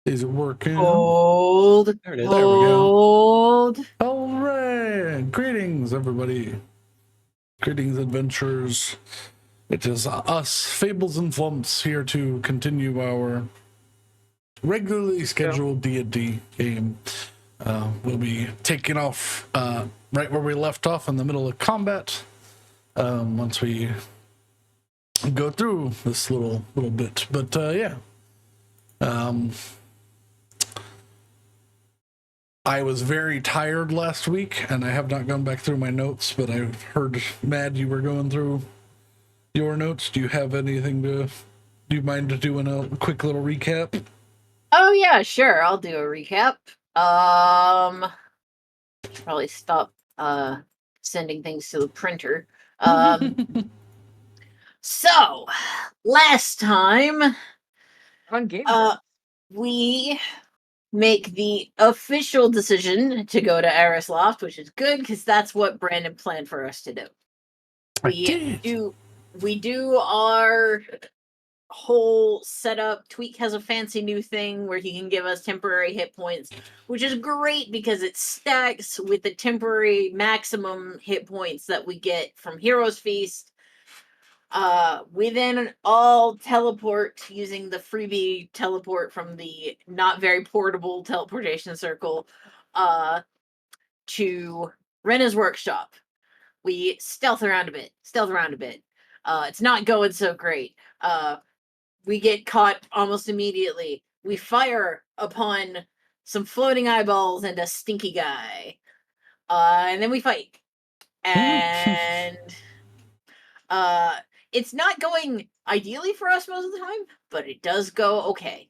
Is it working? Hold. There it is. There we go. Hold. All right. Greetings, everybody. Greetings, adventurers. It is us, Fables and Flumps, here to continue our regularly scheduled D&D game. We'll be taking off right where we left off in the middle of combat once we go through this little bit. But yeah. I was very tired last week, and I have not gone back through my notes, but I heard, Mad, you were going through your notes. Do you have anything do you mind doing a quick little recap? Oh yeah, sure. I'll do a recap. Probably stop sending things to the printer. So last time On game. we make the official decision to go to Arisloft, which is good because that's what Brandon planned for us to do. We do our whole setup. Tweak has a fancy new thing where he can give us temporary hit points, which is great because it stacks with the temporary maximum hit points that we get from Hero's Feast. We then all teleport using the freebie teleport from the not very portable teleportation circle to Rena's workshop. We stealth around a bit. It's not going so great. We get caught almost immediately. We fire upon some floating eyeballs and a stinky guy. And then we fight. And it's not going ideally for us most of the time, but it does go okay.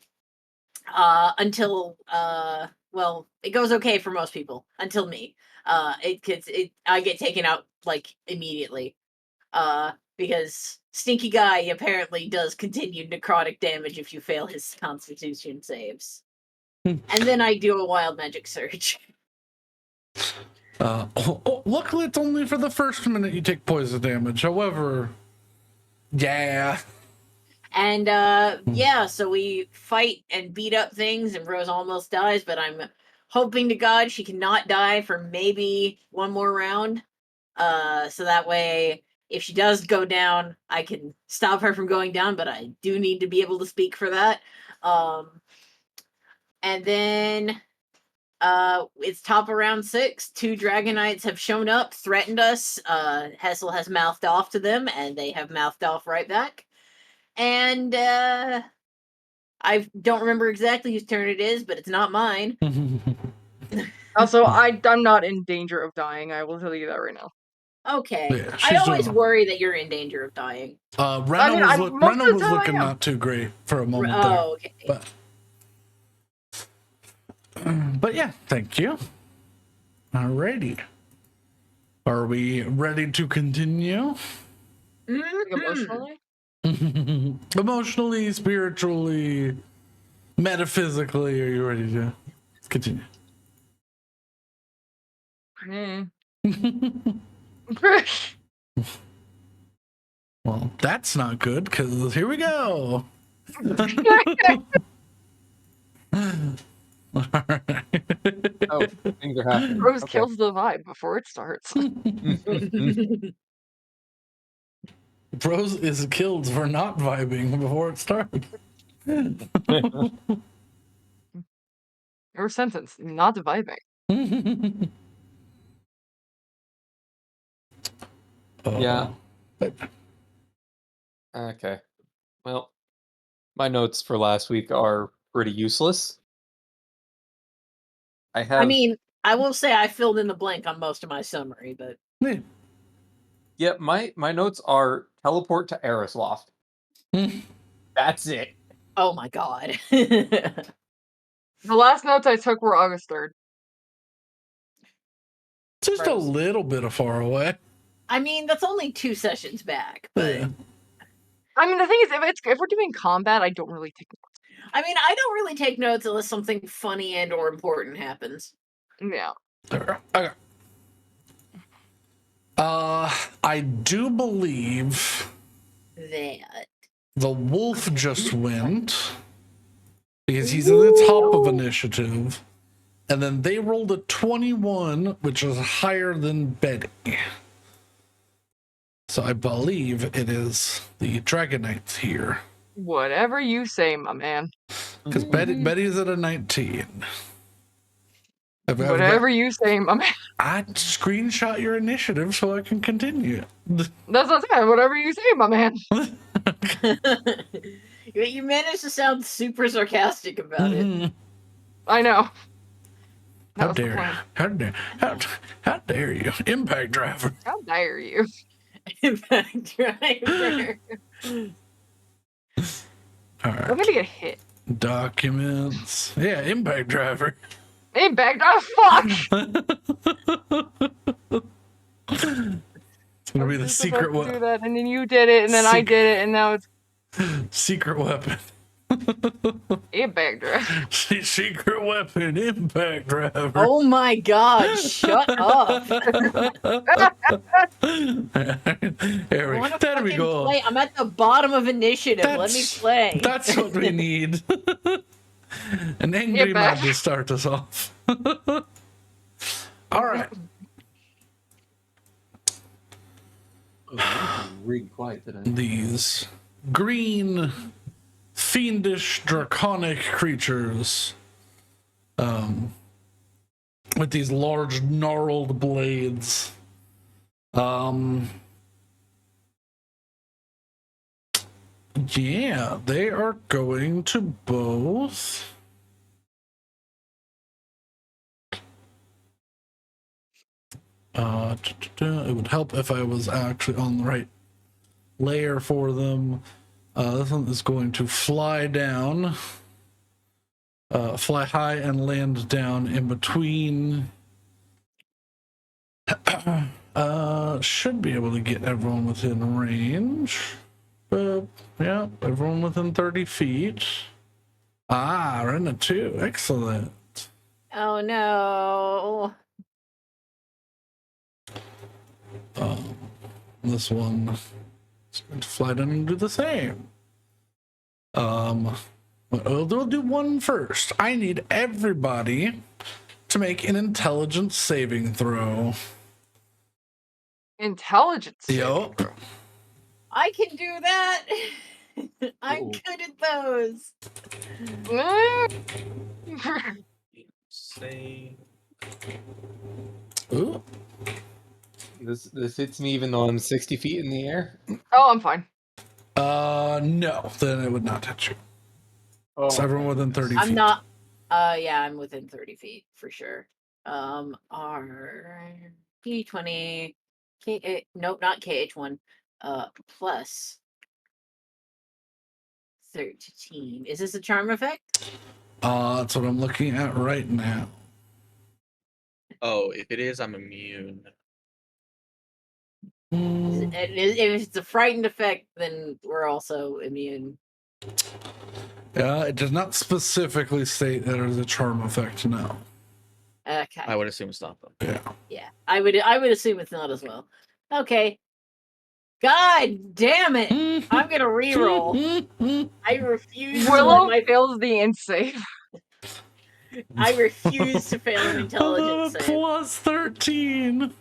Until well, it goes okay for most people until me. I get taken out like immediately. Because Stinky Guy apparently does continued necrotic damage if you fail his Constitution saves. And then I do a wild magic surge. Luckily, it's only for the first minute you take poison damage. However, yeah. And yeah, so we fight and beat up things, and Rose almost dies, but I'm hoping to God she cannot die for maybe one more round. So that way, if she does go down, I can stop her from going down, but I do need to be able to speak for that. And then it's top of round 6. 2 Dragon Knights have shown up, threatened us. Hessel has mouthed off to them, and they have mouthed off right back. And I don't remember exactly whose turn it is, but it's not mine. Also, I'm not in danger of dying. I will tell you that right now. Okay. Yeah, I always doing... worry that you're in danger of dying. Rena was looking not too great for a moment there. Okay. But yeah, thank you. Alrighty. Are we ready to continue? Emotionally? Emotionally, spiritually, metaphysically, are you ready to continue? Well, that's not good, because here we go. Oh, things are happening. Rose kills the vibe before it starts. Rose is killed for not vibing before it starts. Your sentence, not vibing. Yeah. Okay. Well, my notes for last week are pretty useless. I mean, I will say I filled in the blank on most of my summary, but yeah, my notes are teleport to Arisloft. That's it. Oh my god. The last notes I took were August 3rd. Just a little bit of far away. I mean, that's only 2 sessions back, but yeah. I mean, the thing is, if we're doing combat, I don't really take notes. I mean, I don't really take notes unless something funny and or important happens. Yeah. Okay. I do believe that the wolf just went. because he's at the top of initiative. And then they rolled a 21, which is higher than Betty. So I believe it is the Dragon Knights here. Whatever you say, my man. Because Betty's at a 19. Whatever you say, my man. I screenshot your initiative so I can continue. That's what I'm saying. Whatever you say, my man. You managed to sound super sarcastic about it. I know. That How was the dare, plan. how dare you? Impact driver. How dare you? Impact driver. All I'm right. gonna get hit. Documents. Yeah, impact driver. Impact. Oh, fuck! It's gonna be the secret Do weapon. that, and then you did it, and then I did it, and now it's Secret weapon. impact driver. Secret weapon. Impact driver. Oh my god, shut up. There we go. There we go. Play. I'm at the bottom of initiative. Let me play. That's what we need. An angry man to start us off. All right. Really quiet today. These green, fiendish, draconic creatures with these large, gnarled blades. Yeah, they are going to both. It would help if I was actually on the right layer for them. This one is going to fly down, fly high and land down in between. Should be able to get everyone within range. Yeah, everyone within 30 feet. We're a 2. Excellent. Oh no. This one is going to fly down and do the same. We'll do one first. I need everybody to make an intelligence saving throw. Intelligence. Yup. I can do that. I'm good at those. Say Ooh. this hits me even though I'm 60 feet in the air. Oh, I'm fine. No, then it would not touch you. Oh, So everyone within 30 feet. I'm not. Yeah, I'm within 30 feet for sure. R P20 K. Nope, not KH1. Plus 13. Is this a charm effect? That's what I'm looking at right now. Oh, if it is, I'm immune. If it's a frightened effect, then we're also immune. Yeah, it does not specifically state that it is a charm effect, no. Okay. I would assume it's not though. Yeah. Yeah, I would assume it's not as well. Okay. God damn it! I'm gonna reroll. I refuse. Willow fails the int save. I refuse to fail an intelligence save. Plus 13.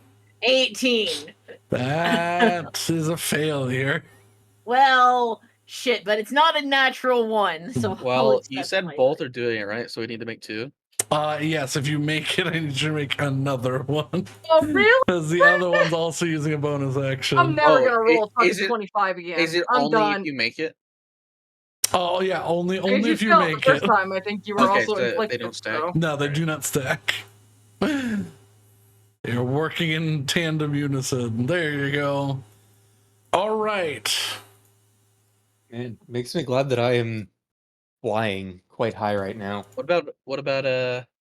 18. That is a failure. Well, shit, but it's not a natural one, so I'll Well, accept you said my both are doing it, right? So we need to make 2. Yes, if you make it, I need you to make another one. Oh, really? Because the other one's also using a bonus action. I'm never Oh, gonna roll a is fucking it- 25 again. Is it I'm only done. if you make it? Oh, yeah, only If if you failed make the first it. time, I think you were Okay, also so they inflicted. don't stack. So. No, they do not stack. You're working in tandem unison. There you go. All right. Man, makes me glad that I am flying quite high right now. What about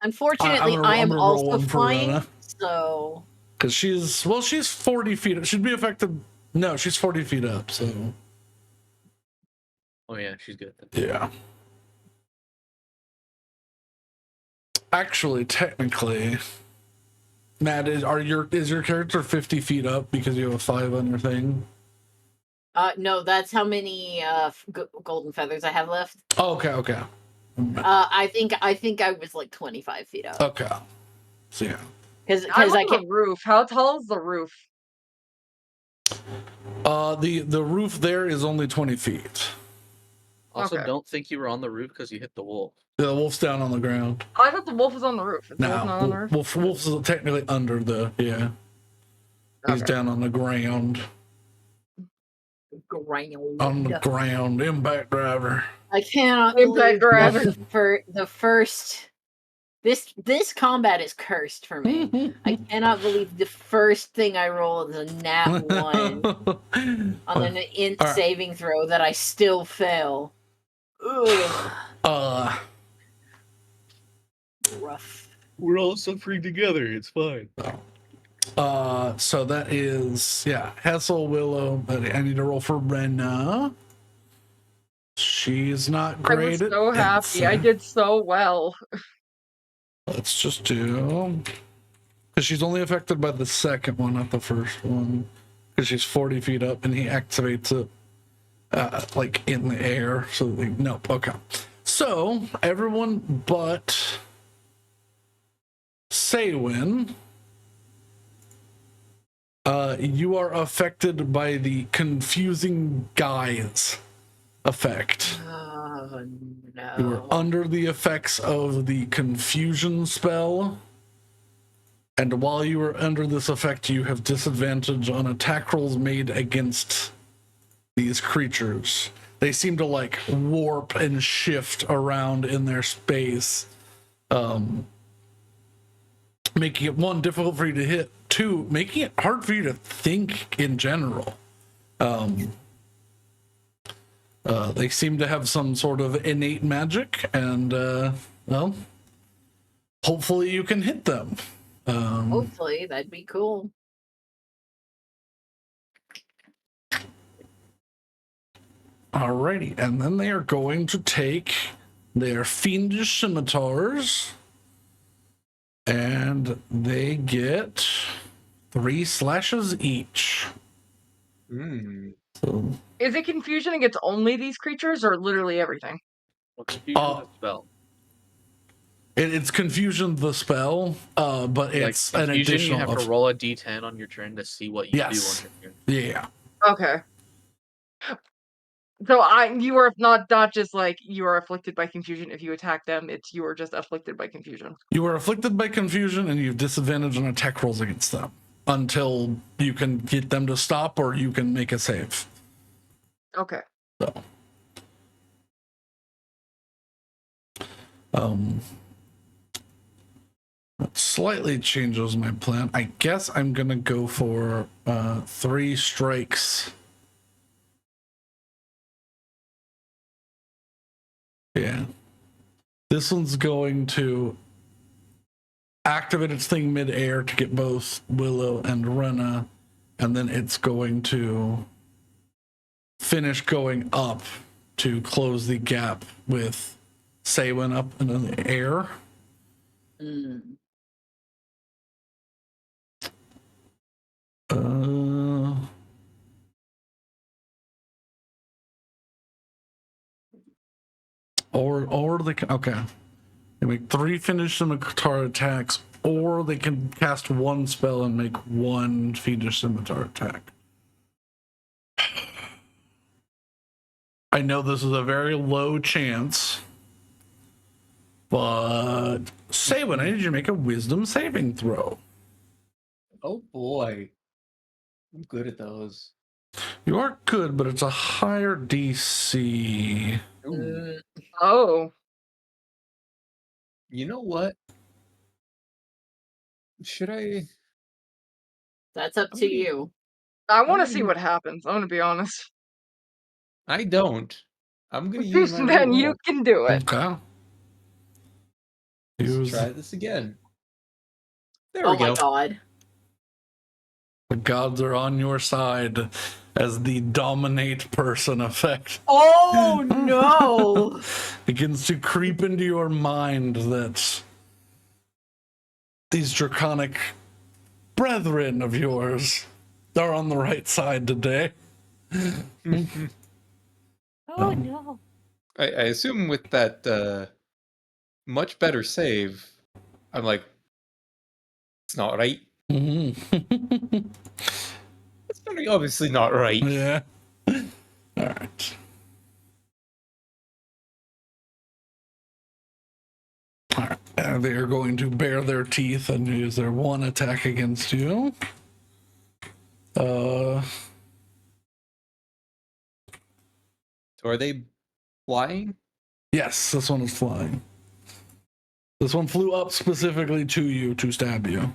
Unfortunately, I'm I am gonna roll also one for flying, Rena. so Because she's 40 feet. She'd be effective. No, she's 40 feet up, so. Oh yeah, she's good. Then. Yeah. Actually, technically, Matt, is your character 50 feet up because you have a 5 on your thing? no, that's how many golden feathers I have left. Oh, okay. I think I was like 25 feet up. Okay. So yeah. Because I'm I on can't. the roof. How tall is the roof? The roof there is only 20 feet. Also, Okay. don't think you were on the roof because you hit the wolf. The wolf's down on the ground. I thought the wolf was on the roof. Is the wolf not on the No, roof? wolf's technically under the, yeah. He's Okay. down on the ground. On the ground. Impact driver. I cannot Impact believe driver. for the first. This combat is cursed for me. I cannot believe the first thing I roll is a nat 1 on an int All right. saving throw that I still fail. Ugh, rough. We're all suffering together. It's fine. So that is, yeah, Hessel, Willow. I need to roll for Brenna. She's not I great was at so happy. I dancing. did so well. Let's just do, because she's only affected by the second one, not the first one. Because she's 40 feet up, and he activates it like in the air. So nope. Okay. So everyone but Saywin, you are affected by the confusing guise effect. Oh You are no. under the effects of the confusion spell. And while you are under this effect, you have disadvantage on attack rolls made against these creatures. They seem to like warp and shift around in their space, making it, one, difficult for you to hit, two, making it hard for you to think in general. They seem to have some sort of innate magic, and well, hopefully you can hit them. Hopefully, that'd be cool. Alrighty, and then they are going to take their fiendish scimitars, and they get 3 slashes each. So, Is it confusion against only these creatures or literally everything? Well, confusion the spell. it's confusion the spell, but it's Like an confusion, additional. you have to roll a d10 on your turn to see what you do on your turn. Yeah. Okay. So you are not just like you are afflicted by confusion if you attack them, it's you are just afflicted by confusion. You are afflicted by confusion, and you have disadvantage on attack rolls against them until you can get them to stop or you can make a save. Okay. So, that slightly changes my plan. I guess I'm gonna go for 3 strikes. Yeah. This one's going to activate its thing mid-air to get both Willow and Renna, and then it's going to finish going up to close the gap with Saywin up in the air. Or they can, okay. They make 3 finish scimitar attacks, or they can cast 1 spell and make 1 fiendish scimitar attack. I know this is a very low chance, but Saywin, I need you to make a wisdom saving throw. Oh boy. I'm good at those. You are good, but it's a higher DC. Ooh. Oh. You know what? Should I? That's up to you. I want to see what happens. I'm going to be honest. I don't. I'm gonna use my Then reroll. you can do it. Okay. Let's try this again. There Oh we go. my god. The gods are on your side as the dominate person effect Oh no. begins to creep into your mind that these draconic brethren of yours are on the right side today. Oh no. I assume with that much better save. I'm like, it's not right. Mm-hmm. It's very obviously not right. Yeah. All right. All right. They are going to bare their teeth and use their one attack against you. So are they flying? Yes, this one is flying. This one flew up specifically to you to stab you.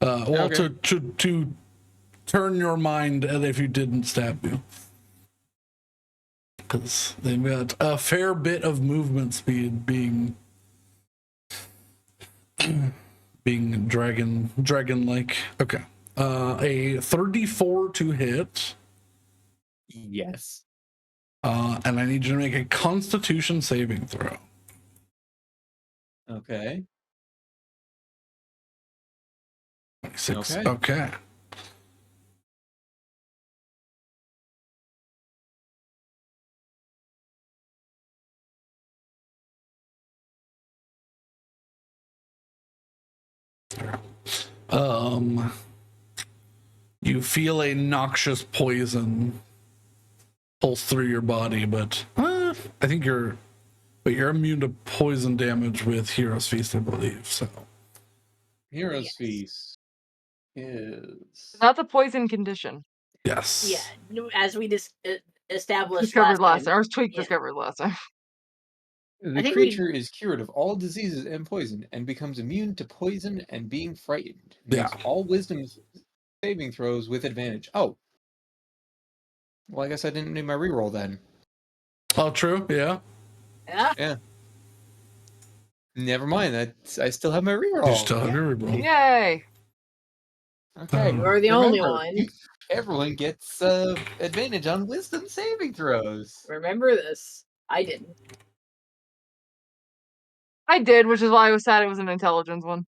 Well, Okay. to turn your mind at if you didn't stab you. Because they've got a fair bit of movement speed being dragon like. Okay. A 34 to hit. Yes. And I need you to make a constitution saving throw. Okay. 26. Okay. Okay. You feel a noxious poison pulse through your body, but I think you're immune to poison damage with Hero's Feast, I believe. So Hero's Yes. Feast is Not the poison condition. yes. Yeah, as we just established Discovered last time. time. Or Tweak Yeah. discovered last time. the think creature is cured of all diseases and poison and becomes immune to poison and being frightened. Makes Yeah. all wisdom saving throws with advantage. Oh. Well, I guess I didn't need my reroll then. Oh, true. Yeah. Yeah. Yeah. Never mind. I still have my reroll. You still have your reroll. Yay! Okay. We're the only Remember, one. everyone gets advantage on wisdom saving throws. Remember this. I didn't. I did, which is why I was sad it was an intelligence one.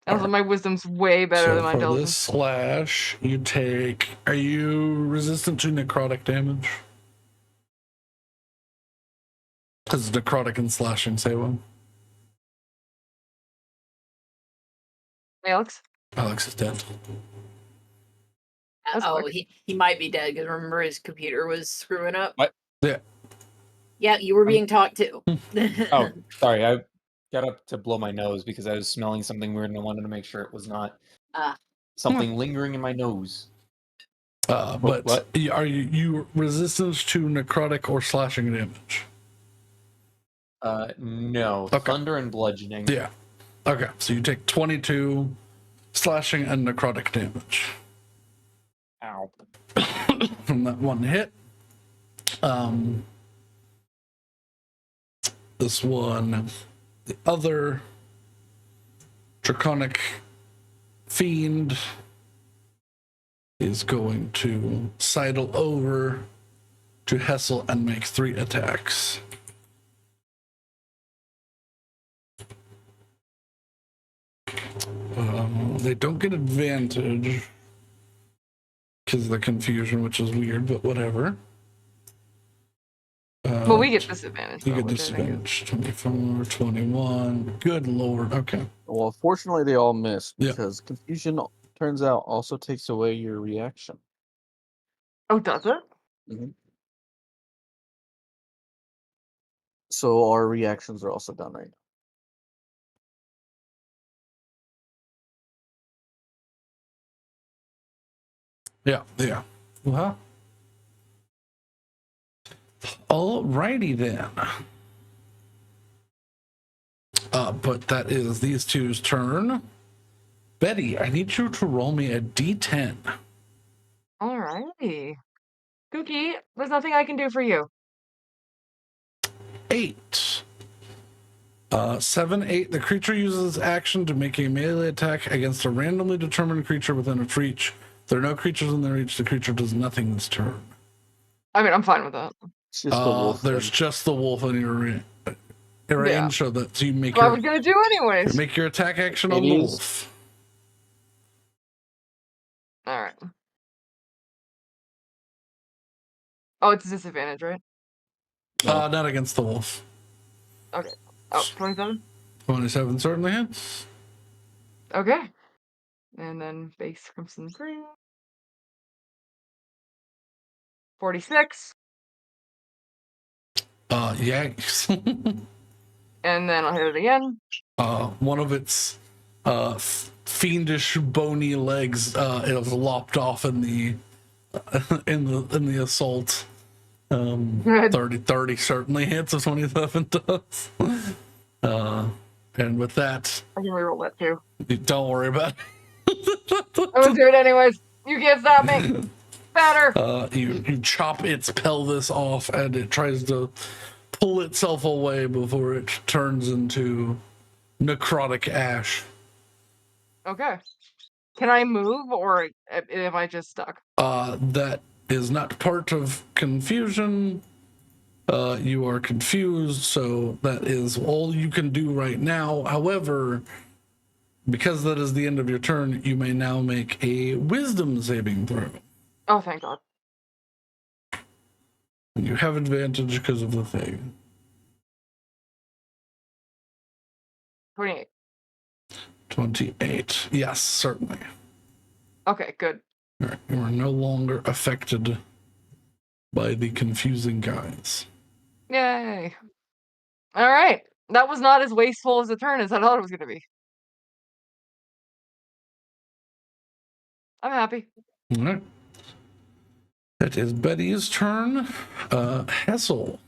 Also, my wisdom's way better So than my for this intelligence. slash, you take. Are you resistant to necrotic damage? Because necrotic and slashing say one. Alex? Alex is dead. That's Oh, quick. he might be dead because remember his computer was screwing up. What? Yeah. Yeah, you were being talked to. Oh, sorry. I got up to blow my nose because I was smelling something weird and I wanted to make sure it was not something lingering in my nose. But what? Are you resistant to necrotic or slashing damage? No. Okay. Thunder and bludgeoning. Yeah. Okay, so you take 22 slashing and necrotic damage Ow. from that one hit. This one, the other draconic fiend is going to sidle over to Hessel and make 3 attacks. They don't get advantage because of the confusion, which is weird, but whatever. Well, we get disadvantage. You though, get which I think disadvantage. 24, 21. Good lord. Okay. Well, fortunately, they all missed Yeah. because confusion turns out also takes away your reaction. Oh, does it? Mm-hmm. So our reactions are also done right now. Yeah. Well, alrighty then. But that is these two's turn. Betty, I need you to roll me a d10. Alrighty. Cookie, there's nothing I can do for you. 8. 7, 8. The creature uses action to make a melee attack against a randomly determined creature within its reach. If there are no creatures in their reach, the creature does nothing this turn. I mean, I'm fine with that. It's just the wolf. There's just the wolf in your range, Yeah. so that so you make What I your was gonna do anyways. make your attack action It on the is- wolf. Alright. Oh, it's a disadvantage, right? No. Not against the wolf. Okay. Oh, 27? 27 certainly hits. Okay. And then base Crimson 3. 46. Yikes. And then I'll hit it again. One of its fiendish bony legs it was lopped off in the in the assault. Good. 30 certainly hits if 27 does. And with that, I can reroll that too. don't worry about I'm gonna do it anyways. You can't stop me. it. Better. You chop its pelvis off and it tries to pull itself away before it turns into necrotic ash. Okay. Can I move or am I just stuck? That is not part of confusion. You are confused, so that is all you can do right now. However, because that is the end of your turn, you may now make a wisdom saving throw. Oh, thank God. You have advantage because of the thing. 28. 28. Yes, certainly. Okay, good. All right, you are no longer affected by the confusing guys. Yay. All right. That was not as wasteful as a turn as I thought it was going to be. I'm happy. All right. It is Betty's turn. Hessel,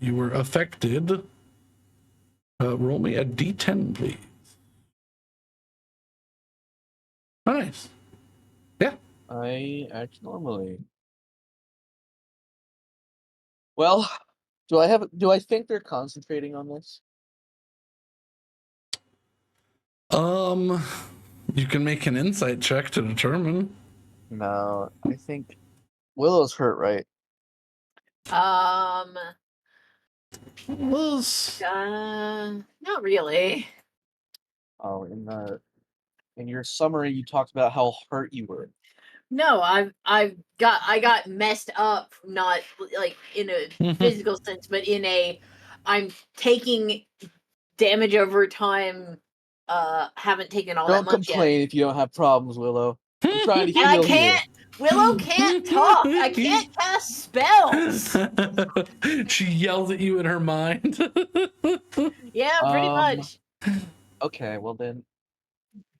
you were affected. Roll me a d10, please. Nice. Yeah. I act normally. Well, do I think they're concentrating on this? You can make an insight check to determine. No, I think Willow's hurt, right? Was Not really. Oh, in your summary, you talked about how hurt you were. No, I got messed up, not like in a physical sense, but in a I'm taking damage over time. Haven't taken all that Don't much complain if you don't have problems, Willow. I'm trying to yet. I heal here. can't. Willow can't talk. I can't cast spells. She yells at you in her mind. Yeah, pretty much. Okay, well then,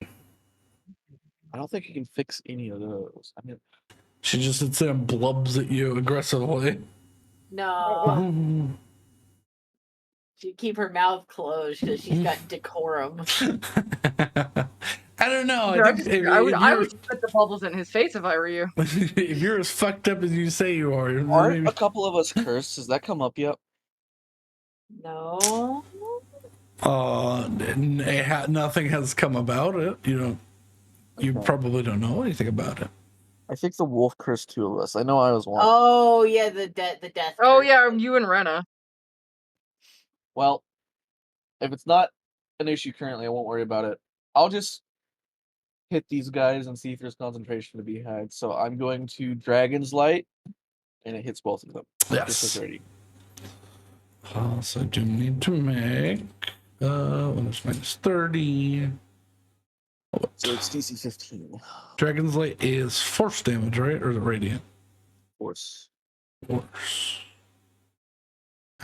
I don't think you can fix any of those. I mean, She just sits there and blubs at you aggressively. No. She keep her mouth closed because she's got decorum. I don't know. I would spit the bubbles in his face if I were you. If you're as fucked up as you say you are, aren't a couple of us cursed? Has that come up yet? No. Nothing has come about it. You Okay. probably don't know anything about it. I think the wolf cursed two of us. I know I was one. Oh yeah, the death. Oh curse. yeah, you and Rena. Well, if it's not an issue currently, I won't worry about it. I'll just hit these guys and see if there's concentration to be had. So I'm going to Dragon's Light, and it hits both of them. Yes. Ready. So I do need to make minus 30. So it's DC 15. Dragon's Light is force damage, right? Or is it radiant? Force. Force.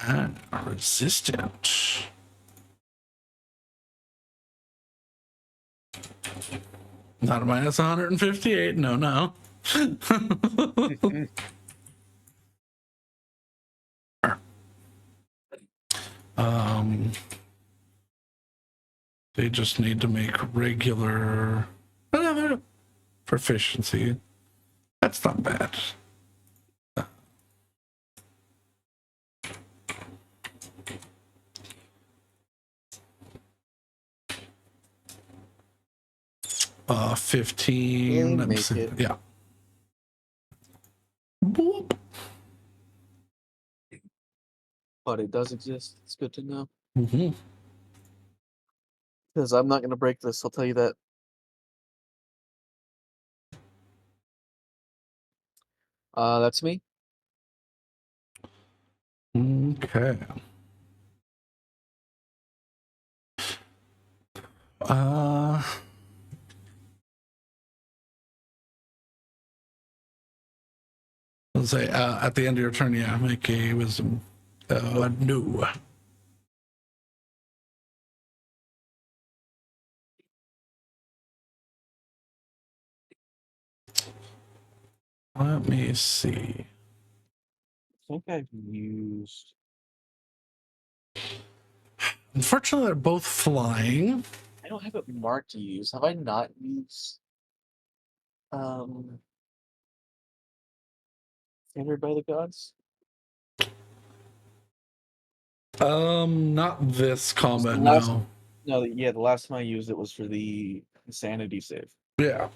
And resistant. Not a minus 158. No. They just need to make regular proficiency. That's not bad. 15. Let me see. It. Yeah. Boop. But it does exist. It's good to know. Mm-hmm. Because I'm not going to break this, I'll tell you that. That's me. Okay. Let's say at the end of your turn, yeah, make a wisdom. No. Let me see. I think I've used. Unfortunately, they're both flying. I don't have it marked to use. Have I not used? Favored by the gods. Not this combat the last- now. No, yeah, the last time I used it was for the insanity save. Yeah,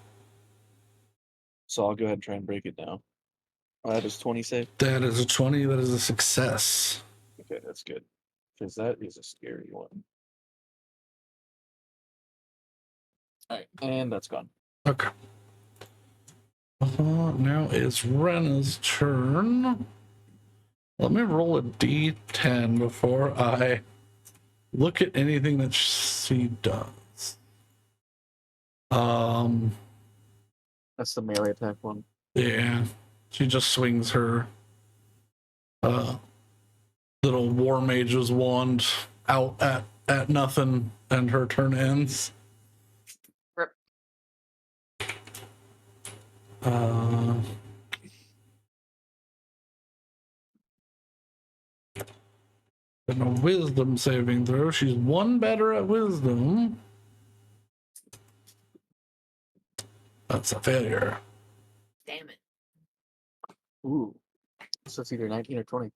So I'll go ahead and try and break it now. Oh, that is 20 save. that is a 20. That is a success. Okay, that's good. Because that is a scary one. Alright, and that's gone. Okay. Now it's Rena's turn. Let me roll a d10 before I look at anything that she does. That's the melee attack one. Yeah, she just swings her little war mage's wand out at nothing, and her turn ends. Rip. And a wisdom saving throw. She's one better at wisdom. That's a failure. Damn it. Ooh. So it's either 19 or 20.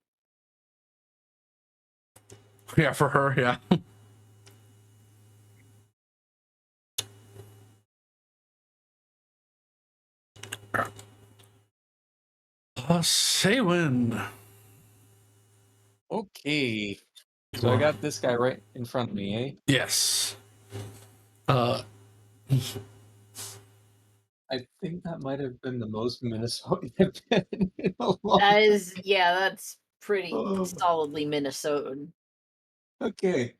Yeah, for her, yeah. Saywin. Okay. So I got this guy right in front of me, eh? Yes. I think that might have been the most Minnesota I've been in a long That is, yeah, that's pretty Oh. solidly Minnesotan. Okay.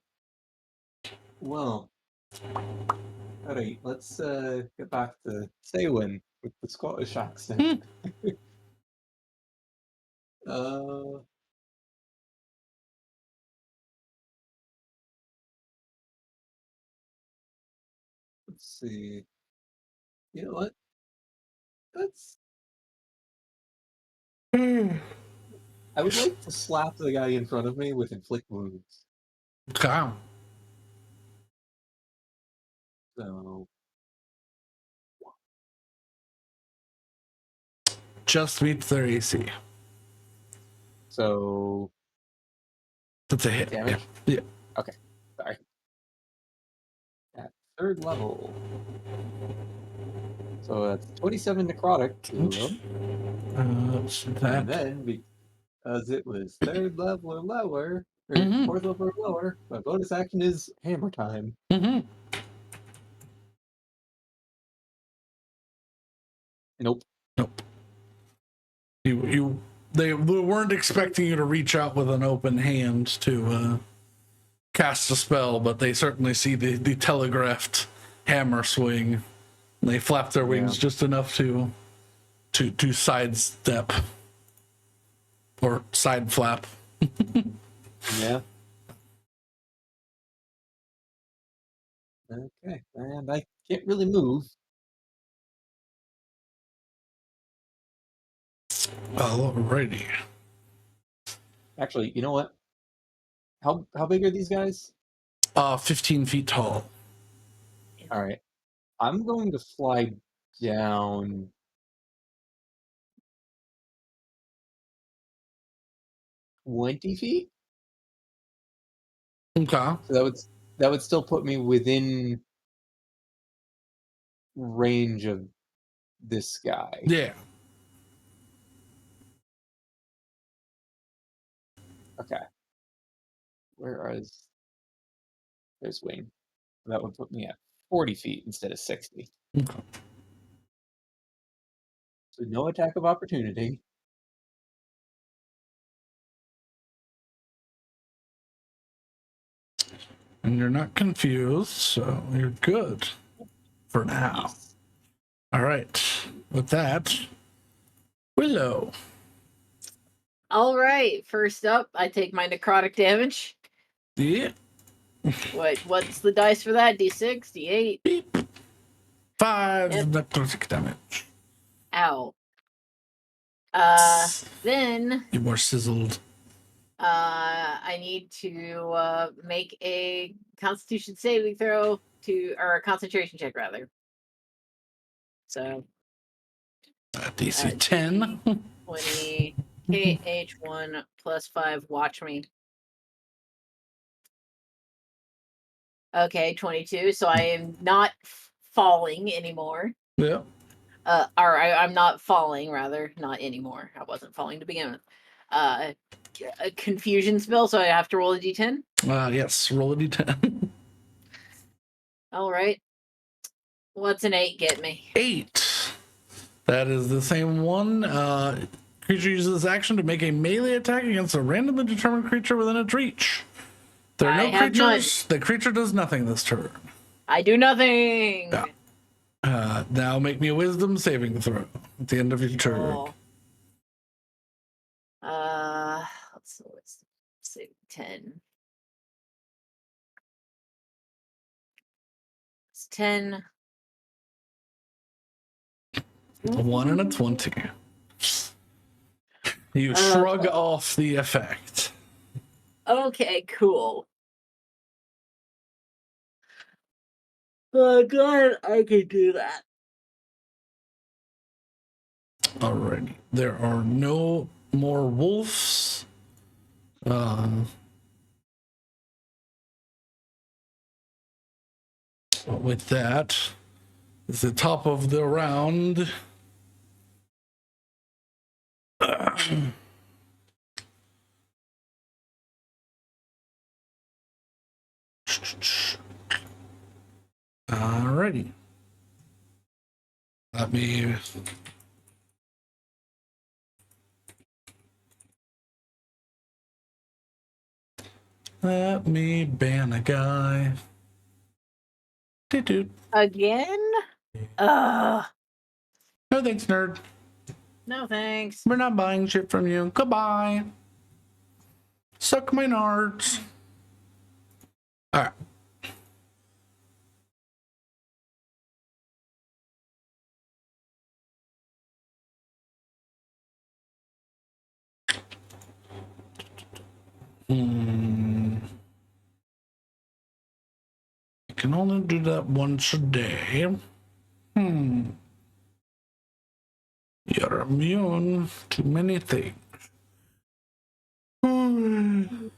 Well. Alright, let's get back to Saywin with the Scottish accent. uh let's see. You know what? That's I would like to slap the guy in front of me with inflict wounds. Okay. So Just meets their AC. so That's a hit. damage? Yeah. Okay. Sorry. At third level. So that's 27 necrotic to him. So And that. then because it was third level or lower, or Mhm. fourth level or lower, my bonus action is hammer time. Mm-hmm. Nope. Nope. They weren't expecting you to reach out with an open hand to cast a spell, but they certainly see the telegraphed hammer swing. And they flap their wings just enough to sidestep or side flap. Yeah. Okay. And I can't really move. Alrighty. Actually, you know what? How big are these guys? 15 feet tall. All right. I'm going to fly down 20 feet. Okay. So that would still put me within range of this guy. Yeah. Okay. There's Wayne. That would put me at 40 feet instead of 60. Okay. So no attack of opportunity. And you're not confused, so you're good for now. All right. With that, Willow. All right. First up, I take my necrotic damage. Yeah. What's the dice for that? D6, D8. Beep. 5 Yep. necrotic damage. Ow. Then You're more sizzled. I need to make a Constitution saving throw or a concentration check rather. So DC 10. 20 KH1 plus 5. Watch me. Okay, 22. So I am not falling anymore. Yeah. I'm not falling, rather, not anymore. I wasn't falling to begin with. A confusion spell, so I have to roll a d10. Yes, roll a d10. All right. What's an 8 get me? 8. That is the same one. Creature uses this action to make a melee attack against a randomly determined creature within its reach. There are no creatures. The creature does nothing this turn. I do nothing. Yeah. Now make me a wisdom saving throw at the end of your turn. Oh. Let's say 10. It's 10. A 1 and a 20. You shrug off the effect. Okay, cool. Glad I could do that. Alrighty. There are no more wolves. With that, it's the top of the round. Alrighty. Let me ban a guy. Doot. Again? No thanks, nerd. No thanks. We're not buying shit from you. Goodbye. Suck my nards. Alright. You can only do that once a day. You're immune to many things. Oh,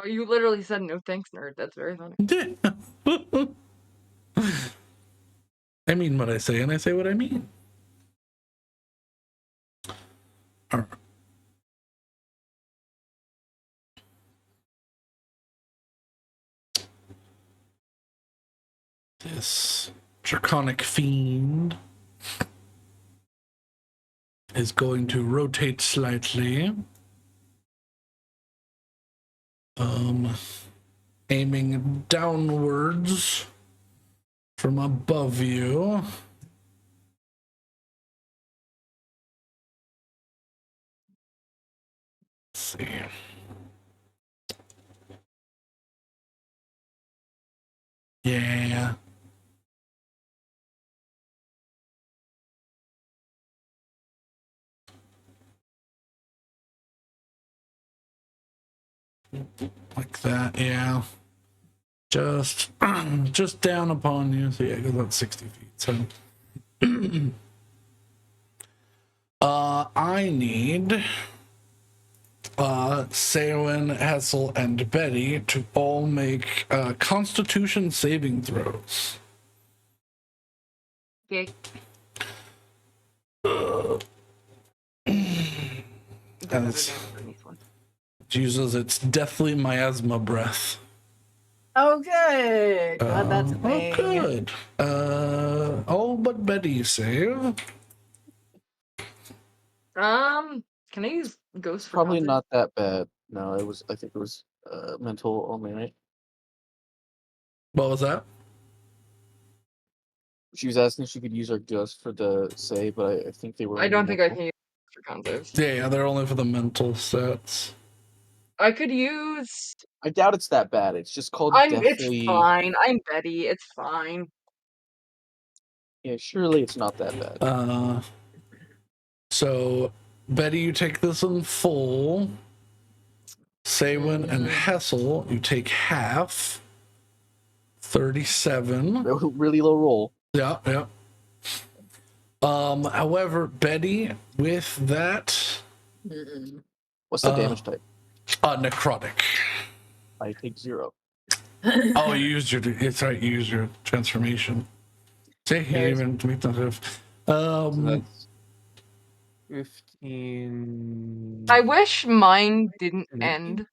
you literally said no thanks, nerd. That's very funny. I mean what I say, and I say what I mean. All right. This draconic fiend is going to rotate slightly. Aiming downwards from above you. Let's see. Yeah. Like that, yeah. Just down upon you. So yeah, because that's 60 feet. So I need Saywin, Hessel, and Betty to all make Constitution saving throws. Okay. And it uses its deathly miasma breath. Oh, good. God, that's Oh, good. All but Betty save. Can I use Ghost for Probably context? not that bad. No, it was. I think it was mental only, right? What was that? She was asking if she could use her ghost for the save, but I think they were. I only don't think I mental. can use it for context. Yeah, they're only for the mental sets. I could use. I doubt it's that bad. It's just called It's deathly. fine. I'm Betty. It's fine. Yeah, surely it's not that bad. So Betty, you take this in full. Saywin and Hessel, you take half. 37. Really low roll. Yeah, yeah. However, Betty, with that, What's the damage type? necrotic. I take 0. Oh, you used your. It's right. You used your transformation. See, you didn't even make that. So that's 15. I wish mine didn't 19? end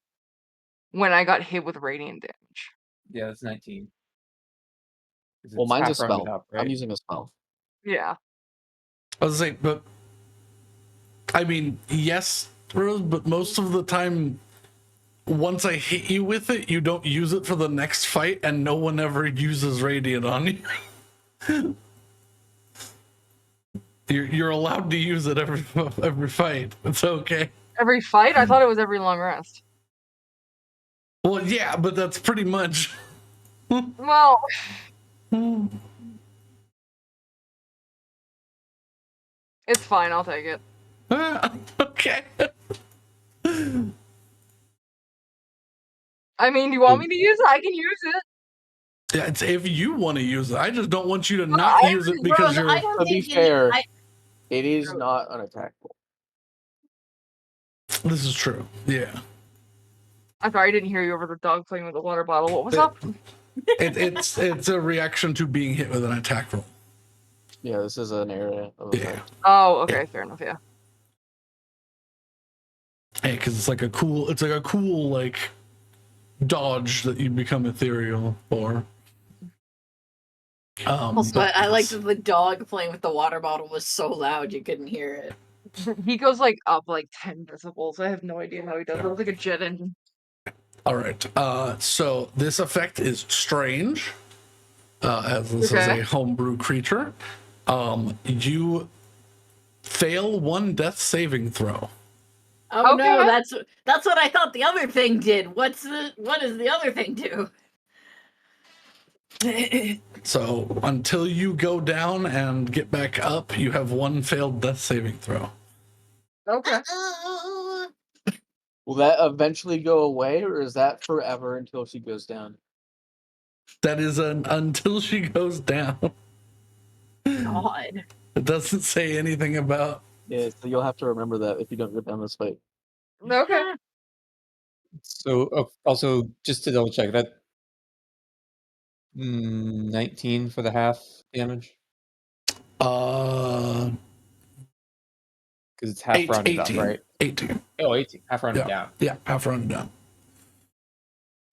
when I got hit with radiant damage. Yeah, that's 19. 'Cause Well, it's mine's a half rounded spell. up, I'm right? using a spell. Yeah. I was saying, but I mean, yes, Rose, but most of the time, once I hit you with it, you don't use it for the next fight, and no one ever uses radiant on you. You're allowed to use it every fight. It's okay. Every fight? I thought it was every long rest. Well, yeah, but that's pretty much. Well, it's fine. I'll take it. Okay. I mean, do you want me to use it? I can use it. Yeah, it's if you want to use it. I just don't want you to not use it because Rose, you're. I don't To be think fair, I, it is not unattackable. This is true. Yeah. I'm sorry, I didn't hear you over the dog playing with the water bottle. What was up? It's a reaction to being hit with an attack roll. Yeah, this is an area of Yeah. effect. Oh, okay, fair enough. Yeah. Hey, because it's like a cool like dodge that you become ethereal for. also, But I liked that the dog playing with the water bottle was so loud you couldn't hear it. He goes like up like 10 decibels. I have no idea how he does it. It's like a jet engine. all right. So this effect is strange, as this is Okay. a homebrew creature. You fail one death saving throw. Oh no, Okay. that's what I thought the other thing did. What does the other thing do? So until you go down and get back up, you have one failed death saving throw. Okay. Will that eventually go away, or is that forever until she goes down? That is an until she goes down. God. It doesn't say anything about. Yeah, so you'll have to remember that if you don't go down this fight. Okay. So also just to double check that 19 for the half damage Uh, because it's half rounded 18. up, right? 18. Oh, 18, half rounded Yeah. down. Yeah, half rounded down.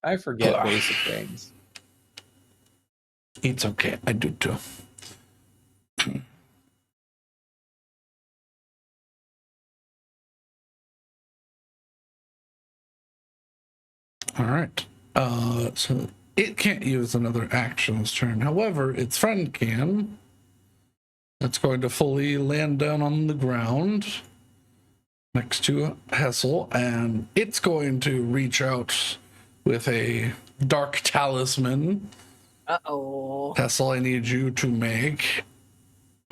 I forget basic things. It's okay. I do too. All right. So it can't use another action this turn. However, its friend can. It's going to fully land down on the ground next to Hessel, and it's going to reach out with a dark talisman. Uh-oh. Hessel, I need you to make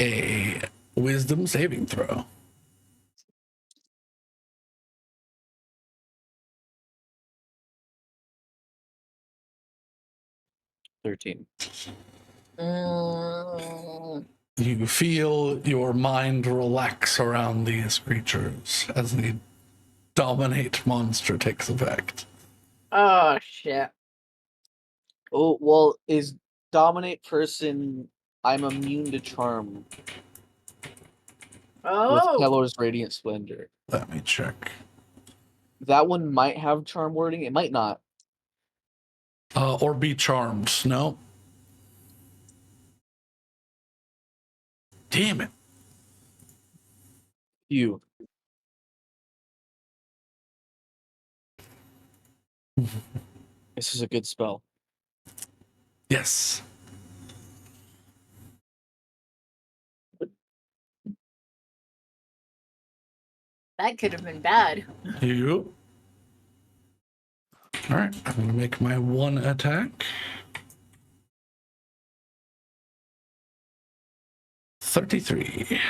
a wisdom saving throw. $13. You feel your mind relax around these creatures as the dominate monster takes effect. Oh shit. Oh, well, is dominate person I'm immune to charm with Oh. Kelor's Radiant Splendor? Let me check. That one might have charm wording. It might not. Or be charmed. No. Damn it. You. This is a good spell. Yes. That could have been bad. You. All right, I'm gonna make my one attack. 33.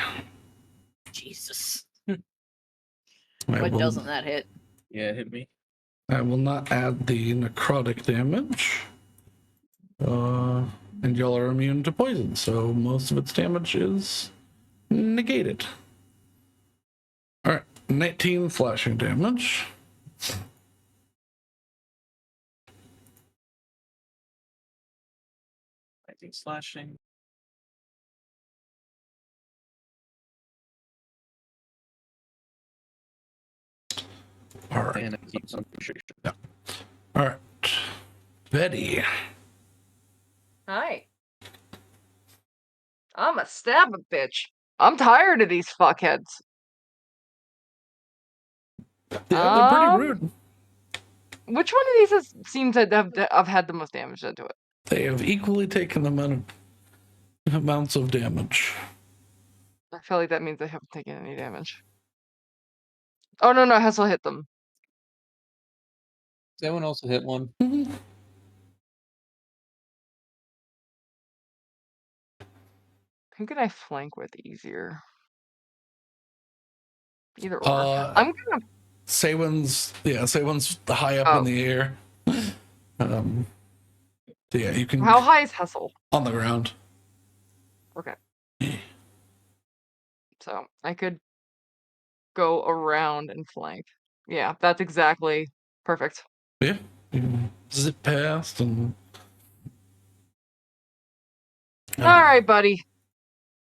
Jesus. I What will, doesn't that hit? Yeah, hit me. I will not add the necrotic damage. And y'all are immune to poison, so most of its damage is negated. All right, 19 slashing damage. I think slashing. All right. And it keeps on restriction. Yeah. All right. Betty. Hi. I'm a stab a bitch. I'm tired of these fuckheads. Yeah, they're pretty rude. Which one of these seems to have had the most damage done to it? They have equally taken amounts of damage. I feel like that means they haven't taken any damage. Oh no, Hessel hit them. Does anyone else hit one? Mhm. Who can I flank with easier? Either or. I'm gonna. Saywan's high up in the air. Yeah, you can. How high is Hessel? On the ground. Okay. So I could go around and flank. Yeah, that's exactly perfect. Yeah, you can zip past and. All right, buddy.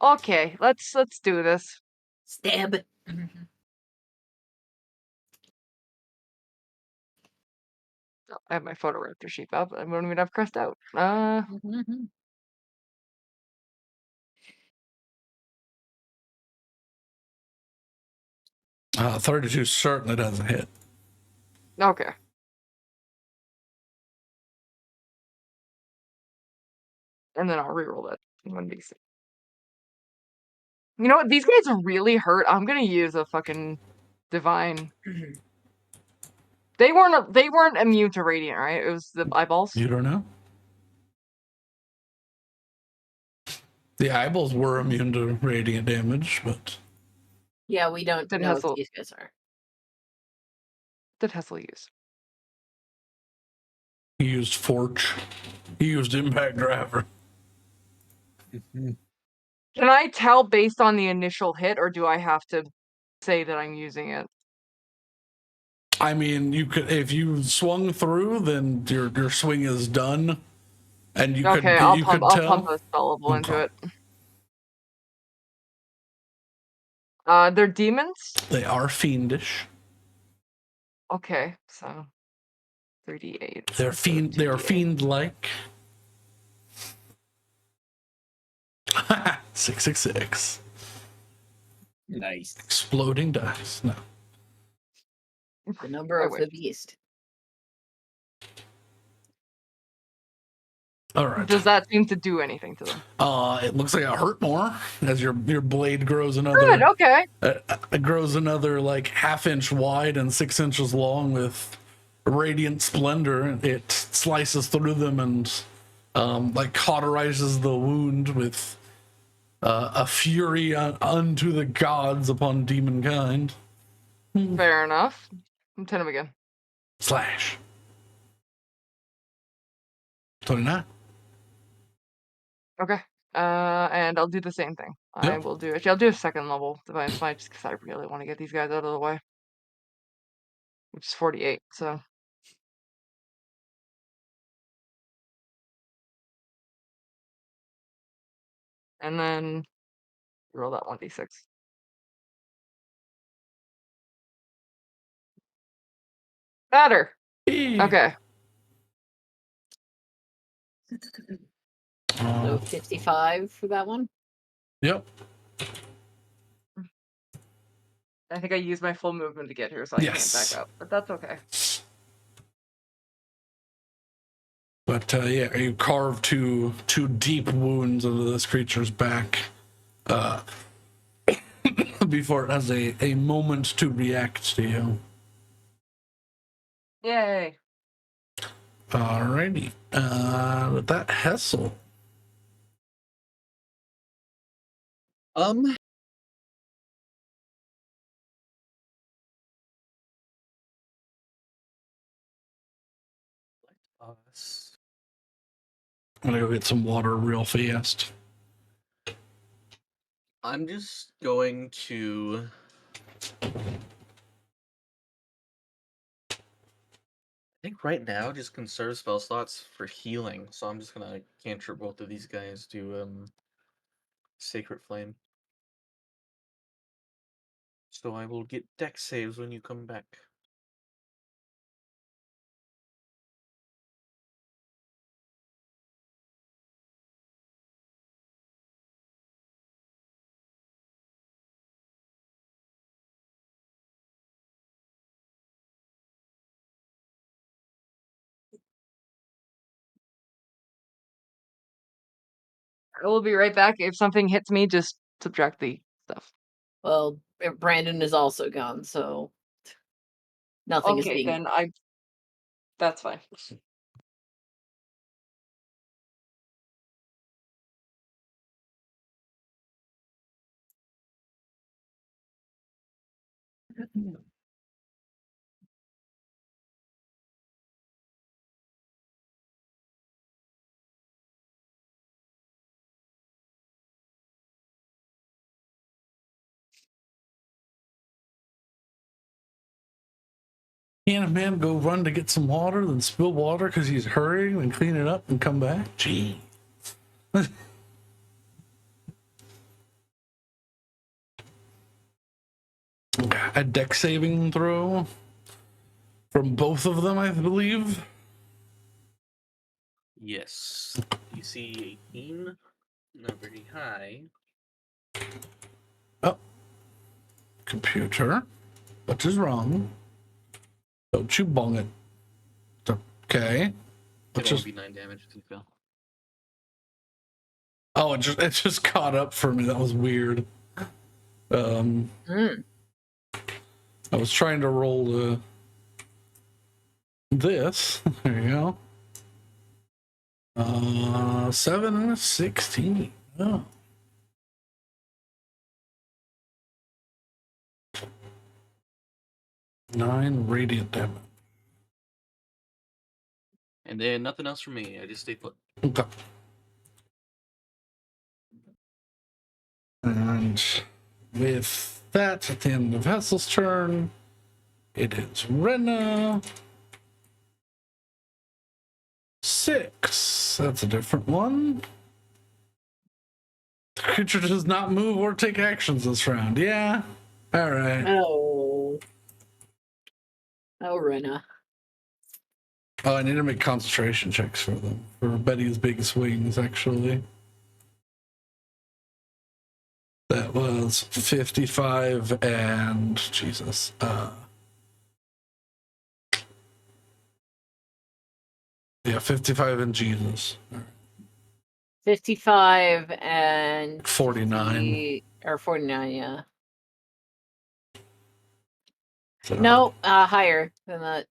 Okay, let's do this. Stab. Oh, I have my photoraptor sheep up. I don't even have crest out. 32 certainly doesn't hit. Okay. And then I'll reroll that 1d6. You know what? These guys are really hurt. I'm gonna use a fucking divine. They weren't immune to radiant, right? It was the eyeballs. You don't know. The eyeballs were immune to radiant damage, but Yeah, we don't Did know Hessel- if these guys are. Did Hessel use? he used Forge. He used Impact Driver. Can I tell based on the initial hit, or do I have to say that I'm using it? I mean, you could if you swung through, then your swing is done, and you Okay, could I'll tell. pump a spellable into Okay. it. They're demons? They are fiendish. Okay, so 3d8. They're fiend. They are 2d8. fiend-like. 666. Nice. Exploding dice. No. The number I of the wish. beast. All right. Does that seem to do anything to them? It looks like it hurt more as your blade grows another. Good, okay. It grows another like half-inch wide and 6 inches long with radiant splendor. It slices through them and like cauterizes the wound with a fury unto the gods upon demonkind. Fair enough. Hit him again. Slash. 29. Okay. And I'll do the same thing. I Yep. will do it. I'll do a second level divine smite just because I really want to get these guys out of the way. Which is 48, so. And then roll that 1d6. Better. Okay. So 55 for that one. Yep. I think I used my full movement to get here, so I Yes. can't back up. But that's okay. But yeah, you carve two deep wounds into this creature's back before it has a moment to react to you. Yay. Alrighty. With that, Hessel. Let us. I'm gonna go get some water real fast. I'm just going to. I think right now just conserve spell slots for healing, so I'm just gonna cantrip both of these guys to Sacred Flame. So I will get dex saves when you come back. I will be right back. If something hits me, just subtract the stuff. Well, Brandon is also gone, so nothing is Okay, being. then that's fine. Can a man go run to get some water, then spill water because he's hurrying, then clean it up and come back? Gee. A deck saving throw from both of them, I believe. Yes. DC 18. Not very high. Oh. Computer. What is wrong? Don't you bong it. Okay. It'll only be 9 damage if you fail. Oh, it just caught up for me. That was weird. I was trying to roll this. There you go. 7 and a 16. Oh. Nine radiant damage. And then nothing else from me. I just stay put. Okay. And with that, at the end of Hassel's turn, it is Rena. 6. That's a different one. The creature does not move or take actions this round. Yeah. All right. Oh. Oh, Rena. Oh, I need to make concentration checks for them. For Betty's big swings, actually. That was 55 and Jesus. Yeah, 55 and Jesus. 55 and 49. Or 49, yeah. So, No, higher than that.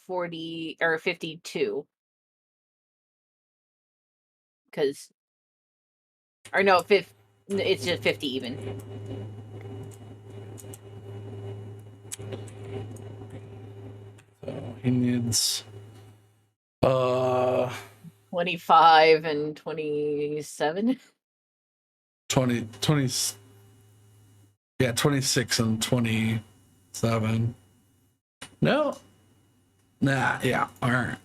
40 or 52. Because, or no, it's just 50 even. So he needs 25 and 27. 20 yeah, 26 and 27. No. Nah, yeah. All right.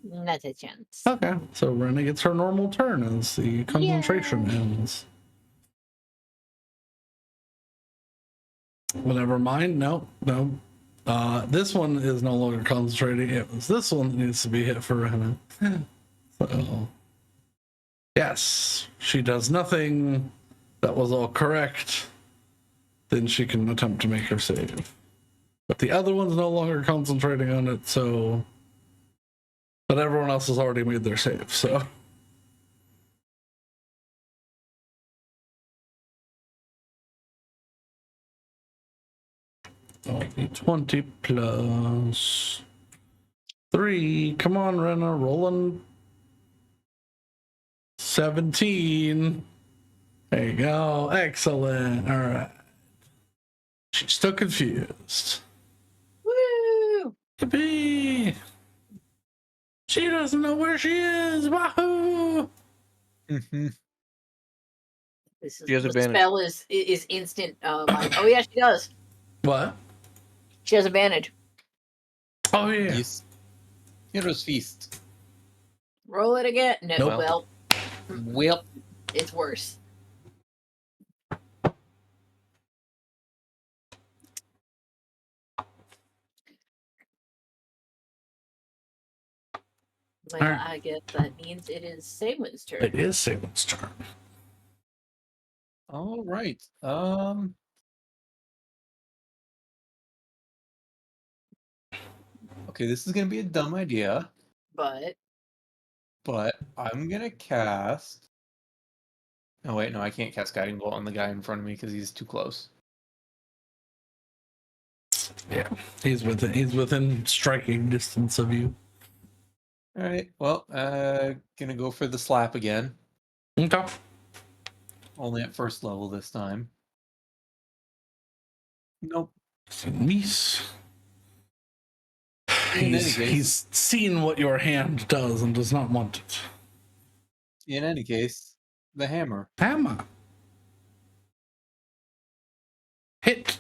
Not a chance. Okay. So Rena gets her normal turn as the concentration ends. Well, never mind. No. This one is no longer concentrating. It was this one that needs to be hit for Rena. So, yes, she does nothing. That was all correct. Then she can attempt to make her save. But the other one's no longer concentrating on it, so But everyone else has already made their save, so. Only 20 plus 3. Come on, Renna, rolling 17. There you go. Excellent. All right. She's still confused. Woo! Yippee! She doesn't know where she is. Wahoo! Mm-hmm. This is She has the advantage. spell is instant. Oh yeah, she does. What? She has advantage. Oh, yeah. Yes. Hero's Feast. Roll it again. No, Nope. well, Well, it's worse. Well, Alright. I guess that means it is Saywin's turn. It is Salem's turn. all right. Okay, this is gonna be a dumb idea, But but I'm gonna cast. Oh wait, no, I can't cast Guiding Bolt on the guy in front of me because he's too close. Yeah. He's within striking distance of you. All right. Well, gonna go for the slap again. Okay. Only at first level this time. Nope. Mies. In any case, He's seen what your hand does and does not want it. the hammer. Hammer. Hit.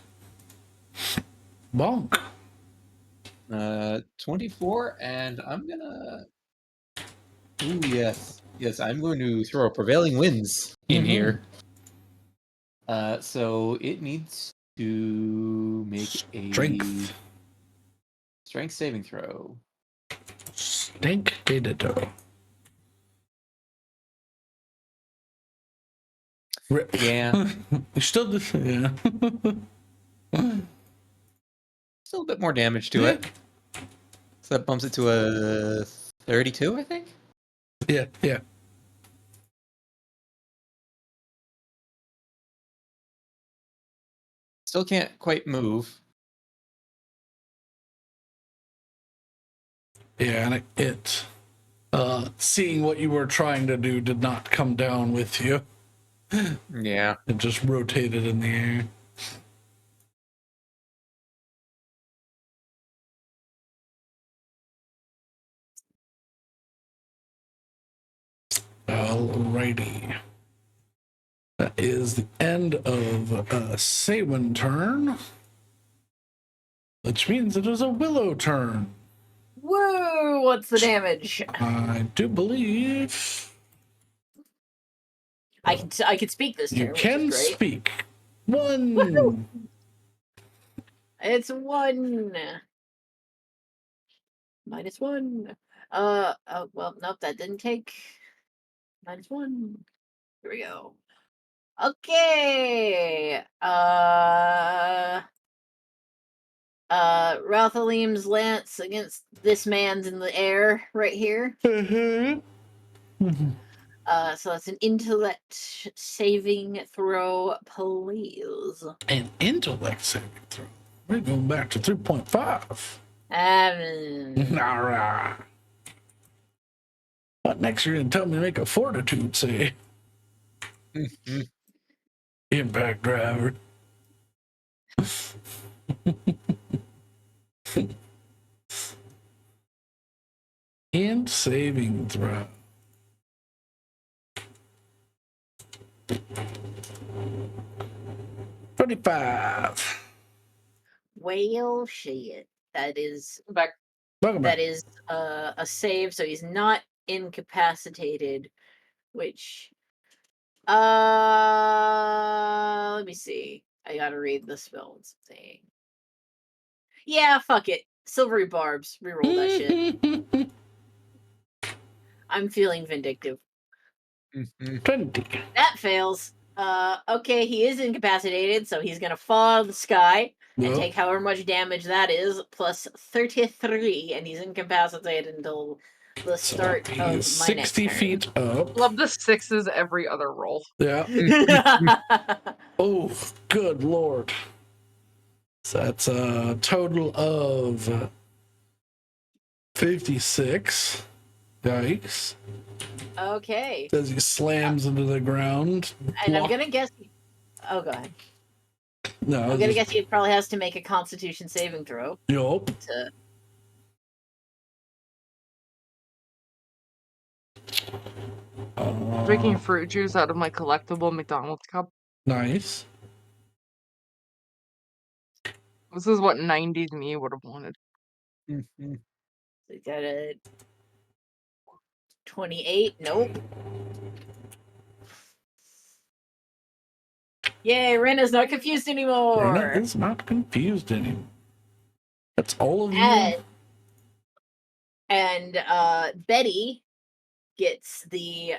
Bonk. 24, and I'm gonna. Ooh, yes, I'm going to throw a prevailing winds in Mhm. here. So it needs to make Strength. a strength saving throw. Stink ditto. Yeah, You still do. Yeah. still a bit more damage to it. So that bumps it to a 32, I think. Yeah. Yeah. Still can't quite move. Yeah. And it seeing what you were trying to do did not come down with you. Yeah. It just rotated in the air. Alrighty. That is the end of Saywin turn. Which means it is a Willow turn. woo! What's the damage? I do believe I can speak this turn. you which can is great. speak. 1. Woohoo! It's 1. -1. Oh, well, nope, that didn't take. -1. Here we go. Okay. Rathalim's lance against this man's in the air right here. So that's an intellect saving throw, please. An intellect saving throw. We're going back to 3.5. All right. What next? You're going to tell me to make a fortitude save? Impact driver. And saving throw. $25. Well, shit. That is Back. Welcome back. that is a save, so he's not incapacitated. Which, let me see. I gotta read the spell thing. Yeah, fuck it. Silvery barbs. Reroll that shit. I'm feeling vindictive. 20. That fails. Okay, he is incapacitated, so he's gonna fall out of the sky and Well, take however much damage that is, plus 33, and he's incapacitated until the start of my next 60 turn. feet up. Love the sixes every other roll. Yeah. Oh, good lord. So that's a total of 56. Yikes. Okay. As he slams into the ground. And I'm gonna guess. Oh, go ahead. No, I'm gonna guess he probably has to make a Constitution saving throw. Yup. To... Drinking fruit juice out of my collectible McDonald's cup. Nice. This is what 90s me would have wanted. Mhm. We got a 28. Nope. Yay, Rena's not confused anymore. Rena is not confused anymore. That's all of you. And Betty gets the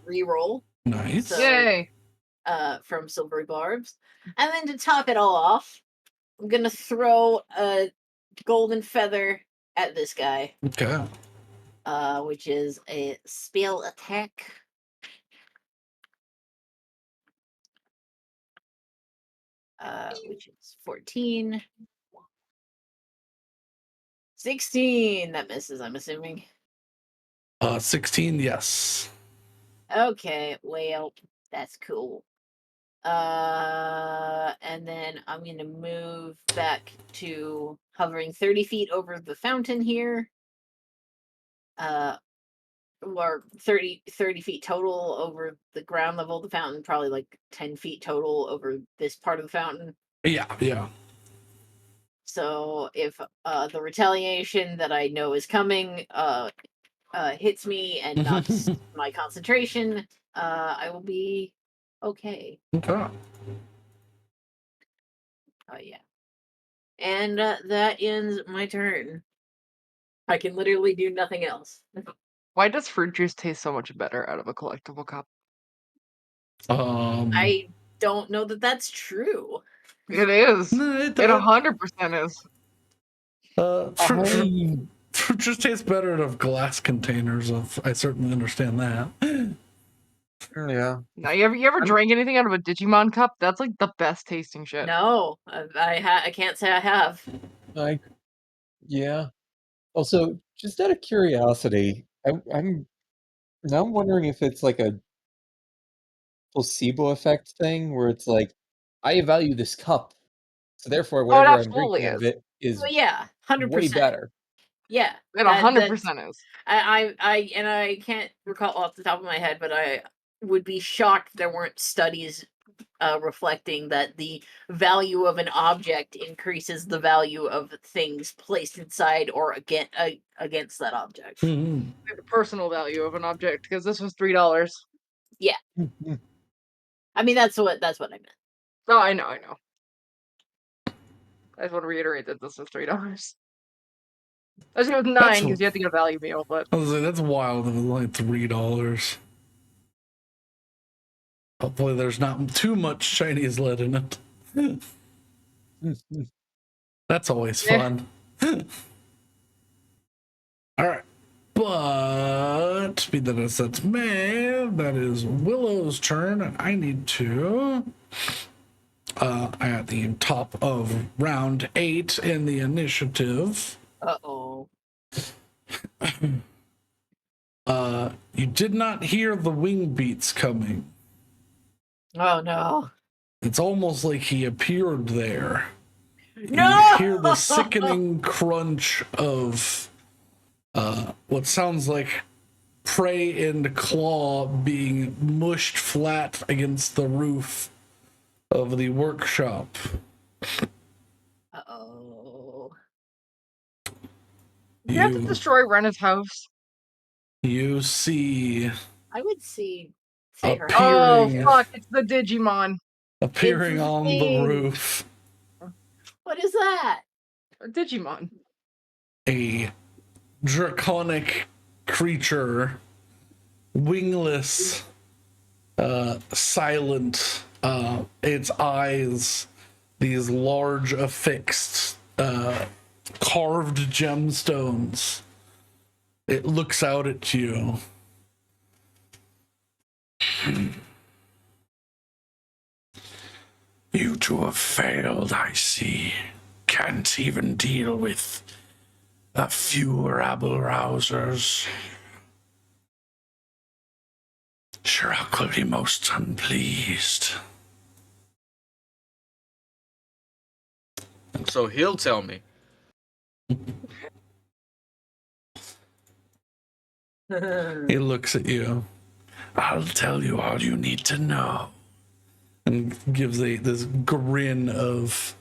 reroll. Nice. So, Yay! From Silvery Barbs. And then to top it all off, I'm gonna throw a golden feather at this guy. Okay. Which is a spell attack. Which is 14. 16. That misses, I'm assuming. 16, yes. Okay, well, that's cool. And then I'm gonna move back to hovering 30 feet over the fountain here. Or 30 feet total over the ground level of the fountain, probably like 10 feet total over this part of the fountain. Yeah. So if the retaliation that I know is coming hits me and knocks my concentration, I will be okay. Okay. Oh yeah. And that ends my turn. I can literally do nothing else. Why does fruit juice taste so much better out of a collectible cup? I don't know that that's true. It is. No, It 100% is. Fruit just tastes better out of glass containers. I certainly understand that. Yeah. Now, you ever drank anything out of a Digimon cup? That's like the best tasting shit. No, I can't say I have. Yeah. Also, just out of curiosity, I'm now wondering if it's like a placebo effect thing where it's like, I value this cup, so therefore Oh, it whatever I'm absolutely drinking out of is. it is Oh yeah, 100%. way better. Yeah, It 100% is. I can't recall off the top of my head, but I would be shocked there weren't studies reflecting that the value of an object increases the value of things placed inside or against that object. Mhm. The personal value of an object, because this was $3. Yeah, I mean that's what I meant. Oh, I know. I just want to reiterate that this was $3. I think it was 9 because you had to get a value meal, but I was like, that's wild. It was like $3. Hopefully, there's not too much Chinese lead in it. That's always fun. All right, but be that as that's May, that is Willow's turn, and I need to. At the top of round 8 in the initiative. Uh-oh. You did not hear the wing beats coming. Oh no. It's almost like he appeared there. No! You hear the sickening crunch of what sounds like prey and claw being mushed flat against the roof of the workshop. Uh-oh. you have to destroy Rena's house. You see I would say her Oh, appearing, fuck, it's the Digimon. appearing It's the on the thing. roof. What is that? A Digimon. A draconic creature, wingless, silent, its eyes, these large affixed carved gemstones. It looks out at you. You two have failed, I see. Can't even deal with a few rabble-rousers. Shiraak will be most unpleased. So he'll tell me. He looks at you. I'll tell you all you need to know. And gives this grin of,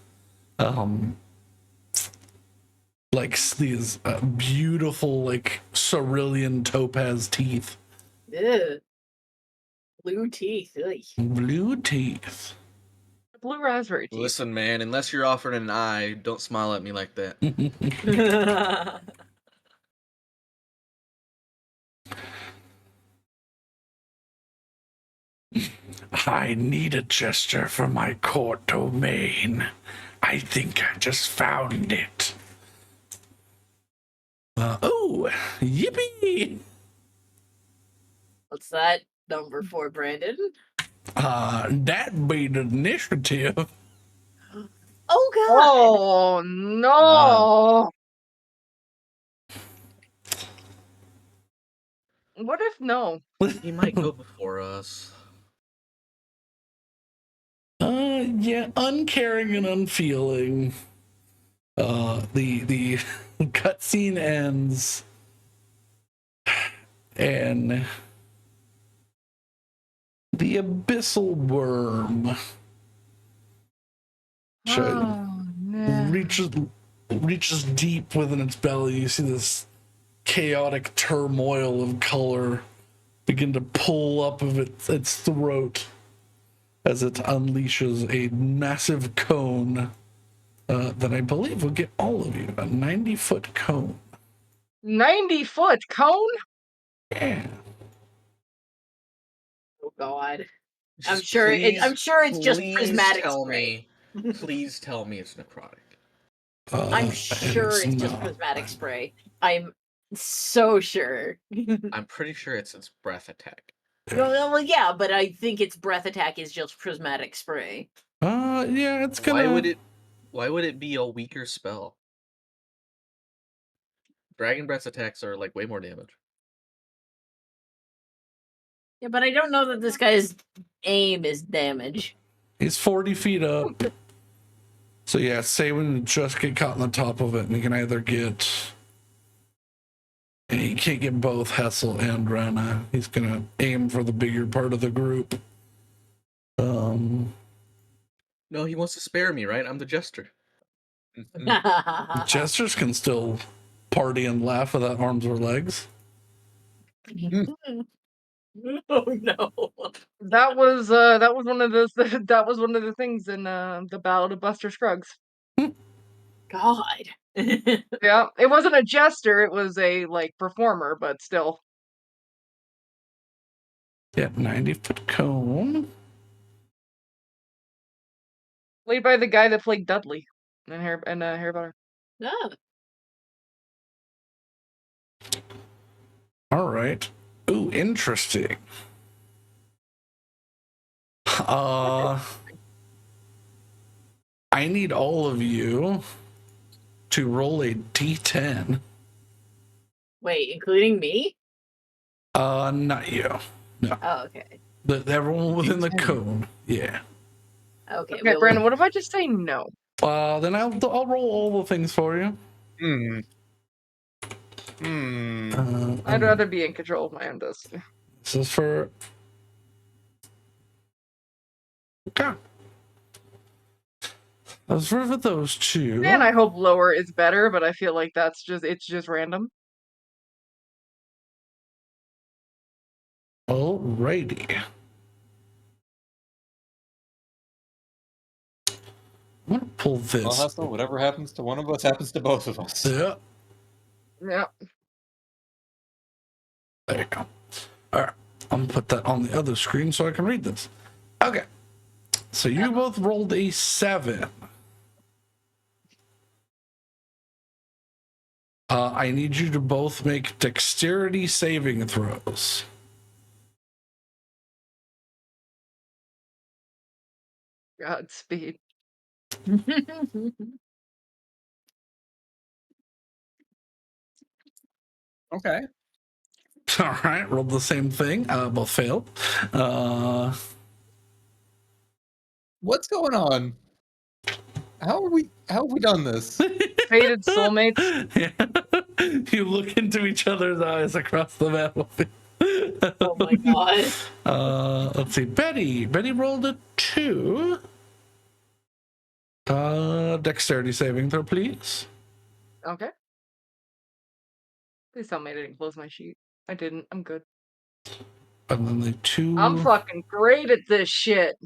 like these beautiful, like cerulean topaz teeth. Ew. Blue teeth. Ugh. Blue teeth. Blue raspberry teeth. Listen, man, unless you're offering an eye, don't smile at me like that. I need a gesture for my court domain. I think I just found it. Oh, yippee! What's that number for, Brandon? That beat initiative. Oh god! Oh no! What if no? He might go before us. Yeah, uncaring and unfeeling. The cutscene ends, and the abyssal worm reaches deep within its belly. You see this chaotic turmoil of color begin to pull up of its throat as it unleashes a massive cone that I believe will get all of you. A 90-foot cone. 90-foot cone? Yeah. Oh god. Just I'm sure it's just prismatic spray. Please tell me it's necrotic. I'm sure it's just prismatic spray. I'm so sure. I'm pretty sure it's its breath attack. Well, yeah, but I think its breath attack is just prismatic spray. Yeah, it's gonna. Why would it be a weaker spell? Dragon breath attacks are like way more damage. Yeah, but I don't know that this guy's aim is damage. He's 40 feet up. So yeah, Saban just get caught on the top of it, and he can either get. And he can't get both Hessel and Rana. He's gonna aim for the bigger part of the group. No, he wants to spare me, right? I'm the jester. Jesters can still party and laugh without arms or legs. Oh no. That was one of the things in the Ballad of Buster Scruggs. God. Yeah, it wasn't a jester, it was a performer, but still. Yeah, 90-foot cone. Played by the guy that played Dudley in Harry Potter. Oh. All right. Ooh, interesting. I need all of you to roll a d10. Wait, including me? Not you. No. Oh, okay. Everyone within the cone. Yeah. Okay, Okay, Brandon, what if I just say no? Then I'll roll all the things for you. I'd rather be in control of my own destiny. This is for. Okay. That's for those two. And I hope lower is better, but I feel like it's just random. Alrighty. I'm gonna pull this. Well, Hustle, whatever happens to one of us happens to both of us. Yeah. Yeah. There you go. All right. I'm gonna put that on the other screen so I can read this. Okay. So you both rolled a 7. I need you to both make dexterity saving throws. Godspeed. Okay. All right, rolled the same thing. Both failed. What's going on? How have we done this? Fated soulmates. You look into each other's eyes across the battlefield. Oh my god. Let's see. Betty rolled a 2. Dexterity saving throw, please. Okay. Please tell me I didn't close my sheet. I didn't. I'm good. And then the 2. I'm fucking great at this shit.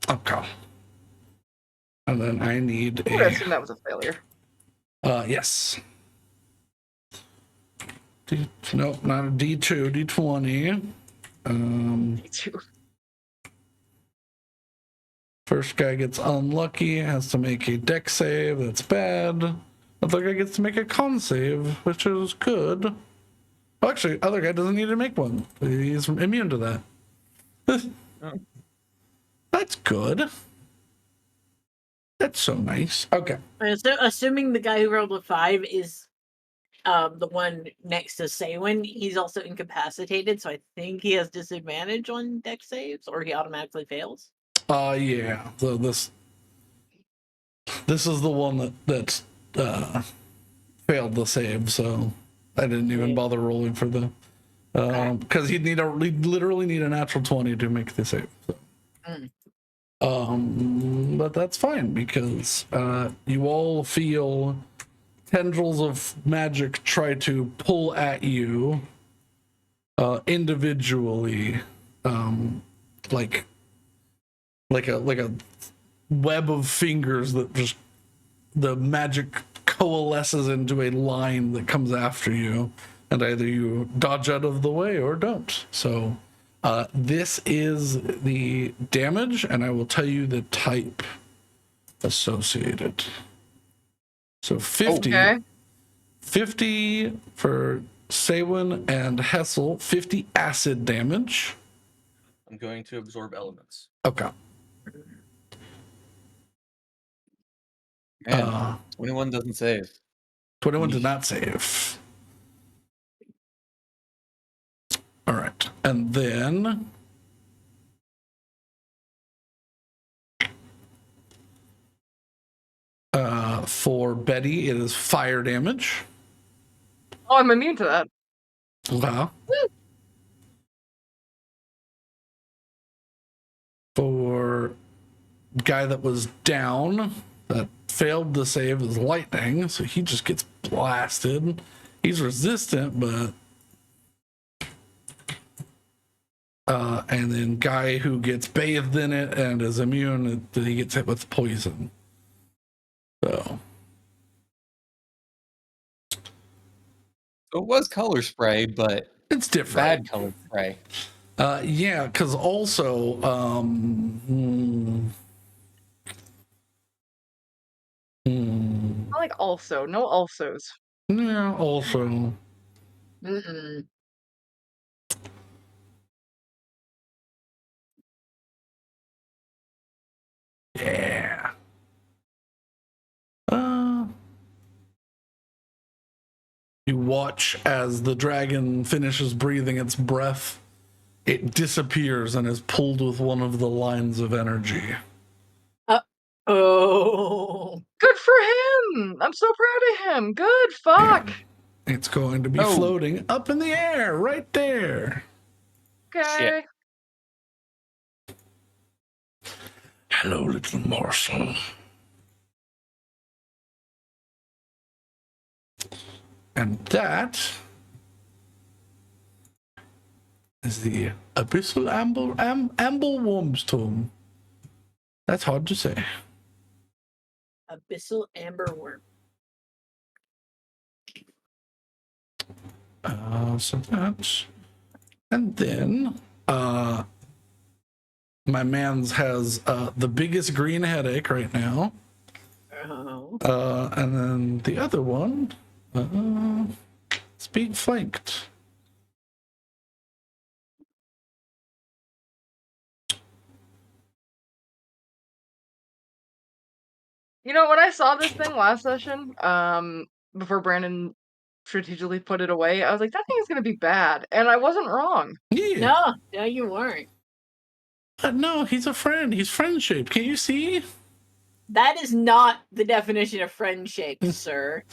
Okay. And then I need I would assume that was a failure. yes. Nope, not a D2, D20. Me too. First guy gets unlucky, has to make a dex save. That's bad. Other guy gets to make a con save, which is good. Oh, actually, other guy doesn't need to make one. He's immune to that. Oh. That's good. That's so nice. Okay. So, assuming the guy who rolled a 5 is the one next to Saywin, he's also incapacitated, so I think he has disadvantage on dex saves, or he automatically fails. Yeah. So this is the one that failed the save, so I didn't even bother rolling for the because he'd literally need a natural 20 to make the save. So. But that's fine because you all feel tendrils of magic try to pull at you individually, like a web of fingers that just the magic coalesces into a line that comes after you, and either you dodge out of the way or don't. So this is the damage, and I will tell you the type associated. So 50, Okay. 50 for Saywin and Hessel, 50 acid damage. I'm going to absorb elements. Okay. Man, 21 doesn't save. 21 did not save. All right. And then for Betty, it is fire damage. Oh, I'm immune to that. Wow. For guy that was down, that failed to save is lightning, so he just gets blasted. He's resistant, but and then guy who gets bathed in it and is immune, he gets hit with poison. So it was color spray, but it's different. bad color spray. Yeah, because also I like also. No alsos. yeah, also Mm-mm. yeah. You watch as the dragon finishes breathing its breath. It disappears and is pulled with one of the lines of energy. Oh. Good for him. I'm so proud of him. Good. Fuck. Yeah. It's going to be floating up in the air right there. Okay. Shit. Hello, little morsel. And that is the Abyssal Amble Worm's Tomb. That's hard to say. Abyssal amber worm. So that's, and then My man's has the biggest green headache right now. Oh. And then the other one is being flanked. You know, when I saw this thing last session, before Brandon strategically put it away, I was like, that thing is gonna be bad. And I wasn't wrong. Yeah. No, you weren't. No, he's a friend. He's friend shaped. Can't you see? That is not the definition of friend shape, sir.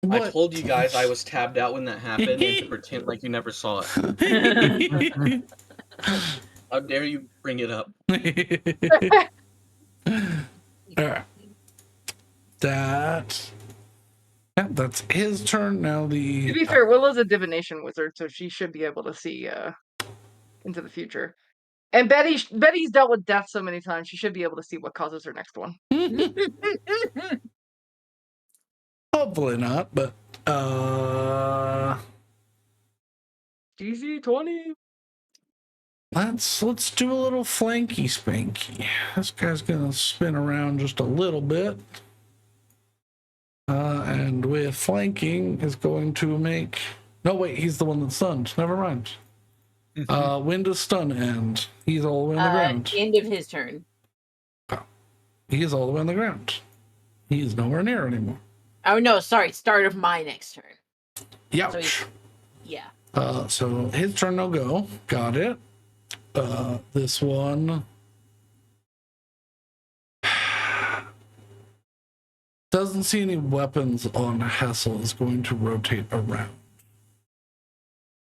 I What? told you guys I was tabbed out when that happened and to pretend like you never saw it. How dare you bring it up? Alright. That's his turn. Now the To be fair, Willow's a divination wizard, so she should be able to see into the future. And Betty's dealt with death so many times, she should be able to see what causes her next one. hopefully not, but DC-20. let's do a little flanky spanky. This guy's gonna spin around just a little bit. And with flanking is going to make no wait, he's the one that's stunned. Never mind. When does stun end? He's all the way on the ground. End of his turn. He is all the way on the ground. He is nowhere near anymore. Oh no, sorry, start of my next turn. Youch. Yeah. So his turn no go. Got it. This one doesn't see any weapons on Hessel, is going to rotate around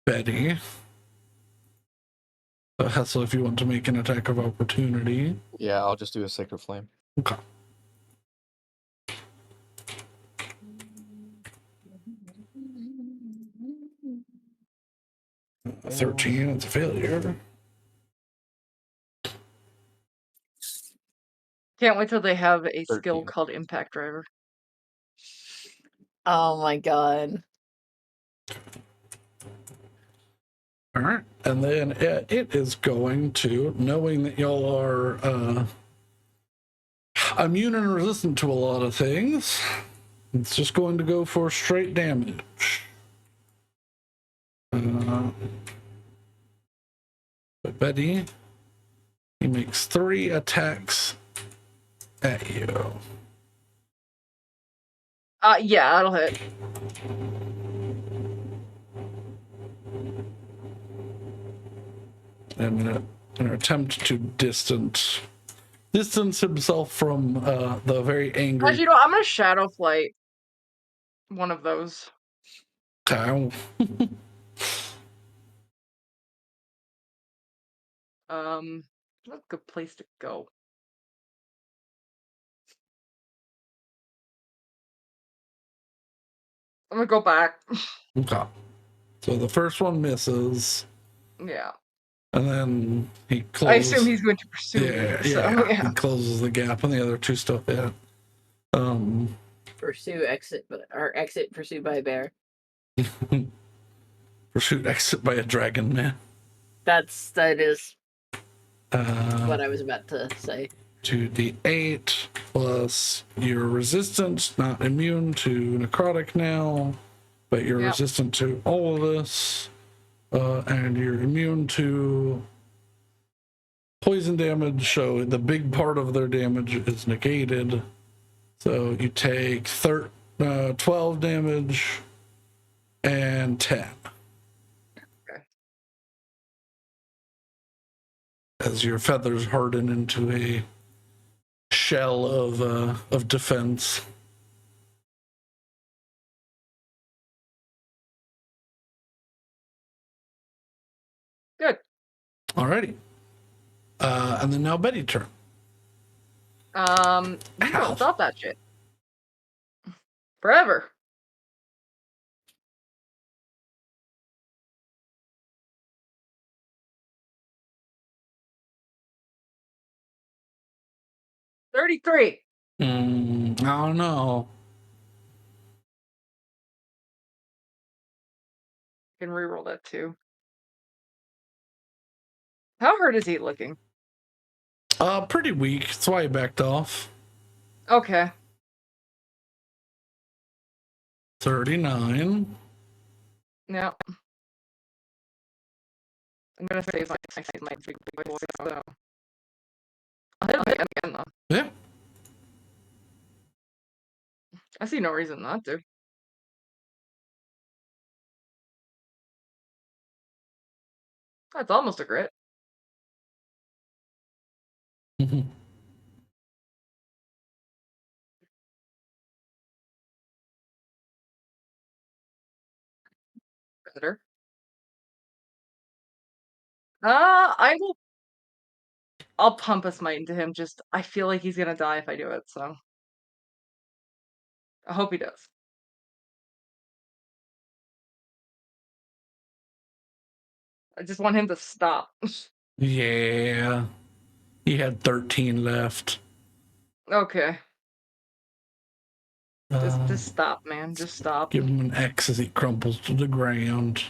Betty. Hessel, if you want to make an attack of opportunity. Yeah, I'll just do a Sacred Flame. Okay. A 13, it's a failure. Can't wait till they have a skill 13. called Impact Driver. Oh my god. All right. And then it is going to, knowing that y'all are immune and resistant to a lot of things, it's just going to go for straight damage. But Betty, he makes 3 attacks at you. Yeah, that'll hit. And in an attempt to distance himself from the very angry. Actually, you know what? I'm gonna Shadow Flight one of those. Cow. That's a good place to go. I'm gonna go back. Okay. So the first one misses, Yeah. and then he I closes. assume he's going to pursue Yeah, me. So, yeah. He closes the gap, and the other 2 still hit. Pursue, exit, or exit, pursued by a bear. Pursuit, exit by a dragon, man. That is Uh, what I was about to say. 2d8 plus your resistance, not immune to necrotic now, but you're resistant to all of this, and you're immune to poison damage, so the big part of their damage is negated. So you take 12 damage and 10. Okay. As your feathers harden into a shell of defense. Good. Alrighty. And then now Betty turn. You don't stop that shit. Forever. $33. I don't know. Can reroll that too. How hurt is he looking? Pretty weak. That's why he backed off. Okay. 39. Now I'm gonna say my big boy. So I'll hit him again though. Yeah. I see no reason not to. That's almost a crit. Better. I will. I'll pump a smite into him. Just I feel like he's gonna die if I do it. So I hope he does. I just want him to stop. Yeah. He had 13 left. Okay. Uh, Just stop, man. Just stop. give him an X as he crumples to the ground.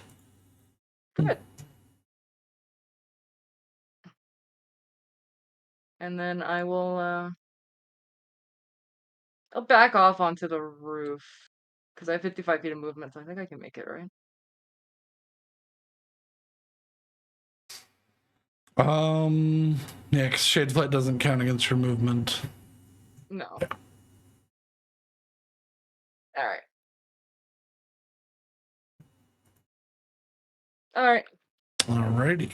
Good. And then I will I'll back off onto the roof. Because I have 55 feet of movement, so I think I can make it, right? Yeah, because Shade Flight doesn't count against your movement. No. Yeah. Alright. Alright. Alrighty.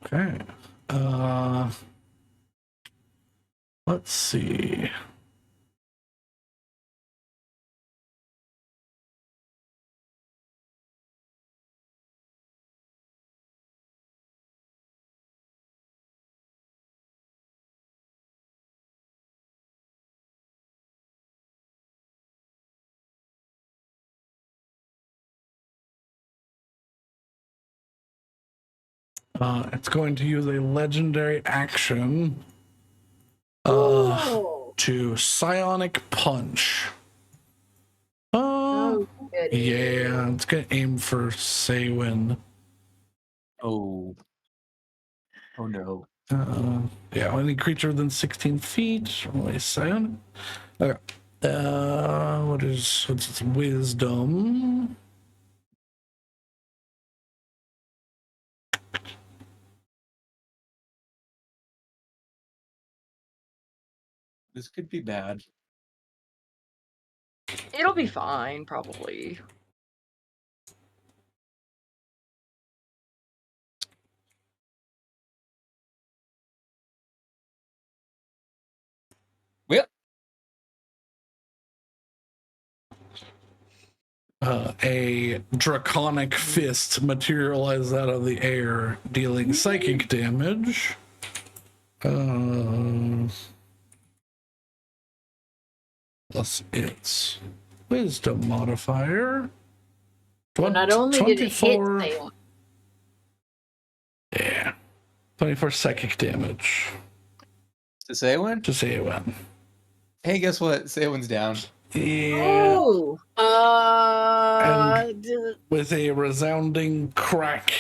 Okay. Let's see. It's going to use a legendary action to Psionic Punch. Yeah, it's going to aim for Saywin. Oh. Oh no. Yeah, any creature within 16 feet. Only Psionic. Okay. What's its wisdom? This could be bad. It'll be fine, probably. Well, A draconic fist materializes out of the air, dealing psychic damage. Plus its wisdom modifier. So not only did it hit 24. Saywin, Yeah. 24 psychic damage to Saywin? to Saywin. Hey, guess what? Saywin's down. Yeah. oh, With a resounding crack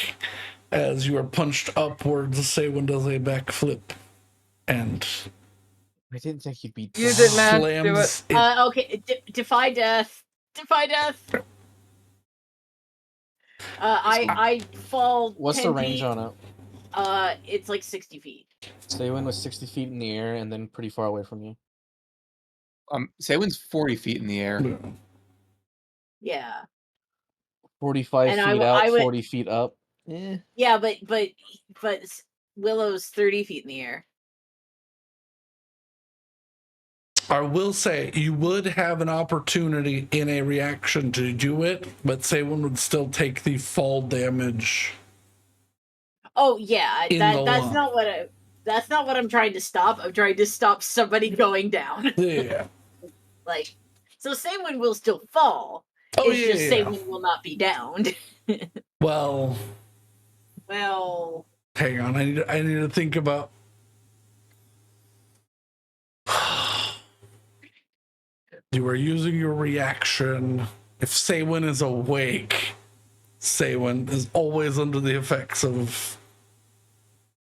as you are punched upwards, Saywin does a backflip and I didn't think you'd be. Use it, man. Do slams it. okay, defy death, defy death. I fall. What's 10 the range feet. on it? It's like 60 feet. Saywin was 60 feet in the air and then pretty far away from you. Saywin's 40 feet in the air. Yeah. 45 And feet I out, went- 40 feet up. Eh. Yeah, but Willow's 30 feet in the air. I will say you would have an opportunity in a reaction to do it, but Saywin would still take the fall damage. Oh yeah, In the that's line. not what I'm trying to stop. I'm trying to stop somebody going down. Yeah. Like, so Saywin will still fall. Oh, It's yeah, just yeah. Saywin will not be downed. Well, hang on. I need to think about. You are using your reaction. If Saywin is awake, Saywin is always under the effects of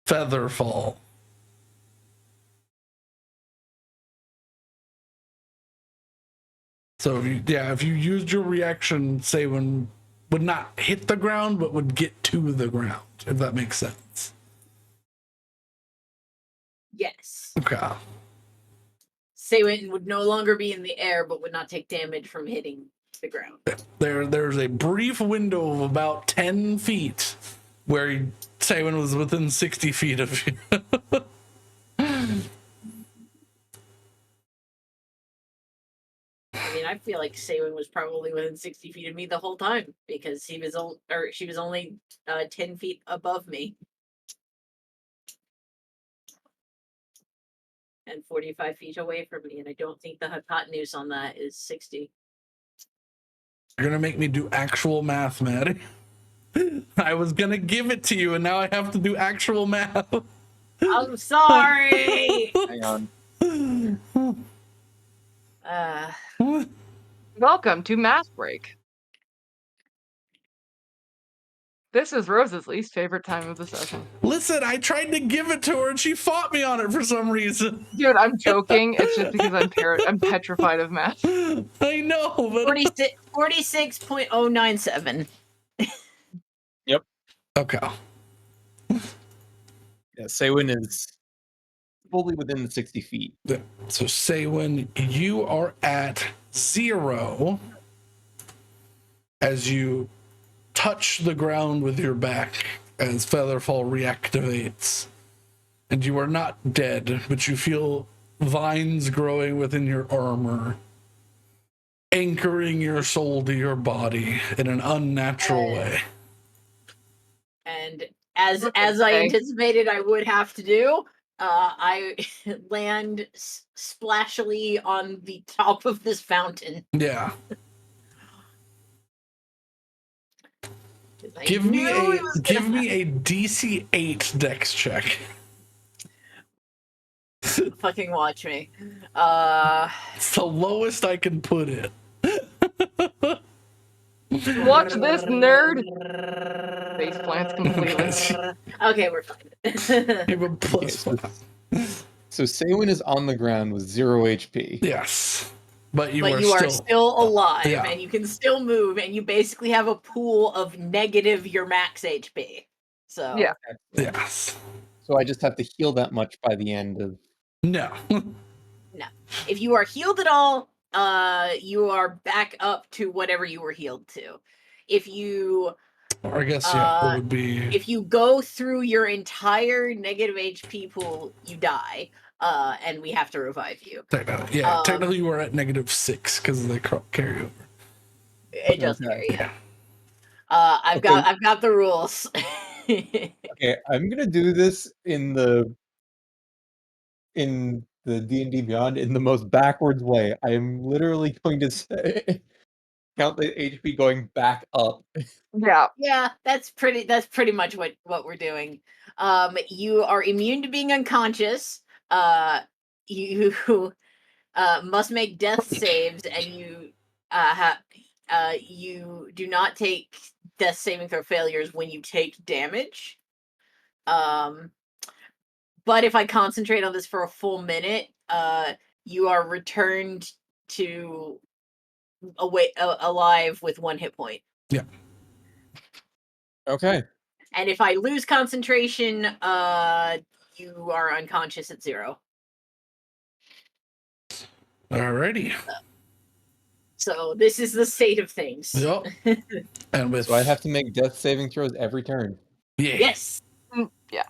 Featherfall. So if you used your reaction, Saywin would not hit the ground, but would get to the ground, if that makes sense. Yes. Okay. Saywin would no longer be in the air, but would not take damage from hitting the ground. There's a brief window of about 10 feet where Saywin was within 60 feet of you. I mean, I feel like Saywin was probably within 60 feet of me the whole time because she was only 10 feet above me. And 45 feet away from me, and I don't think the hypotenuse on that is 60. You're gonna make me do actual math, Maddie. I was gonna give it to you, and now I have to do actual math. I'm sorry. Hang on. Welcome to Math Break. This is Rose's least favorite time of the session. Listen, I tried to give it to her, and she fought me on it for some reason. Dude, I'm joking. It's just because I'm petrified of math. I know, but 46.097. Yep. Okay. Yeah, Saywin is fully within the 60 feet. So Saywin, you are at 0 as you touch the ground with your back as Featherfall reactivates. And you are not dead, but you feel vines growing within your armor, anchoring your soul to your body in an unnatural way. And as I anticipated I would have to do, I land splashily on the top of this fountain. Yeah. 'Cause I Give me knew it was gonna a DC 8 dex check. fucking watch me. It's the lowest I can put it. Watch this, nerd. Face plants completely. Okay, we're fine. Give a plus Okay, 5. So Saywin is on the ground with 0 HP. Yes. But you are still alive, yeah. and you can still move, and you basically have a pool of negative your max HP. So Yeah. Yes. So I just have to heal that much by the end of. No. no, if you are healed at all, you are back up to whatever you were healed to. If you, Or I guess yeah, it would be. if you go through your entire negative HP pool, you die, and we have to revive you. Technically you are at -6 because of the carry over. It does carry. Yeah. I've got the rules. Okay, I'm gonna do this in the D&D Beyond in the most backwards way. I am literally going to say, count the HP going back up. Yeah. Yeah, that's pretty much what we're doing. You are immune to being unconscious. You must make death saves, and you you do not take death saving throw failures when you take damage. But if I concentrate on this for a full minute, you are returned to alive with 1 hit point. Yeah. Okay. And if I lose concentration, you are unconscious at 0. Alrighty. So this is the state of things. Yep. And with So I have to make death saving throws every turn. yeah. Yes. Yeah.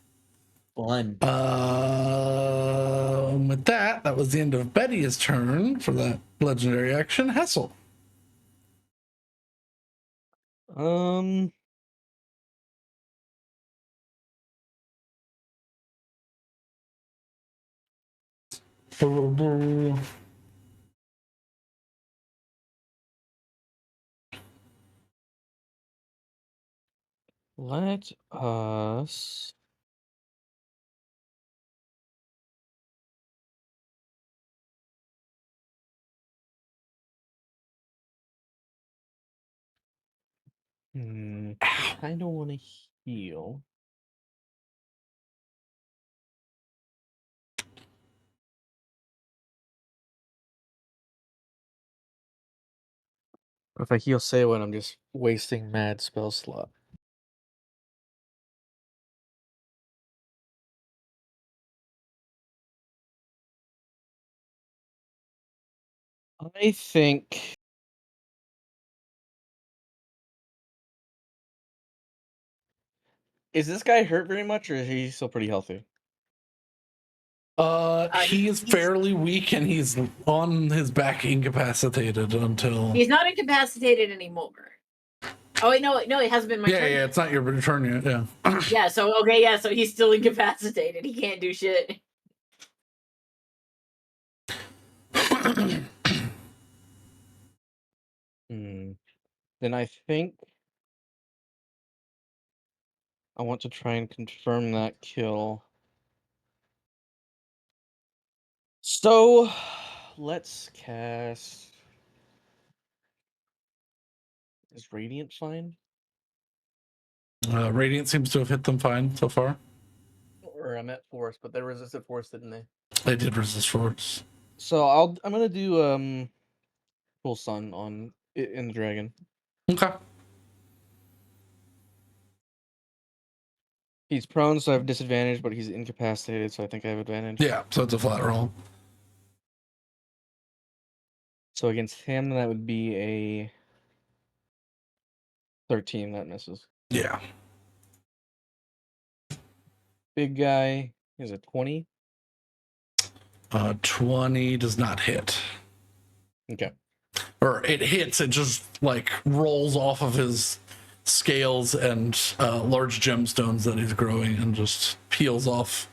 Fun. With that was the end of Betty's turn for that legendary action. Hessel. Let us I kind of want to heal. If I heal Sewen, I'm just wasting mad spell slot. I think is this guy hurt very much, or is he still pretty healthy? He is fairly weak, and he's on his back, incapacitated until. He's not incapacitated anymore. Oh wait, no, it hasn't been my turn. Yeah, it's not your turn yet. Yeah. Yeah. So okay, yeah. So he's still incapacitated. He can't do shit. Then I think I want to try and confirm that kill. So let's cast. Is Radiant fine? Radiant seems to have hit them fine so far. Or I'm at Force, but they resisted Force, didn't they? They did resist force. So I'm gonna do Full Sun on in the dragon. Okay. He's prone, so I have disadvantage, but he's incapacitated, so I think I have advantage. Yeah, so it's a flat roll. So against him, that would be a 13. That misses. Yeah. Big guy is a 20. 20 does not hit. Okay. Or it hits, it just like rolls off of his scales and large gemstones that he's growing and just peels off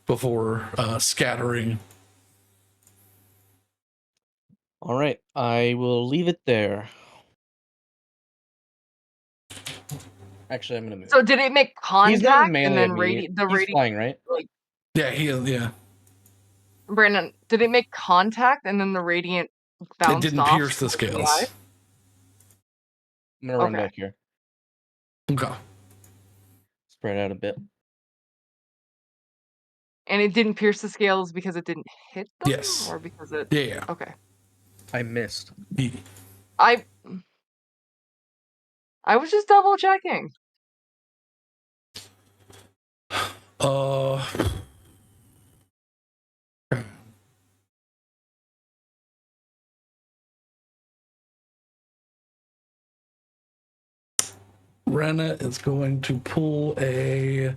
before scattering. All right, I will leave it there. Actually, I'm gonna move. So did it make He's not contact melee and at then me. the He's radiant flying, right? like Yeah, he is. Yeah. Brandon, did it make contact and then the radiant It bounced didn't off? pierce the towards the scales. eye? I'm gonna run Okay. back here. Okay. Spread out a bit. And it didn't pierce the scales because it didn't hit them? Yes. Or because it Yeah. Okay. I missed. I was just double checking. Uh. Rena is going to pull a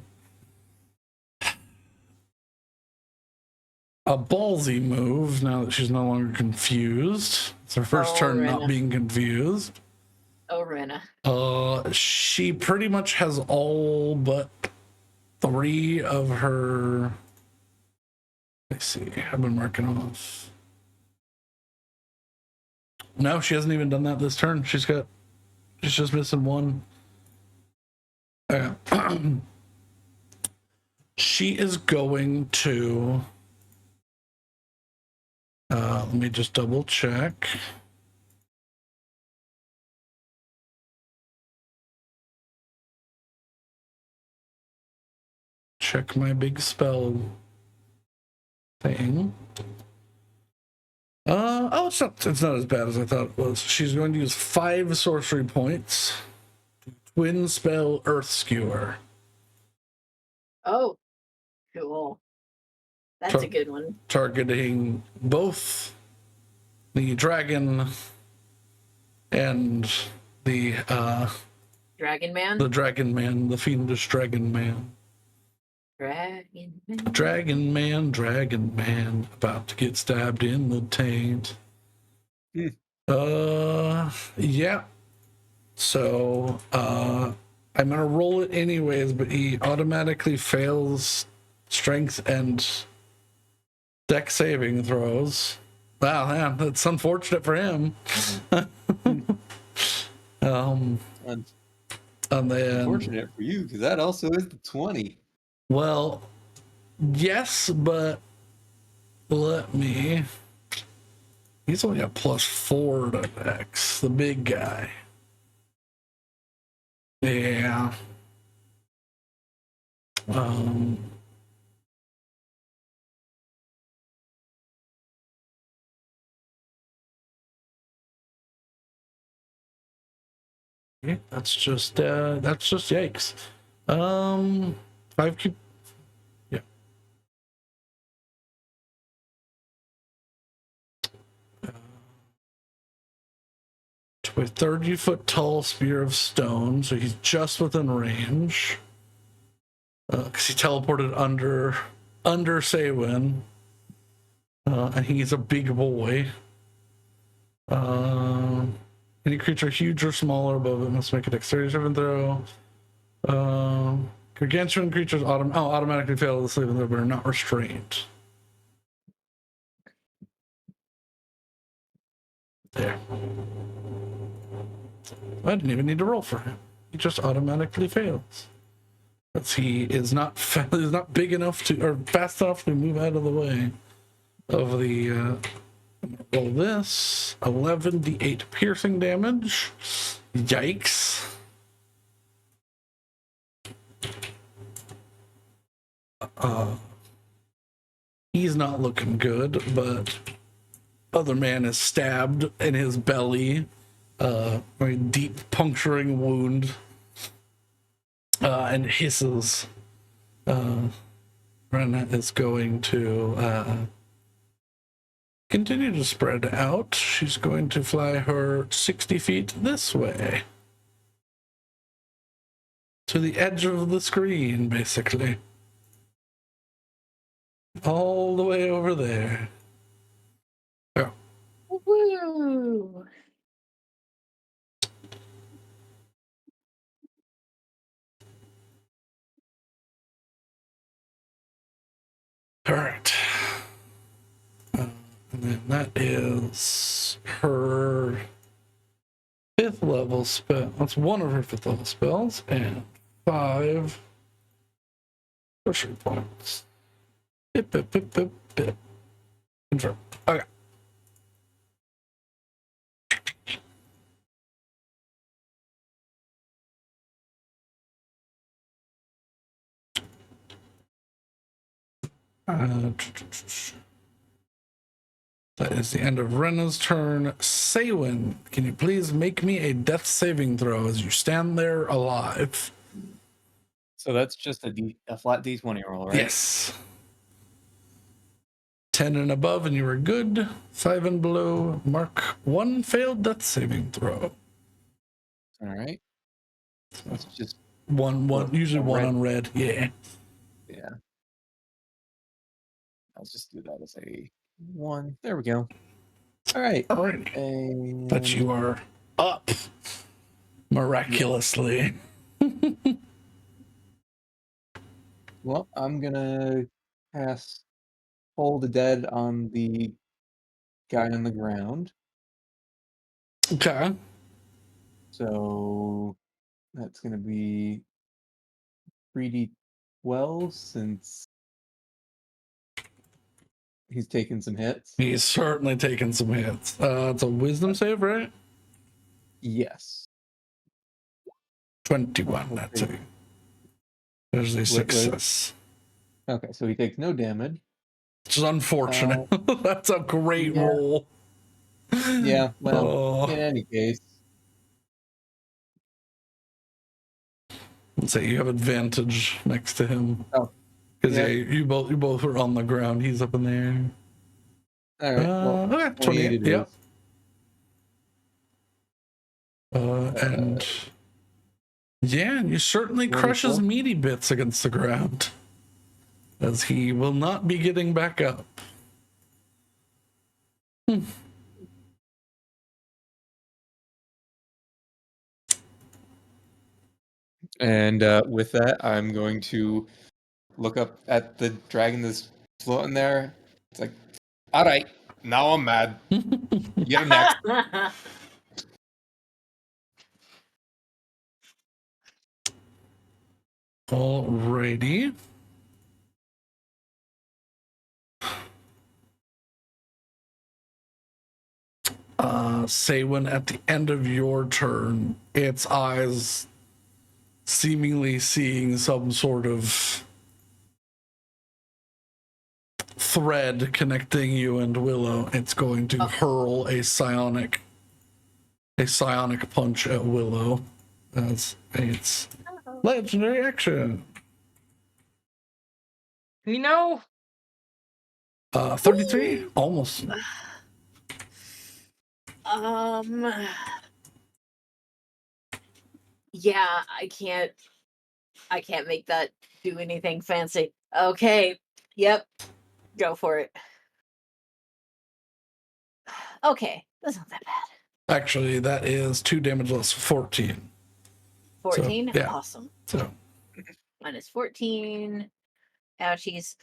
ballsy move now that she's no longer confused. It's her first turn Rena. not being confused. Oh, Rena. She pretty much has all but 3 of her. Let's see. I've been marking off. No, she hasn't even done that this turn. She's just missing 1. She is going to. Let me just double check. Check my big spell thing. It's not as bad as I thought it was. She's going to use 5 sorcery points. Twin spell Earth Skewer. Oh, cool. That's a good one. Targeting both the dragon and the Dragon Man. the dragon man, the fiendish dragon man. Dragon man, about to get stabbed in the taint. Yeah. So, I'm gonna roll it anyways, but he automatically fails strength and deck saving throws. Wow, man, that's unfortunate for him. And then Unfortunate for you, because that also is the 20. Well, yes, but let me. He's only got +4 to Dex, the big guy. Yeah. Um. Yeah, that's just yikes. 5 cube. Yeah. To a 30-foot tall spear of stone, so he's just within range. Because he teleported under Saywin. And he's a big boy. Any creature huge or smaller above it must make a dexterity saving throw. Gargantuan creatures automatically fail the saving throw but are not restrained. There. I didn't even need to roll for him. He just automatically fails. Because he is not big enough to, or fast enough to move out of the way of the. Roll this 11d8 piercing damage. Yikes. He's not looking good, but other man is stabbed in his belly. Very deep puncturing wound. And hisses. Rena is going to continue to spread out. She's going to fly her 60 feet this way. To the edge of the screen, basically. All the way over there. Oh. Woo! All right. And then that is her 5th level spell. That's one of her 5th level spells, and 5 sorcery points. Confirm. Okay. That is the end of Rena's turn. Saywin, can you please make me a death saving throw as you stand there alive? So that's just a flat D20 roll, right? Yes. 10 and above, and you were good. 5 and below, mark 1 failed death saving throw. All right. That's just One, usually one red. on red. Yeah. Yeah. I'll just do that as a 1. There we go. All right. All right. And But you are up miraculously. well, I'm gonna cast Hold the Dead on the guy on the ground. Okay. So that's gonna be 3d12 since he's taken some hits. He's certainly taken some hits. It's a wisdom save, right? Yes. 21. That's it. There's a success. Okay, so he takes no damage. Which is unfortunate. That's a great yeah. roll. Yeah, well, in any case. Let's say you have advantage next to him. Oh. Because you both are on the ground. He's up in the air. All right. Well, okay, 28. Yep. And yeah, you certainly crush his meaty bits against the ground. As he will not be getting back up. And with that, I'm going to look up at the dragon that's floating there. It's like, all right, now I'm mad. You're next. Alrighty. Say when at the end of your turn, its eyes seemingly seeing some sort of thread connecting you and Willow, it's going to hurl a psionic punch at Willow. That's its legendary action. You know, 33, almost. Yeah, I can't make that do anything fancy. Okay. Yep. Go for it. Okay. That's not that bad. Actually, that is 2 damage less, 14. 14? So, yeah. Awesome. So Minus 14. Ouchies.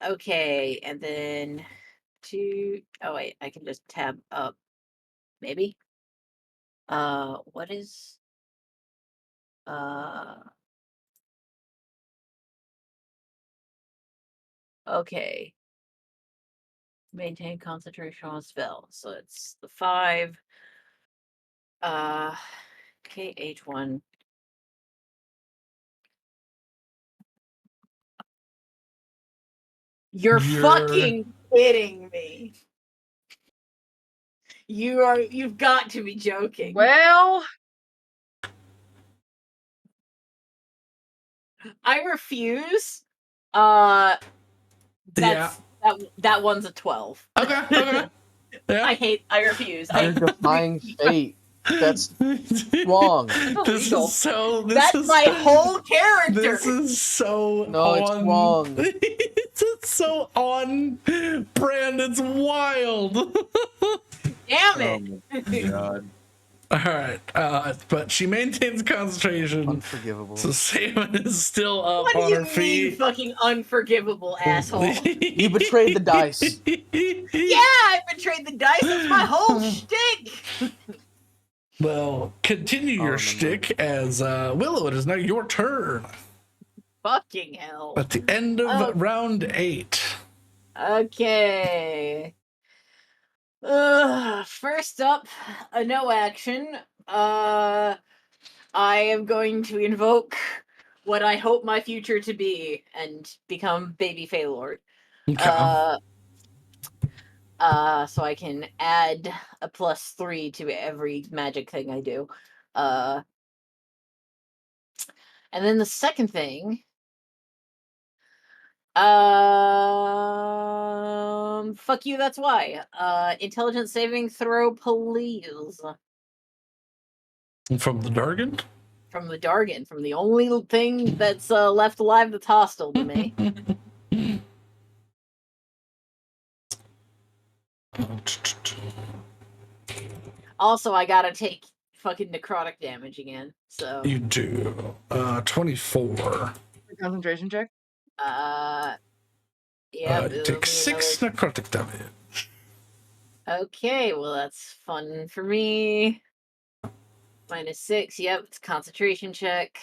Okay, and then 2. Oh wait, I can just tab up. Maybe. What is okay. Maintain concentration on spell. So it's the 5. KH1. You're fucking kidding me. You've got to be joking. well, I refuse. yeah. That one's a 12. Okay. Yeah. I refuse. You're defying fate. That's wrong. This illegal. is so. That's my whole character. This is so No, it's wrong. It's so on brand. It's wild. Damn it. Oh my god. All right, but she maintains concentration. Unforgivable. So Salmon is still up What do on you her mean, feet. fucking unforgivable asshole? You betrayed the dice. Yeah, I betrayed the dice. That's my whole shtick. Well, continue your shtick as Willow. It is now your turn. Fucking hell. At the end of round 8. Okay. First up, a no action. I am going to invoke what I hope my future to be and become Baby Feylord. Okay. So I can add a +3 to every magic thing I do. And then the second thing, fuck you, that's why. Intelligence saving throw, please. From the Dargan? From the Dargan, from the only thing that's left alive that's hostile to me. Also, I gotta take fucking necrotic damage again. So You do. 24. concentration check. yeah. You take 6 necrotic damage. Okay, well that's fun for me. -6. Yep, it's concentration check.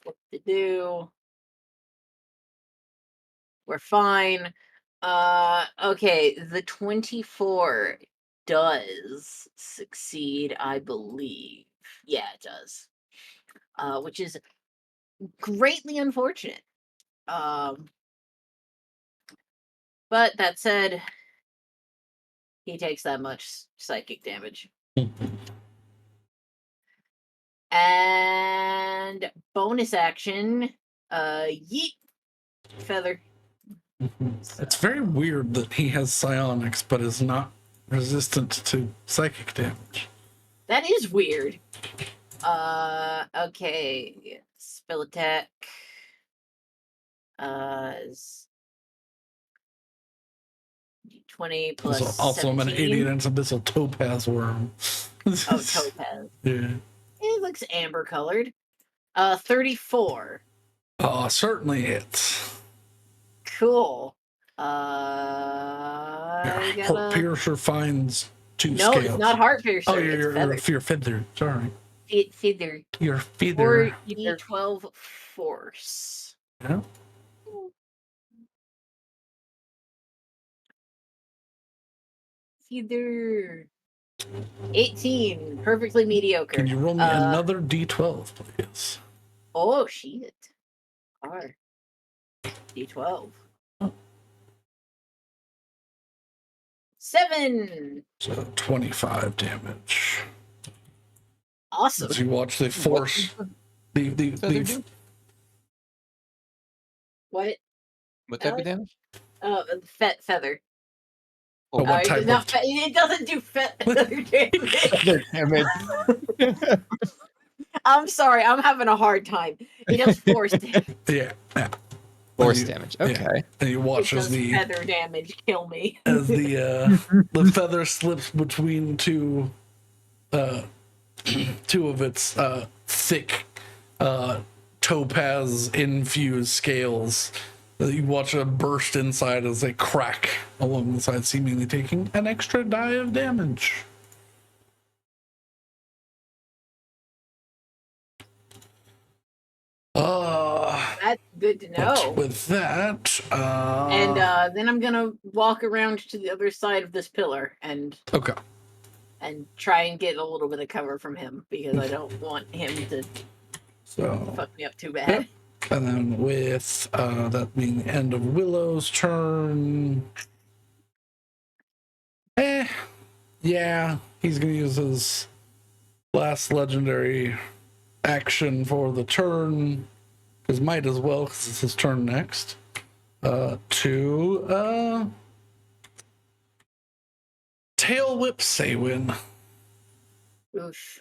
What to do? We're fine. Okay, the 24 does succeed, I believe. Yeah, it does. Which is greatly unfortunate. But that said, he takes that much psychic damage. And bonus action, yeet, feather. It's very weird that he has psionics but is not resistant to psychic damage. That is weird. Okay. Spell attack. Is 20 plus Also, I'm an 17. idiot and it's abyssal topaz worm. Oh, topaz. Yeah. It looks amber colored. 34. Certainly hits. Cool. Heart Piercer finds 2 scales. No, it's not Heart Piercer. Oh, you're feather. Sorry. Feather. Your feather. 4d12 force. Yeah. Feather. 18. Perfectly mediocre. Can you roll me another d12, please? Oh shit. R. D12. 7. So 25 damage. Awesome. As you watch the force, the feather do? What? What type of Alex? damage? Feather. Oh, what It, type does not, of- it doesn't do feather damage. Feather damage. I'm sorry, I'm having a hard time. It does force damage. yeah, yeah. Force you- damage. yeah. Okay. And you It watch as does the feather damage. Kill me. as the feather slips between two of its thick topaz infused scales. You watch it burst inside as they crack along the side, seemingly taking an extra die of damage. That's good to But know. with that, And then I'm gonna walk around to the other side of this pillar and okay. try and get a little bit of cover from him because I don't want him to So fuck me up too bad. Yep. And then with that being the end of Willow's turn. Yeah, he's gonna use his last legendary action for the turn. Because might as well, because it's his turn next. To tail whip Saywin. Oof.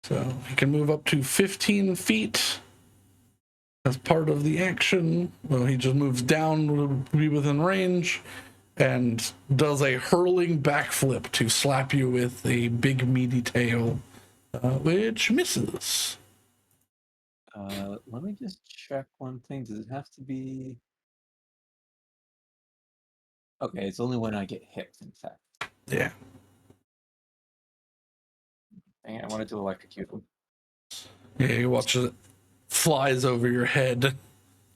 So he can move up to 15 feet as part of the action. Well, he just moves down to be within range and does a hurling backflip to slap you with a big meaty tail, which misses. Let me just check one thing. Does it have to be? Okay, it's only when I get hit, in fact. Yeah. Dang it, I wanted to electrocute him. Yeah, you watch it flies over your head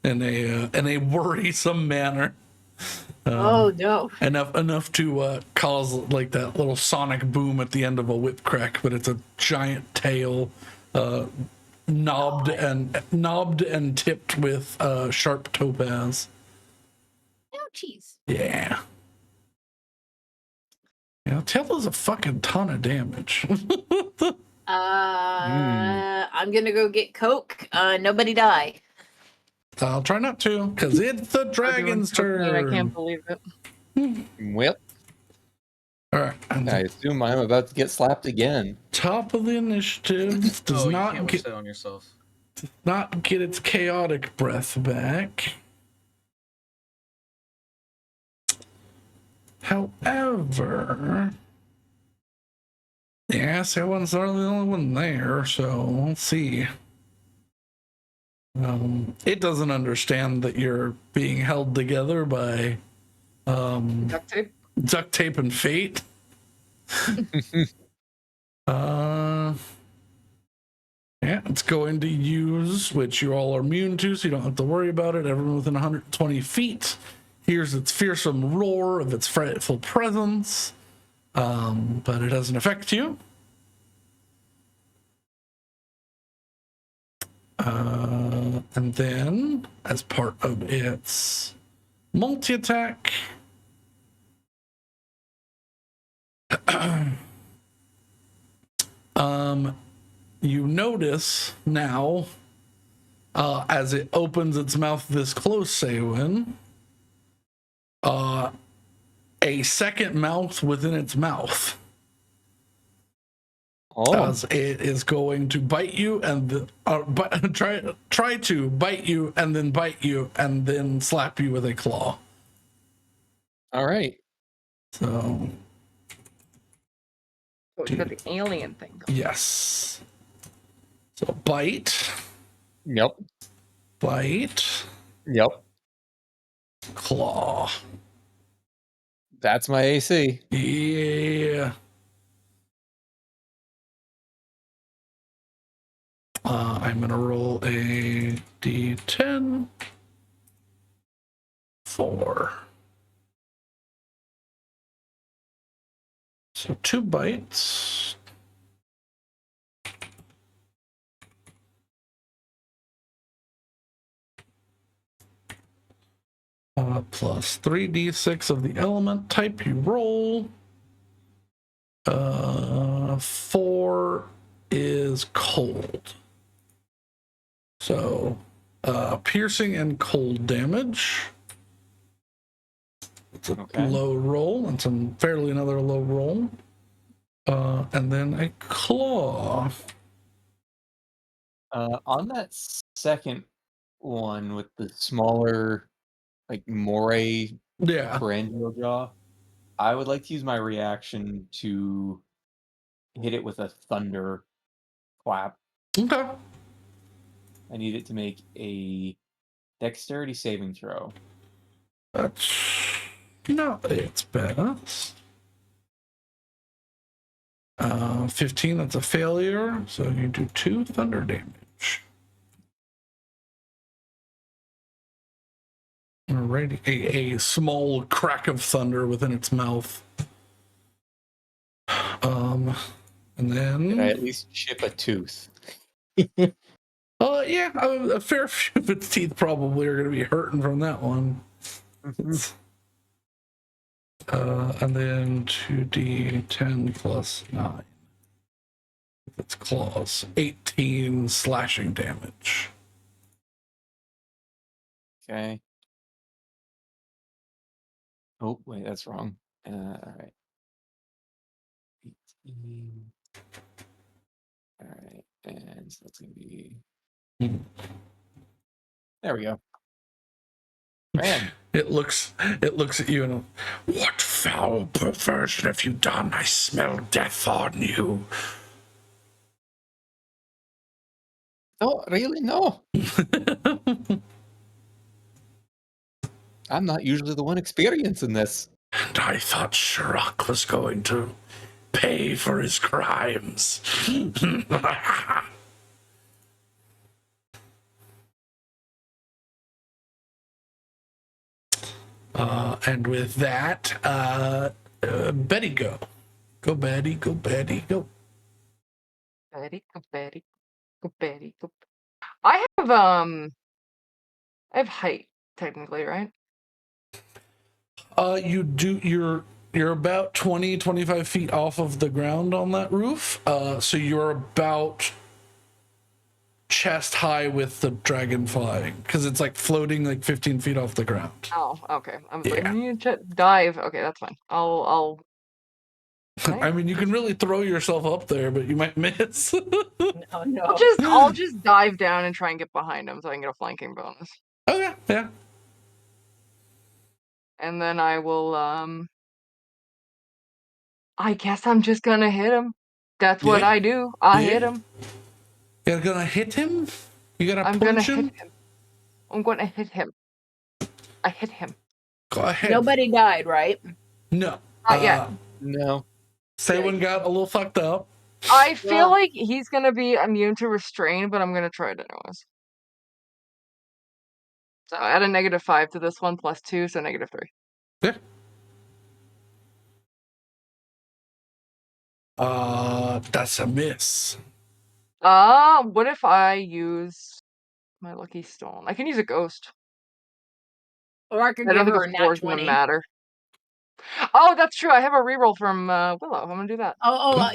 in a worrisome manner. Oh no. Enough to cause like that little sonic boom at the end of a whip crack, but it's a giant tail, knobbed and tipped with sharp topaz. Ouchies. Yeah. Yeah, tail does a fucking ton of damage. I'm gonna go get Coke. Nobody die. I'll try not to, because it's the dragon's We're doing cocaine, I can't turn. believe it. Well, All right, and I assume I'm about to get slapped again. top of the initiative does Oh, you not can't get wish that on yourself. its chaotic breath back. However, yeah, that one's not the only one there, so we'll see. It doesn't understand that you're being held together by Duct tape? duct tape and fate. Yeah, it's going to use, which you all are immune to, so you don't have to worry about it. Everyone within 120 feet hears its fearsome roar of its frightful presence, but it doesn't affect you. And then, as part of its multi-attack, you notice now, as it opens its mouth this close, Saywin, a second mouth within its mouth. Oh, As it is going to bite you and try to bite you and then slap you with a claw. all right. So Oh, you got the alien thing. yes. So bite, Yep. Yep. claw. That's my AC. Yeah. I'm gonna roll a d10. 4. So 2 bites. Plus 3d6 of the element type you roll. 4 is cold. So, piercing and cold damage. It's a low roll. It's fairly another low roll. And then a claw. On that second one with the smaller, like moray pharyngeal jaw, I would like to use my reaction to hit it with a thunder clap. Okay. I need it to make a dexterity saving throw. That's not its best. 15, that's a failure. So you do 2 thunder damage. Alrighty. A small crack of thunder within its mouth. And then... Did I at least chip a tooth? Yeah, a fair few of its teeth probably are going to be hurting from that one. And then 2d10 plus 9. Its claws. 18 slashing damage. Okay. Oh, wait, that's wrong. All right. 18. All right. And so that's going to be... There we go. Man. It looks at you and, what foul perversion have you done? I smell death on you. Oh, really? No. I'm not usually the one experiencing this. And I thought Shiraak was going to pay for his crimes. And with that, Betty, go. Go, Betty, go, Betty, go. Betty, go Betty, go Betty, go. I have height technically, right? You do. You're about 20-25 feet off of the ground on that roof. So you're about chest high with the dragon flying, because it's like floating like 15 feet off the ground. Oh, okay. I was like, you dive. Okay, that's fine. I'll. I mean, you can really throw yourself up there, but you might miss. No. I'll just dive down and try and get behind him so I can get a flanking bonus. Okay, yeah. And then I will I guess I'm just gonna hit him. That's what I do. I hit him. You're gonna hit him? You gonna I'm punch gonna him? hit him. I'm gonna hit him. I hit him. Go ahead. Nobody died, right? No. Not yet. No. Someone got a little fucked up. I feel like he's gonna be immune to restrain, but I'm gonna try it anyways. So add a -5 to this one, +2, so -3. Yeah. That's a miss. What if I use my lucky stone? I can use a ghost. Or I could I don't give think her a a 4 nat is gonna 20. matter. Oh, that's true. I have a reroll from Willow. I'm gonna do that.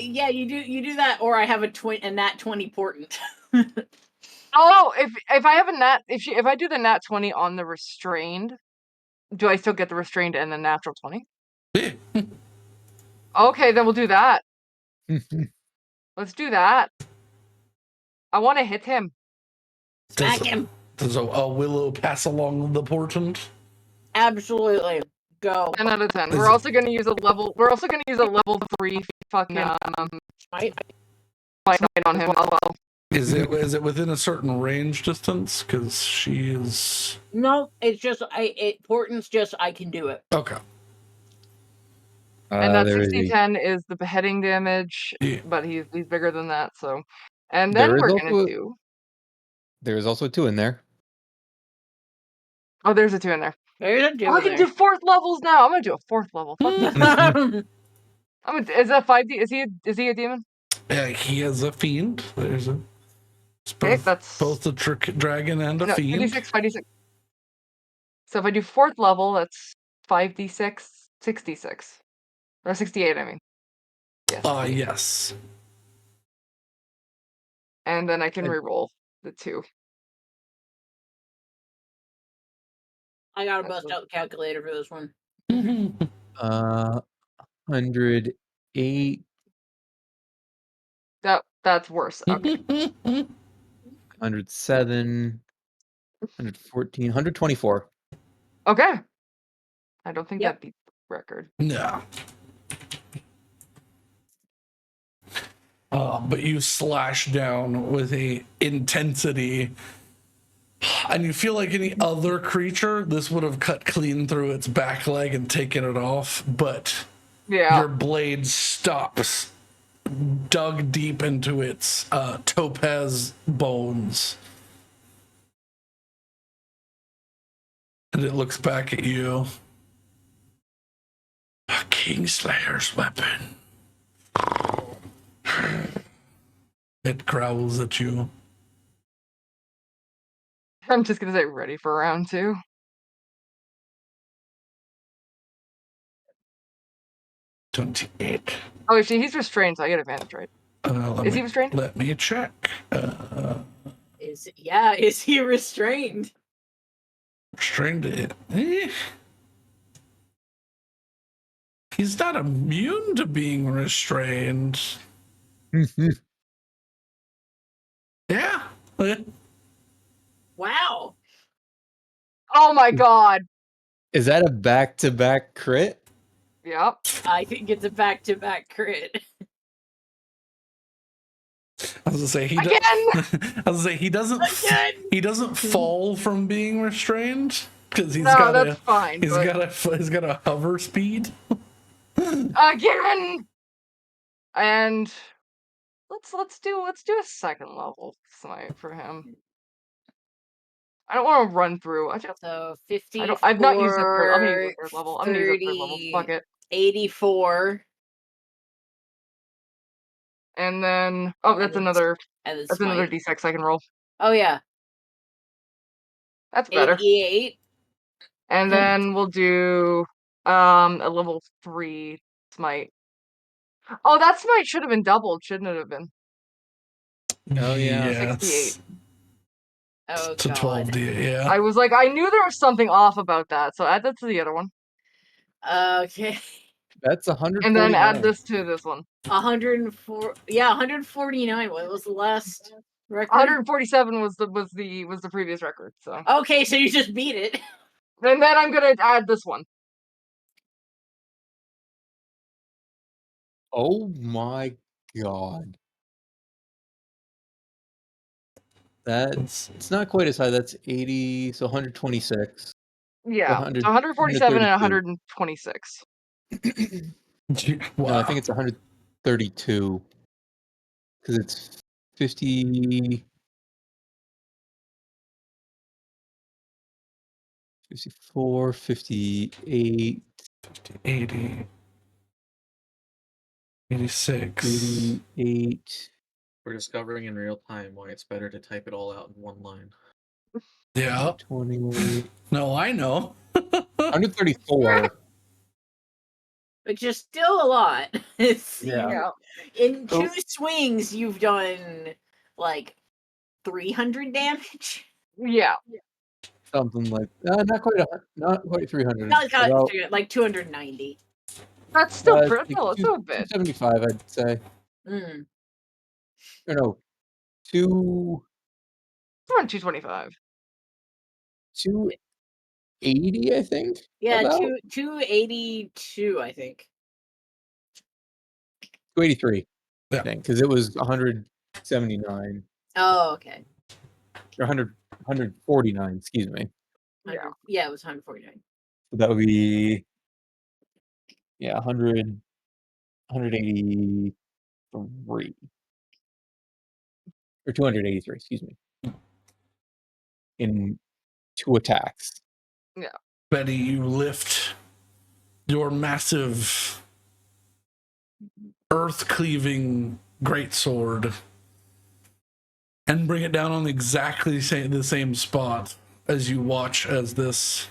Yeah, you do that, or I have a nat 20 portent. Oh, if I have a nat, if I do the nat 20 on the restrained, do I still get the restrained and the natural 20? Yeah. Okay, then we'll do that. Let's do that. I want to hit him. Smack him. Does a Willow pass along the portent? Absolutely. Go. 10 out of 10. We're also gonna use a level. We're also gonna use a level 3 fucking Right. fight on him as well. Is it within a certain range distance? Because she is. No, it's just portent's just I can do it. Okay. And that 60-10 is the beheading damage, but he's bigger than that. So, and then we're gonna do. There is also a 2 in there. Oh, there's a 2 in there. There's a 2 I can do 4th levels now. I'm gonna do a 4th level. Fuck that. Is that 5D? Is he a demon? Yeah, he is a fiend. There's a. Okay, that's both a dragon and a fiend. 5d6. So if I do 4th level, that's 5d6, 66. Or 68, I mean. Yes. Yes. And then I can And- reroll the 2. I gotta That's bust what- out the calculator for this one. 108, That's worse. Okay. 107, 114, 124. Okay. I don't think Yep. that beats the record. No. But you slash down with a intensity, and you feel like any other creature, this would have cut clean through its back leg and taken it off, but Yeah. your blade stops, dug deep into its topaz bones. And it looks back at you. A Kingslayer's weapon. It growls at you. I'm just gonna say ready for round 2. $28. Oh, actually, he's restrained, so I get advantage, right? Is he restrained? Let me check. Is he restrained? Restrained it. He's not immune to being restrained. Yeah. Wow. Oh my god. Is that a back-to-back crit? Yep. I think it's a back-to-back crit. I was gonna say he Again! I was gonna say he doesn't Again! he doesn't fall from being restrained because he's No, got that's fine. he's but got a hover speed. again. And let's do a 2nd level smite for him. I don't want to run through. So 50. I've not used the 3rd. I'm gonna use the 3rd level. I'm gonna use the 3rd level. Fuck it. 84. And then And that's then another and then another smite. d6 I can roll. Oh yeah. That's better. 88. And then we'll do a level 3 smite. Oh, that smite should have been doubled, shouldn't it have been? Oh, yeah. 68. Oh To god. 12D, yeah. I was like, I knew there was something off about that, so add that to the other one. Okay. That's 149. And then add this to this one. 104. Yeah, 149. What was the last record? 147 was the previous record. So. Okay, so you just beat it. And then I'm gonna add this one. Oh my god. It's not quite as high. That's 80, so 126. Yeah, 100, so 147 and 132. 126. Wow. No, I think it's 132 because it's 50, 54, 58, 80, 86. 88. We're discovering in real time why it's better to type it all out in one line. Yeah. 20, No, I know. 134. Which is still a lot. It's, Yeah. in Oh. 2 swings, you've done like 300 damage. Yeah. Something like not quite 300. Not About, like 290. That's still it's pretty. like It's a bit. 275, I'd say. Mm. Or no, 225. 280, I think. Yeah, about 282, I think. 283, Yeah. I think, because it was 179 Oh, okay. or 149. Excuse me. Yeah. Yeah, it was 149. So that would be 183 or 283. Excuse me. In 2 attacks. Betty, you lift your massive earth cleaving greatsword and bring it down on exactly the same spot as you watch as this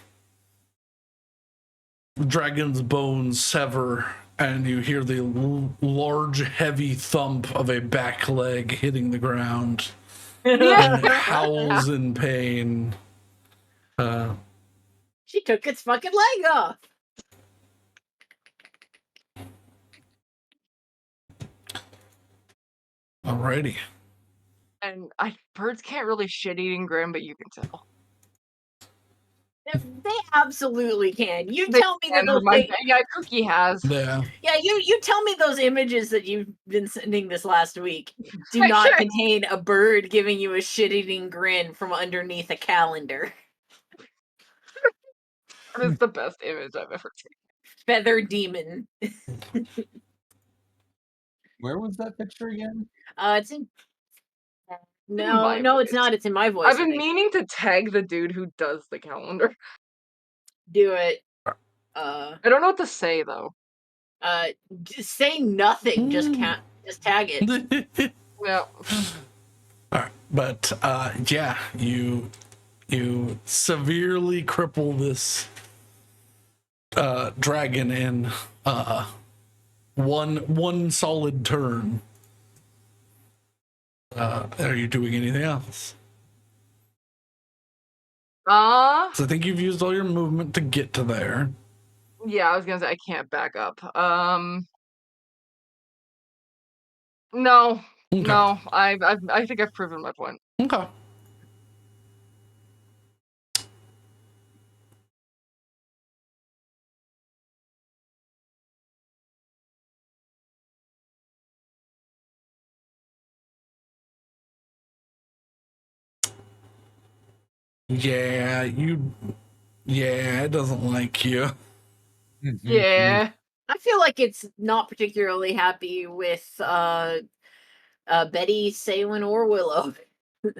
dragon's bones sever, and you hear the large, heavy thump of a back leg hitting the ground. And it howls in pain. She took its fucking leg off. Alrighty. And birds can't really shit-eating grin, but you can tell. They absolutely can. You They tell me that And those my things, yeah, Cookie has. Yeah. yeah, you tell me those images that you've been sending this last week do I not should. contain a bird giving you a shit-eating grin from underneath a calendar. That is the best image I've ever taken. Feather demon. Where was that picture again? It's in. No, my no, it's voice. not. It's in my voice. I've I been think. meaning to tag the dude who does the calendar. Do it. I don't know what to say though. Just say nothing. Just can't. Just tag it. Yeah. Alright, but yeah, you severely cripple this dragon in one solid turn. Are you doing anything else? So I think you've used all your movement to get to there. Yeah, I was gonna say I can't back up. No, Okay. no, I think I've proven my point. Okay. Yeah, it doesn't like you. Yeah. I feel like it's not particularly happy with Betty, Salen, or Willow. I think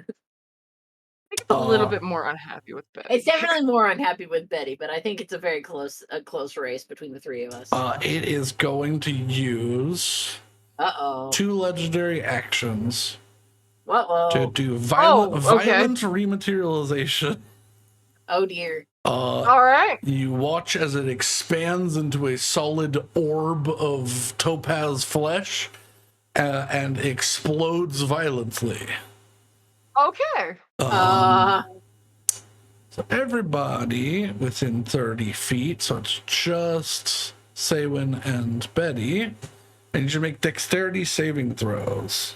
it's a little bit more unhappy with Betty. It's definitely more unhappy with Betty, but I think it's a very close race between the three of us. It is going to use two legendary actions to do violent rematerialization. Oh dear. All right. You watch as it expands into a solid orb of topaz flesh and explodes violently. Okay. So everybody within 30 feet, so it's just Saywin and Betty, and you should make dexterity saving throws.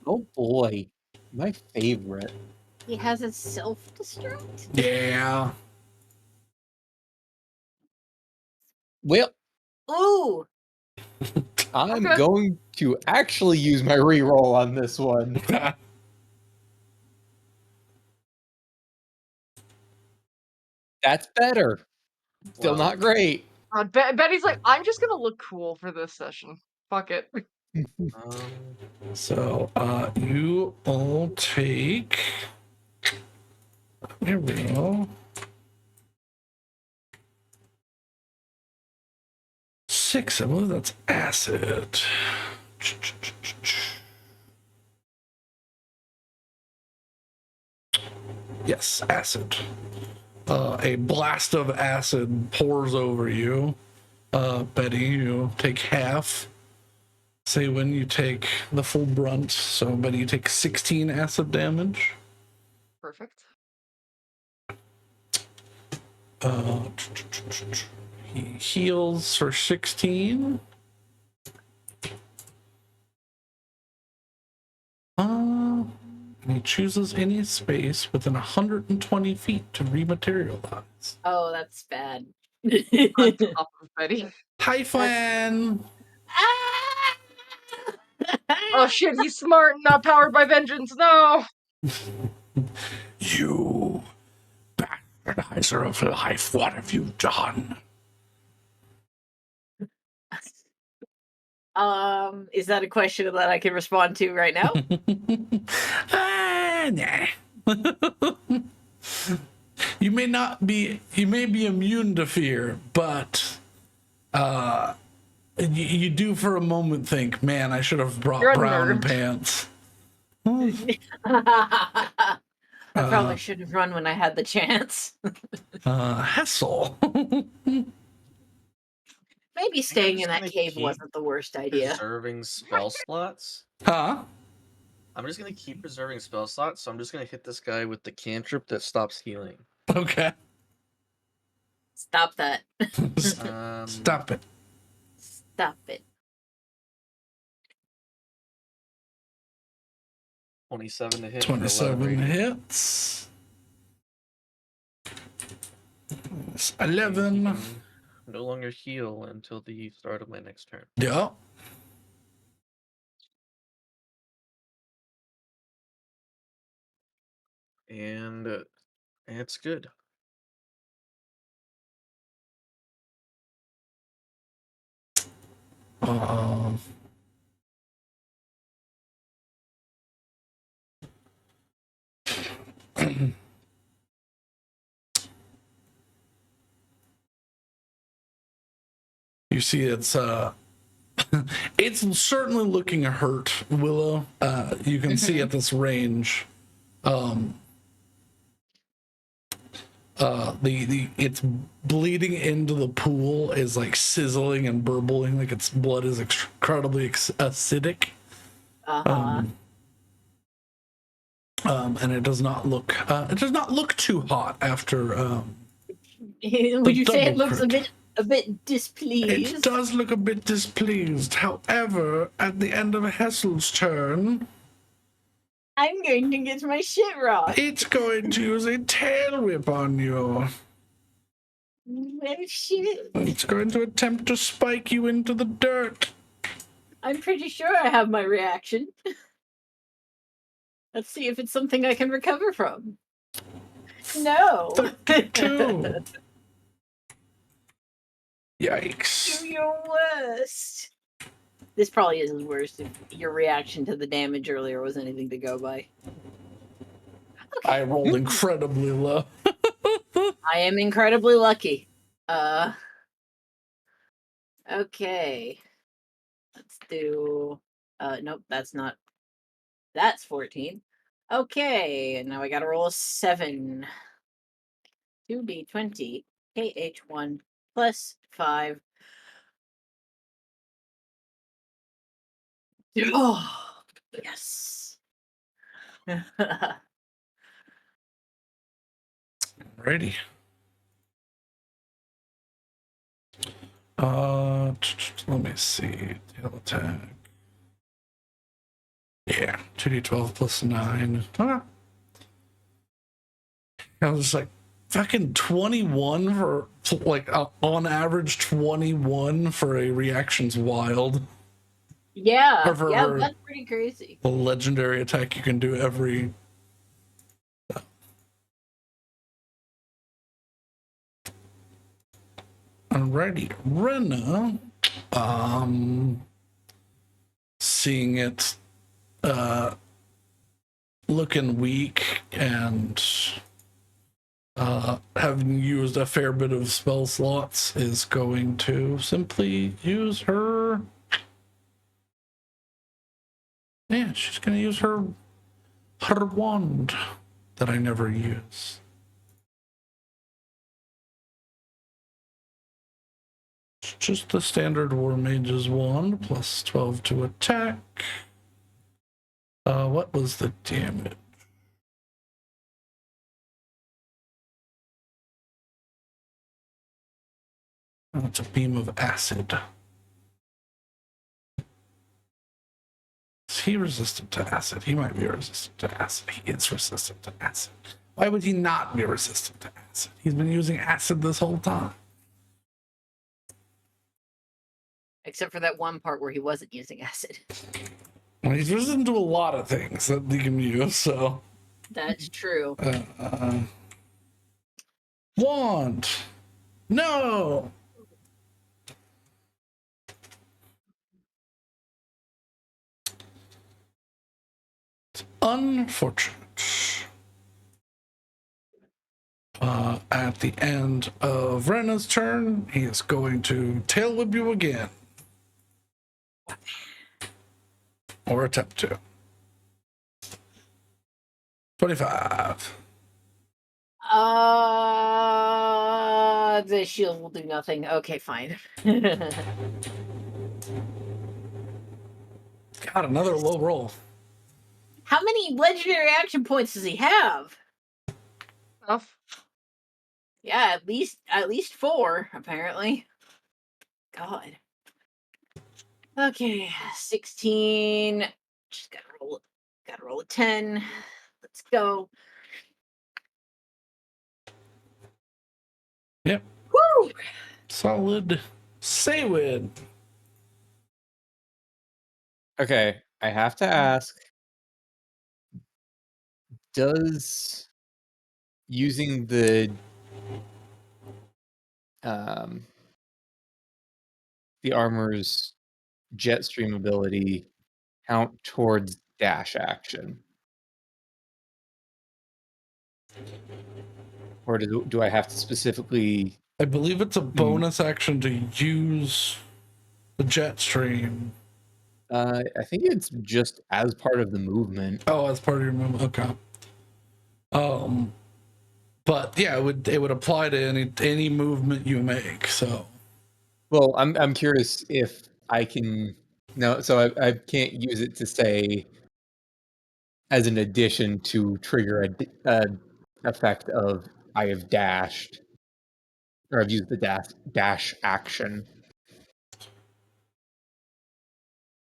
Oh boy, my favorite. He has a self-destruct? Yeah. Well, Ooh! I'm Okay. going to actually use my reroll on this one. That's better. Still not great. Betty's like, I'm just gonna look cool for this session. Fuck it. So you all take. Here we go. 6, I believe that's acid. Yes, acid. A blast of acid pours over you. Betty, you take half. Say when you take the full brunt. So Betty, you take 16 acid damage. Perfect. He heals for 16. And he chooses any space within 120 feet to rematerialize. Oh, that's bad. On top of Betty. Hyphen! Oh shit, he's smart and not powered by vengeance. No. You bastardizer of life, what have you done? Is that a question that I can respond to right now? Nah. You may be immune to fear, but you do for a moment think, man, I should have brought You're a brown nerd. pants. I probably should have run when I had the chance. Hessel. Maybe staying in just that gonna cave keep wasn't the worst idea. Preserving spell slots. Huh? I'm just gonna keep preserving spell slots, so I'm just gonna hit this guy with the cantrip that stops healing. Okay. Stop that. Stop it. Stop it. 27 to hit. 27 for 11 radiant. hits. It's And he 11. can no longer heal until the start of my next turn. Yeah. And it's good. Um, you see it's it's certainly looking hurt, Willow. You can see at this range the it's bleeding into the pool is like sizzling and burbling, like its blood is incredibly acidic. And it does not look too hot after Would you say it double looks crit. a bit displeased? It does look a bit displeased. However, at the end of Hessel's turn, I'm going to get my shit rocked. it's going to use a tail whip on you. Oh, shit. It's going to attempt to spike you into the dirt. I'm pretty sure I have my reaction. Let's see if it's something I can recover from. No. 32. Yikes. Do your worst. This probably isn't worst if your reaction to the damage earlier was anything to go by. I rolled incredibly low. I am incredibly lucky. Okay. Let's do nope, that's 14. Okay, and now I gotta roll a 7. 2d20 KH1 plus 5. Oh, yes. Alrighty. Let me see. Tail attack. Yeah, 2d12 plus 9. I was just like, fucking 21 for, like, on average 21 for a reaction's wild. Yeah, Or for that's pretty crazy. a legendary attack you can do every. Alrighty, Rena, seeing it, looking weak and, having used a fair bit of spell slots, is going to simply use her. Yeah, she's gonna use her wand that I never use. It's just the standard War Mage's wand, plus 12 to attack. What was the damage? Oh, it's a beam of acid. Is he resistant to acid? He might be resistant to acid. He is resistant to acid. Why would he not be resistant to acid? He's been using acid this whole time. Except for that one part where he wasn't using acid. Well, he's resistant to a lot of things that he can use, so. That's true. Wand! No! It's unfortunate. At the end of Rena's turn, he is going to tail whip you again. Or attempt to. 25. The shield will do nothing. Okay, fine. God, another low roll. How many legendary action points does he have? Enough. Yeah, at least 4, apparently. God. Okay, 16. Just gotta roll a 10. Let's go. Yep. Woo! Solid. Saywid. Okay, I have to ask, does using the armor's jet stream ability count towards dash action? Or do I have to specifically... I believe it's a bonus action to use the jet stream. I think it's just as part of the movement. Oh, as part of your movement. Okay. But yeah, it would apply to any movement you make. So. Well, I'm curious if I can... No, so I can't use it to say as an addition to trigger a effect of I have dashed, or I've used the dash action.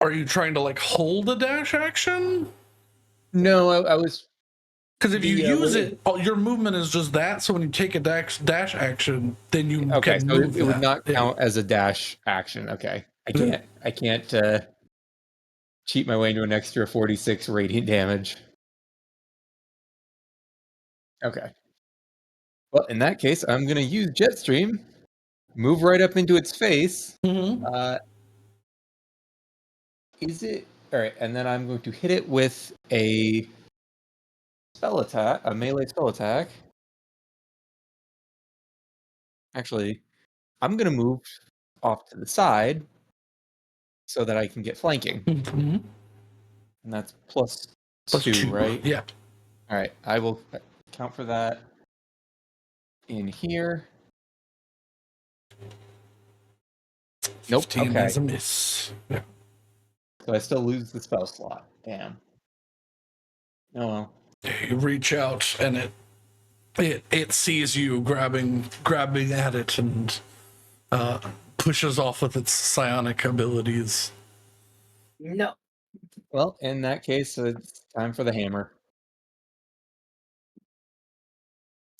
Are you trying to like hold a dash action? No, I was... Because if you use it, your movement is just that. So when you take a dash action, then you Okay, can so move it would not Yeah. count as a dash action. Okay, I can't cheat my way into an extra 46 radiant damage. Okay. Well, in that case, I'm gonna use Jetstream, move right up into its face. Mhm. Is it all right? And then I'm going to hit it with a spell attack, a melee spell attack. Actually, I'm gonna move off to the side so that I can get flanking, Mhm. and that's plus Plus 2, 2, right? Yeah. All right, I will count for that in here. Nope. 15 Okay. is a miss. Yeah. So I still lose the spell slot. Damn. Oh well. You reach out and it sees you grabbing at it and pushes off with its psionic abilities. No. Well, in that case, it's time for the hammer.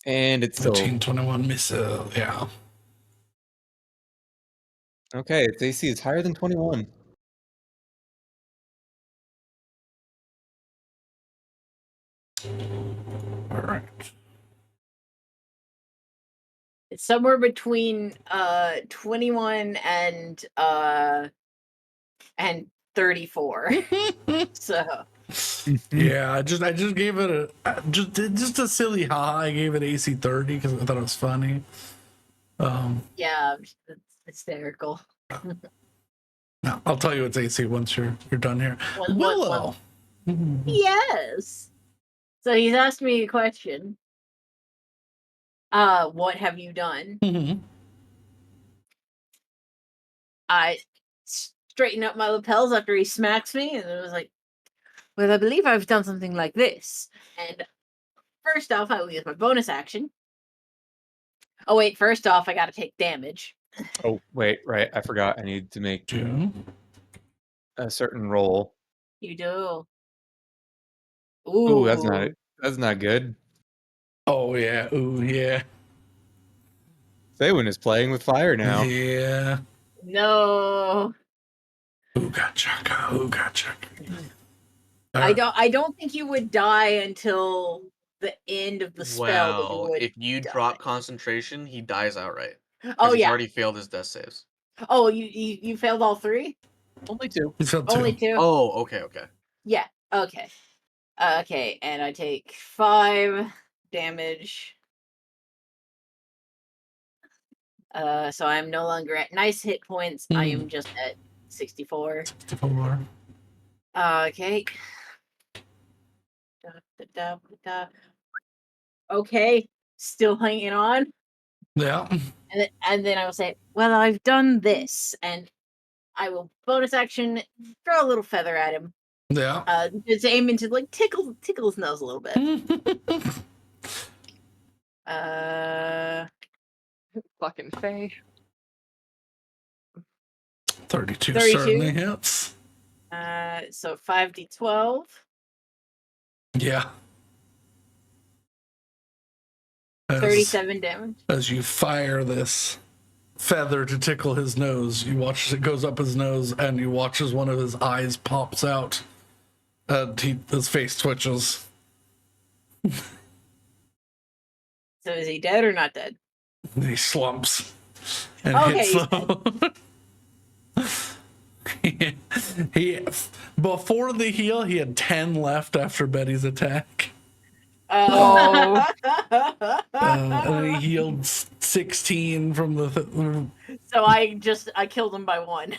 And it's still 15-21 missile. Yeah. okay. Its AC is higher than 21. All right. It's somewhere between 21 and 34. So Yeah, I just gave it just a silly ha. I gave it AC 30 because I thought it was funny. yeah, it's hysterical. No, I'll tell you it's AC once you're done here. What- Willow. Yes. So he's asked me a question. What have you done? Mhm. I straighten up my lapels after he smacks me, and it was like, well, I believe I've done something like this. And first off, I will use my bonus action. Oh wait, first off, I gotta take damage. Oh wait, right. I forgot. I need to make Two. a certain roll. You do. Ooh, Ooh, that's not good. Oh yeah. Ooh yeah. Saywin is playing with fire now. Yeah. no. Ooh gotcha. Ooh gotcha. I don't think you would die until the end of the spell, but you Wow, would if you die. drop concentration, he dies outright. Oh He's yeah. already failed his death saves. Oh, you failed all 3? Only 2. He's got Only 2. 2? Oh, okay. Yeah. Okay. Okay, and I take 5 damage. So I'm no longer at nice hit points. I am just at 64. 64. Okay. Okay. still hanging on. Yeah. And then I will say, well, I've done this, and I will bonus action throw a little feather at him. Yeah. Just aiming to like tickle his nose a little bit. 'Fucking Faye. 32 32? certainly hits. So 5d12. Yeah. As, 37 damage. as you fire this feather to tickle his nose, you watch as it goes up his nose, and you watch as one of his eyes pops out. His face twitches. So is he dead or not dead? And he slumps and Okay, hits he before the heal, he had 10 left after Betty's attack. Oh. And he healed 16 from the. So I killed him by 1.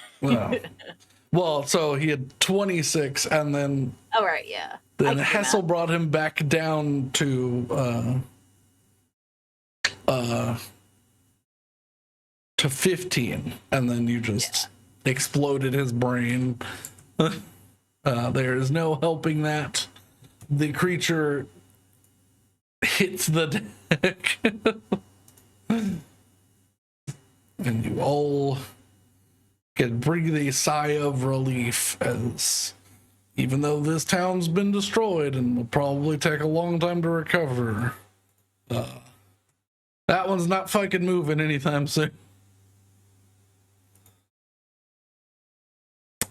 Well, so he had 26, and then. All right, yeah. Then Hessel brought him back down to 15, and then you just exploded his brain. There is no helping that. The creature hits the deck. And you all can breathe a sigh of relief, as even though this town's been destroyed and will probably take a long time to recover, that one's not fucking moving anytime soon.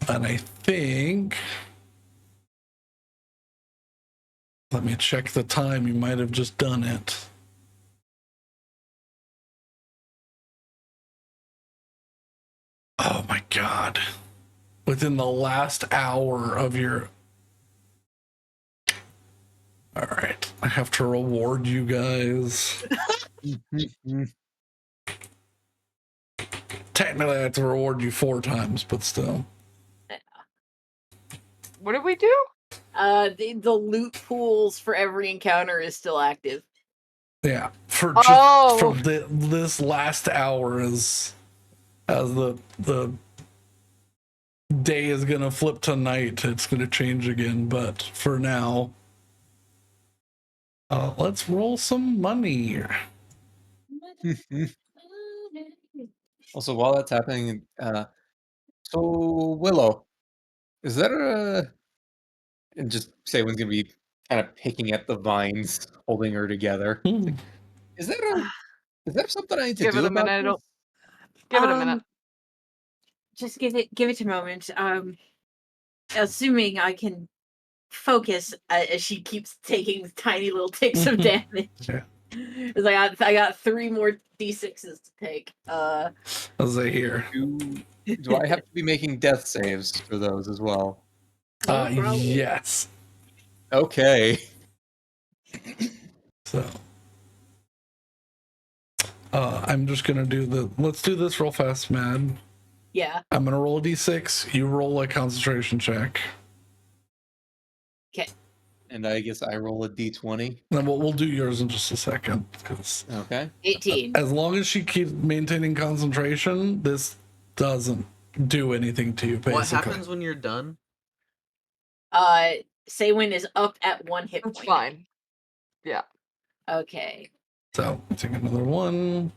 And I think, let me check the time. You might have just done it. Oh my god. Within the last hour of your... All right. I have to reward you guys. Technically, I have to reward you 4 times, but still. What did we do? The loot pools for every encounter is still active. Yeah. For this last hour as the day is gonna flip to night, it's gonna change again. But for now, let's roll some money here. Also, while that's happening, so Willow, is there and just Saywin's gonna be kind of picking at the vines, holding her together. Is there something I need to Give do it a about minute. this? Give it a minute. Just give it a moment. Assuming I can focus as she keeps taking tiny little ticks of damage. Yeah. Because I got 3 more d6s to take. As I hear. Do I have to be making death saves for those as well? Yes. Okay. So I'm just gonna let's do this real fast, Mad. Yeah. I'm gonna roll a d6. You roll a concentration check. Okay. And I guess I roll a d20. Then we'll do yours in just a second. Okay. 18. As long as she keeps maintaining concentration, this doesn't do anything to you, basically. What happens when you're done? Saywin is up at 1 hit point. It's fine. Yeah. Okay. So take another one.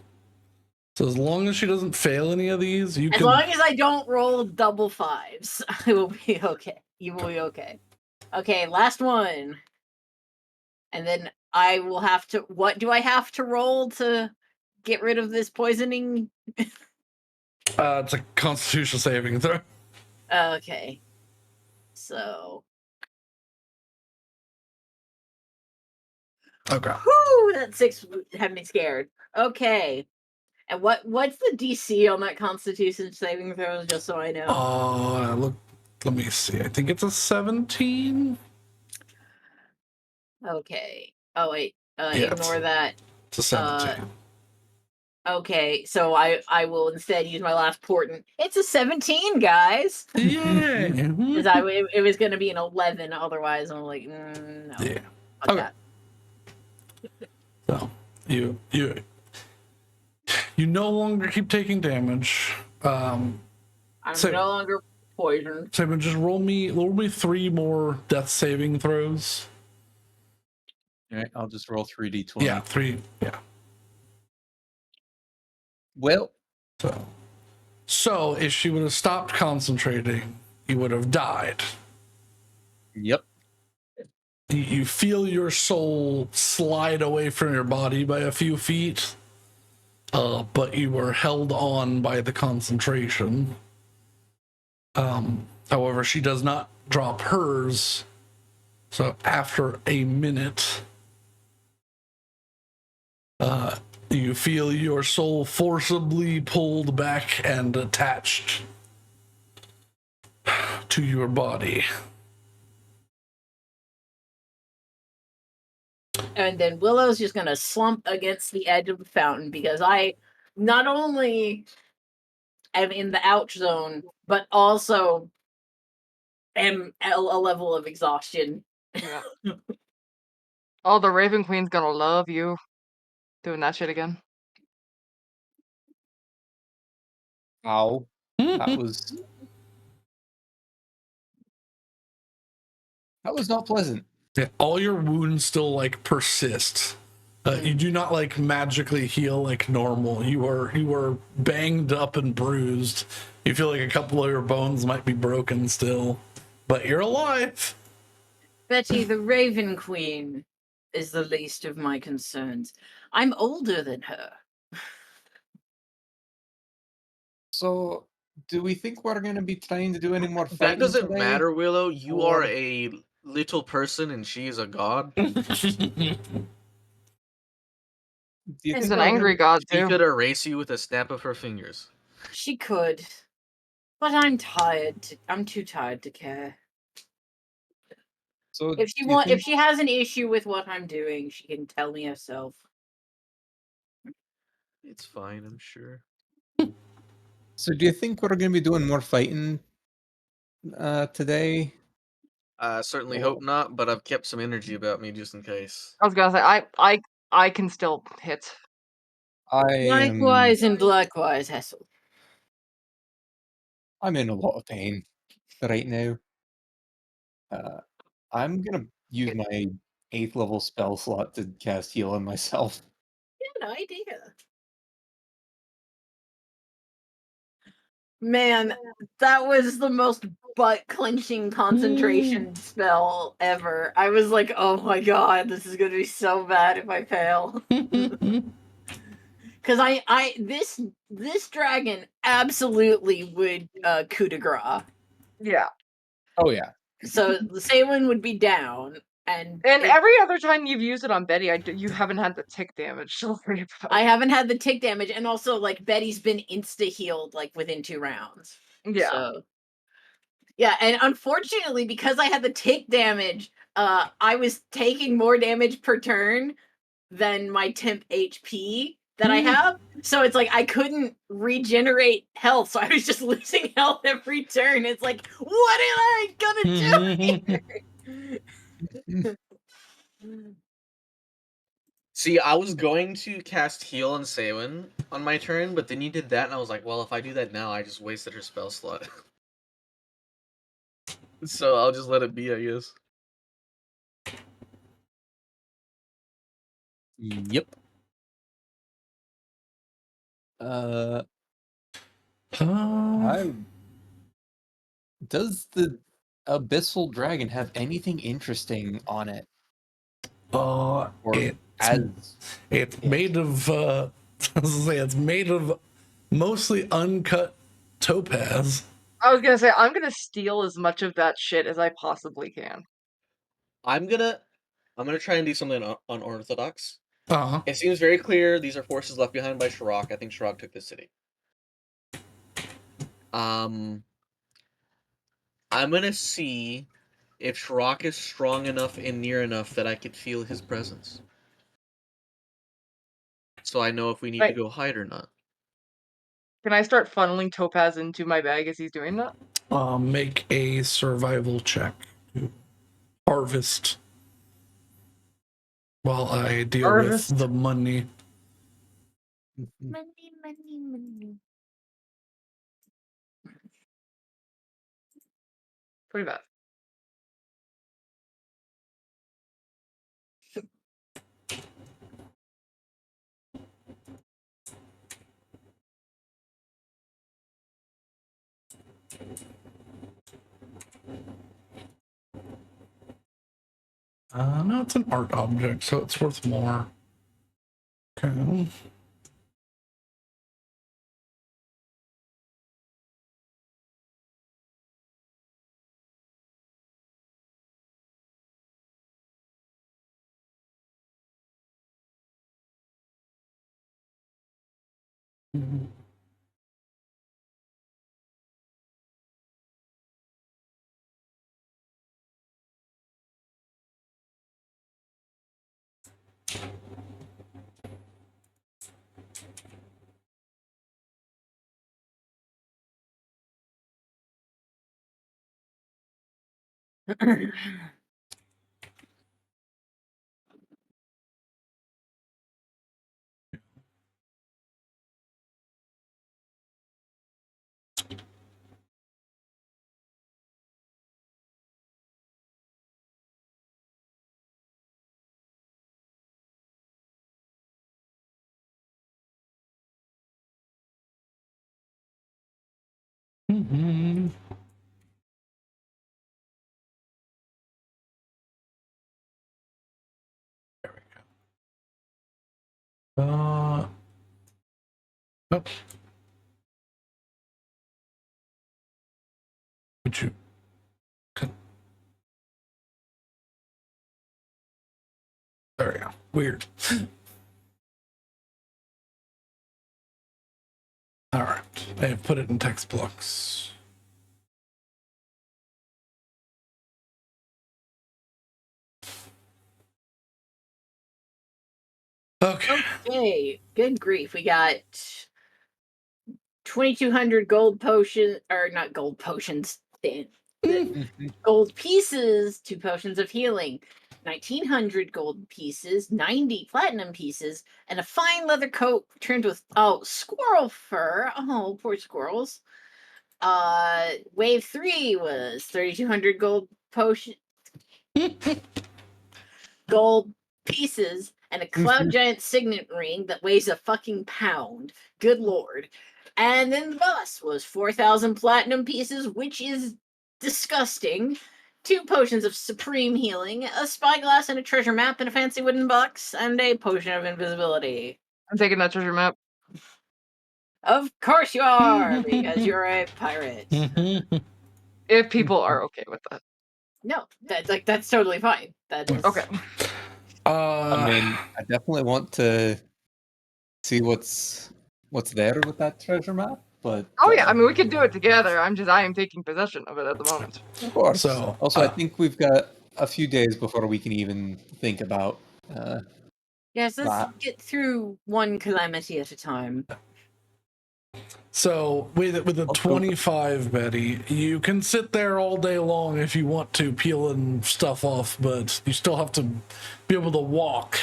So as long as she doesn't fail any of these, you as can. As long as I don't roll double 5s, I will be okay. You will be okay. Okay, last one. And then I will have to. What do I have to roll to get rid of this poisoning? It's a Constitution saving throw. Okay. So. Okay. Whoo! That 6 had me scared. Okay. And what's the DC on that Constitution saving throw? Just so I know. Let me see. I think it's a 17. Okay. Oh wait. Yeah, ignore that. It's a 17. Okay, so I will instead use my last portent. It's a 17, guys. Yeah. Because it was going to be an 11 otherwise. I'm like, no. Yeah. Fuck Okay. that. So you no longer keep taking damage. I'm So- no longer poisoned. So just roll me 3 more death saving throws. All right, I'll just roll 3d20. Yeah, 3. Yeah. Well, So if she would have stopped concentrating, you would have died. yep. You feel your soul slide away from your body by a few feet, but you were held on by the concentration. However, she does not drop hers. So after a minute, you feel your soul forcibly pulled back and attached to your body. And then Willow's just gonna slump against the edge of the fountain because I not only am in the ouch zone, but also am at a level of exhaustion. Yeah. Oh, the Raven Queen's gonna love you doing that shit again. Ow. That was not pleasant. Yeah, all your wounds still like persist. You do not like magically heal like normal. You are banged up and bruised. You feel like a couple of your bones might be broken still, but you're alive. Betty, the Raven Queen is the least of my concerns. I'm older than her. So, do we think we're going to be trying to do any more That fighting doesn't today? matter, Willow. You Or- are a little person and she is a god. Do you He's think an we're angry gonna- god She too. could erase you with a snap of her fingers. She could. But I'm tired. I'm too tired to care. So, If do you think- she has an issue with what I'm doing, she can tell me herself. It's fine, I'm sure. So, do you think we're going to be doing more fighting today? Certainly hope not, but I've kept some energy about me just in case. I was gonna say I can still hit. Likewise and likewise, Hessel. I'm in a lot of pain right now. I'm gonna use my 8th level spell slot to cast heal on myself. Good idea. Man, that was the most butt clenching concentration spell ever. I was like, oh my god, this is gonna be so bad if I fail. Because this dragon absolutely would coup de grace. Yeah. Oh yeah. So the Saywin would be down, and Every other time you've used it on Betty, you haven't had the tick damage to worry about. I haven't had the tick damage, and also like Betty's been insta healed like within 2 rounds. Yeah. So, yeah, and unfortunately, because I had the tick damage, I was taking more damage per turn than my temp HP that I have. So it's like I couldn't regenerate health, so I was just losing health every turn. It's like, what am I gonna do? See, I was going to cast heal on Saywin on my turn, but then you did that, and I was like, well, if I do that now, I just wasted her spell slot. So I'll just let it be, I guess. Yep. Does the abyssal dragon have anything interesting on it? Or it's made of I was gonna say it's made of mostly uncut topaz. I was gonna say I'm gonna steal as much of that shit as I possibly can. I'm gonna try and do something unorthodox. Uh-huh. It seems very clear these are forces left behind by Shiraak. I think Shiraak took this city. I'm gonna see if Shiraak is strong enough and near enough that I could feel his presence. So I know if we need to go hide or not. Can I start funneling Topaz into my bag as he's doing that? Make a survival check to harvest while I deal with the money. Money, money, money. Pretty bad. No, it's an art object, so it's worth more. Okay. Mhm. Mhm. There we go. Oh. Would you? There we go. Weird. All right. I have put it in text blocks. Okay. Okay, good grief. We got 2,200 gold potions, or not gold potions, gold pieces, 2 potions of healing, 1,900 gold pieces, 90 platinum pieces, and a fine leather coat trimmed with squirrel fur. Oh, poor squirrels. Wave 3 was 3,200 gold gold pieces and a cloud giant signet ring that weighs a fucking pound. Good lord. And then the boss was 4,000 platinum pieces, which is disgusting. 2 potions of supreme healing, a spyglass and a treasure map in a fancy wooden box, and a potion of invisibility. I'm taking that treasure map. Of course you are, because you're a pirate. If people are okay with that. No, that's totally fine. That is Okay. I mean, I definitely want to see what's there with that treasure map, but Oh yeah, I mean we could do it together. I am taking possession of it at the moment. of course. So, Also, I think we've got a few days before we can even think about. Yes, let's that. get through one calamity at a time. So with a Let's go. 25, Betty, you can sit there all day long if you want to, peeling stuff off, but you still have to be able to walk.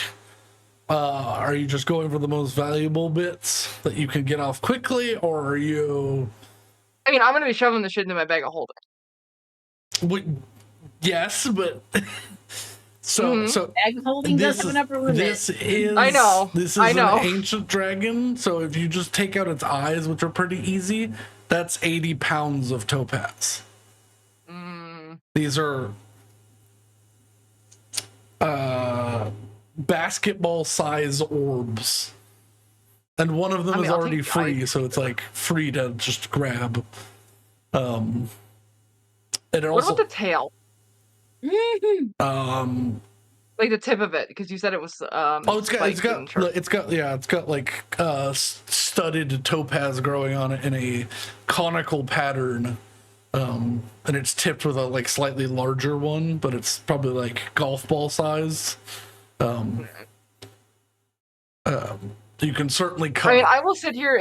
Are you just going for the most valuable bits that you can get off quickly, or are you? I mean, I'm gonna be shoving the shit into my bag of holding. Yes, but so Bag holding does have an upper limit. this is I know. This is I know. an ancient dragon. So if you just take out its eyes, which are pretty easy, that's 80 pounds of topaz. These are basketball size orbs, and one of them is I'll already take the free, eyes. so it's like free to just grab. And it What also about the tail? um Like the tip of it, because you said it was it's spiked and sharp. got like studded topaz growing on it in a conical pattern, and it's tipped with a like slightly larger one, but it's probably like golf ball size. You can certainly cut. I mean, I will sit here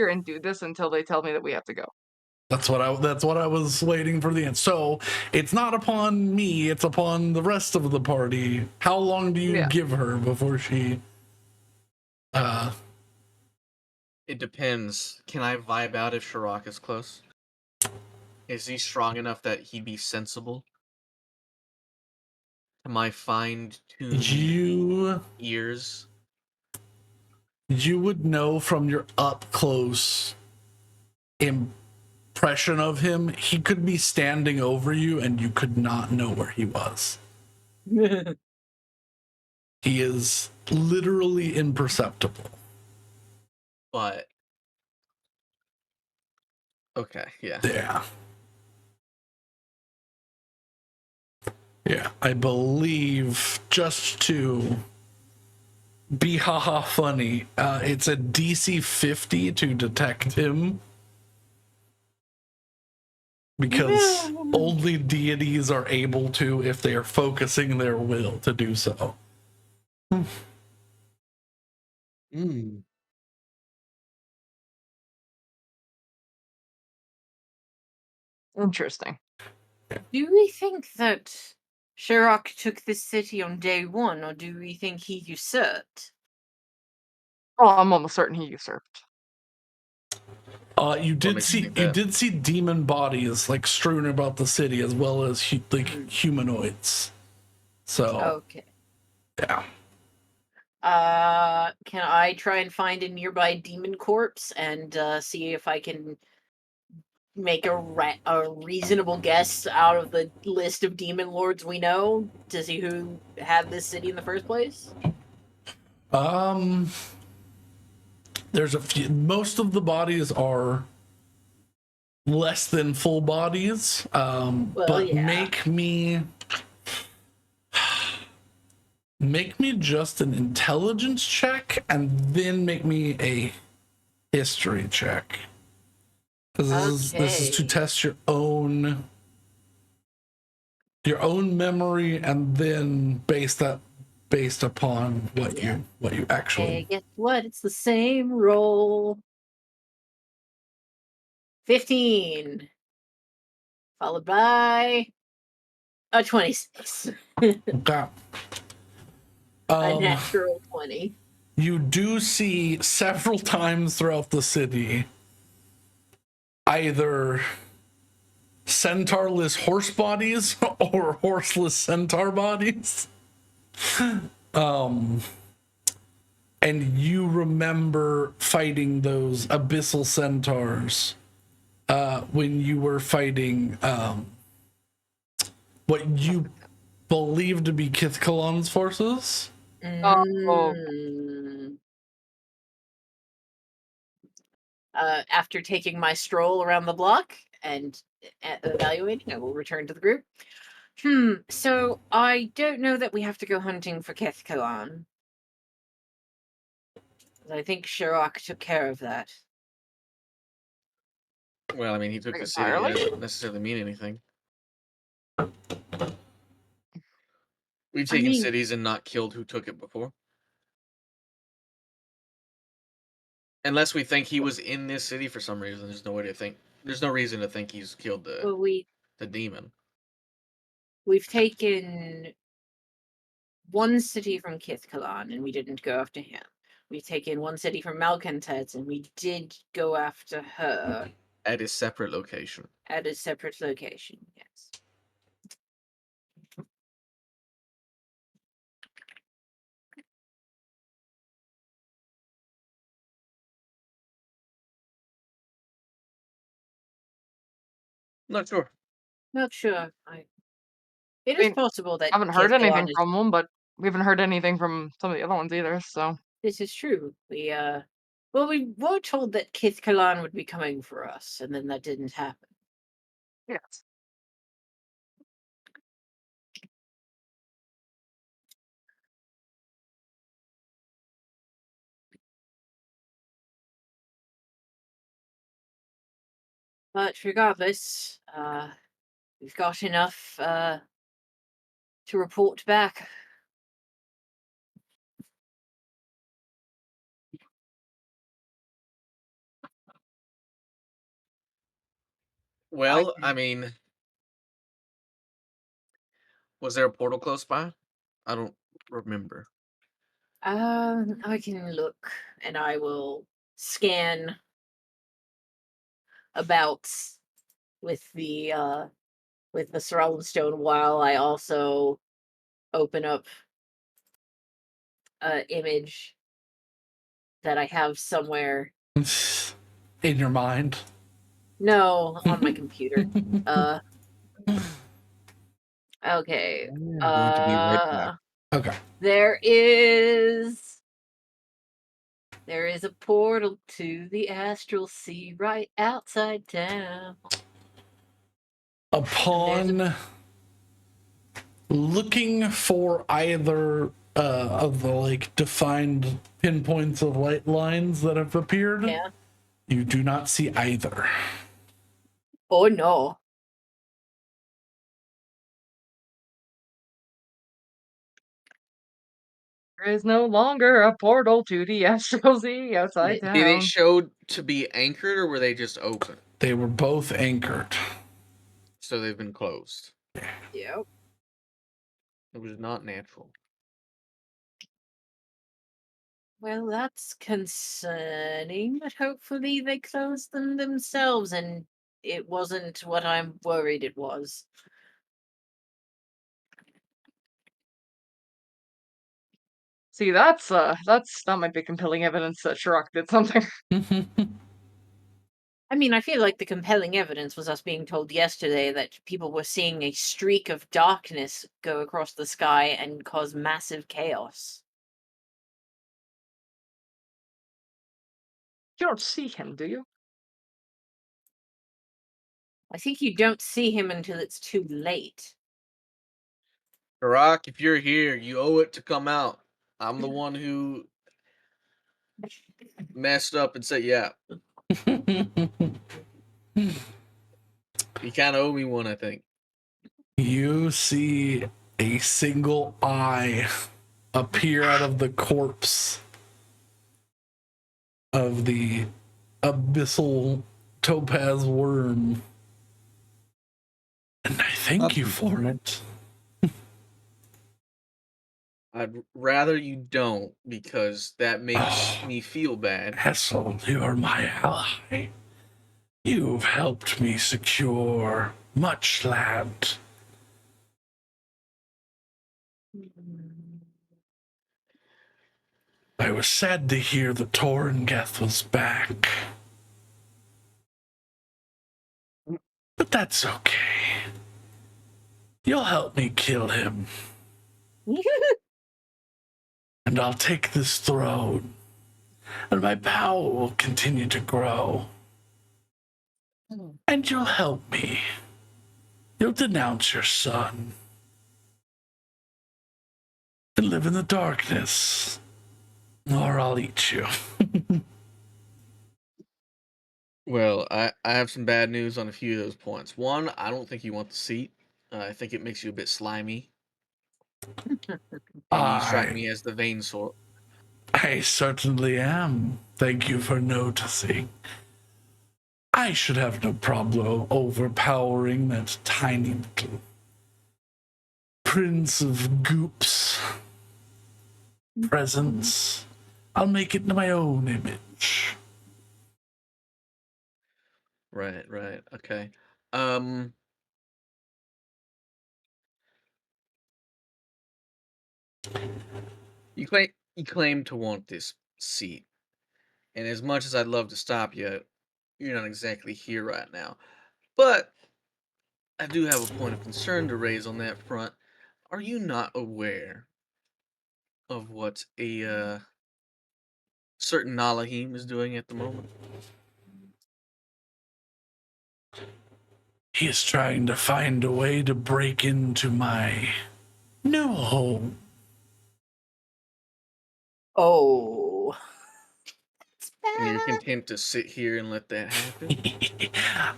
and do this until they tell me that we have to go. That's what I was waiting for the end. So it's not upon me; it's upon the rest of the party. How long do you Yeah. give her before she? It depends. Can I vibe out if Shiraak is close? Is he strong enough that he'd be sensible to my fine-tuned You ears? you would know from your up close impression of him, he could be standing over you and you could not know where he was. He is literally imperceptible. But okay, yeah. Yeah, I believe just to be haha funny, it's a DC 50 to detect him because only deities are able to if they are focusing their will to do so. Mm. Interesting. Do we think that Shiraak took this city on day one, or do we think he usurped? Oh, I'm almost certain he usurped. You did makes you see think you that? did see demon bodies like strewn about the city as well as humanoids. So Okay. yeah. Can I try and find a nearby demon corpse and see if I can make a reasonable guess out of the list of demon lords we know to see who had this city in the first place? There's a few. Most of the bodies are less than full bodies. Well, But yeah. make me just an intelligence check and then make me a history check. Because this is to Okay. test your own memory and then based upon what you actually. Hey, guess what? It's the same roll. 15. Followed by a 26. Okay. A natural 20. You do see several times throughout the city either centaurless horse bodies or horseless centaur bodies. And you remember fighting those abyssal centaurs when you were fighting what you believe to be Kithkalan's forces. Oh, Mm. After taking my stroll around the block and evaluating, I will return to the group. So I don't know that we have to go hunting for Kethkalan. I think Shiraak took care of that. Well, I mean, he took Like the city. It entirely? doesn't necessarily mean anything. We've I taken mean, cities and not killed who took it before. Unless we think he was in this city for some reason, there's no way to think. There's no reason to think he's killed the well, demon. we've taken one city from Kithkalan and we didn't go after him. We've taken one city from Malcontet and we did go after her At a separate location. at a separate location. Yes. Not sure. Not sure. It I is mean, possible that haven't heard Kithkalan anything is. from him, but we haven't heard anything from some of the other ones either, so. This is true. We were told that Kithkalan would be coming for us, and then that didn't happen. Yes. But regardless, we've got enough to report back. Well, I mean, was there a portal close by? I don't remember. I can look, and I will scan about with the Cerulean Stone while I also open up an image that I have somewhere. In your mind. No, on my computer. Okay. I'm going to be right back. Okay. There is a portal to the astral sea right outside town. Upon looking for either of the like defined pinpoints of light lines that have appeared, Yeah. you do not see either. Oh no. There is no longer a portal to the astral sea outside Yeah. Did they town. showed to be anchored or were they just open? They were both anchored. So they've been closed. Yep. It was not natural. Well, that's concerning, but hopefully they closed them themselves and it wasn't what I'm worried it was. See, that might be compelling evidence that Shiraak did something. I mean, I feel like the compelling evidence was us being told yesterday that people were seeing a streak of darkness go across the sky and cause massive chaos. You don't see him, do you? I think you don't see him until it's too late. Shiraak, if you're here, you owe it to come out. I'm the one who messed up and said, yeah. You kind of owe me one, I think. You see a single eye appear out of the corpse of the abyssal topaz worm. And I thank you for it. I'd rather you don't, because that makes me feel bad. Hessel, you are my ally. You've helped me secure much land. I was sad to hear the Torangeth was back. But that's okay. You'll help me kill him. And I'll take this throne. And my power will continue to grow. And you'll help me. You'll denounce your son. And live in the darkness. Or I'll eat you. Well, I have some bad news on a few of those points. One, I don't think you want the seat. I think it makes you a bit slimy. And you strike me as the vain sort. I certainly am. Thank you for noticing. I should have no problem overpowering that tiny little Prince of Goop's presence. I'll make it into my own image. Right, okay. You claim to want this seat. And as much as I'd love to stop you, you're not exactly here right now. But I do have a point of concern to raise on that front. Are you not aware of what a certain Nalahim is doing at the moment? He is trying to find a way to break into my new home. Oh. And you're content to sit here and let that happen?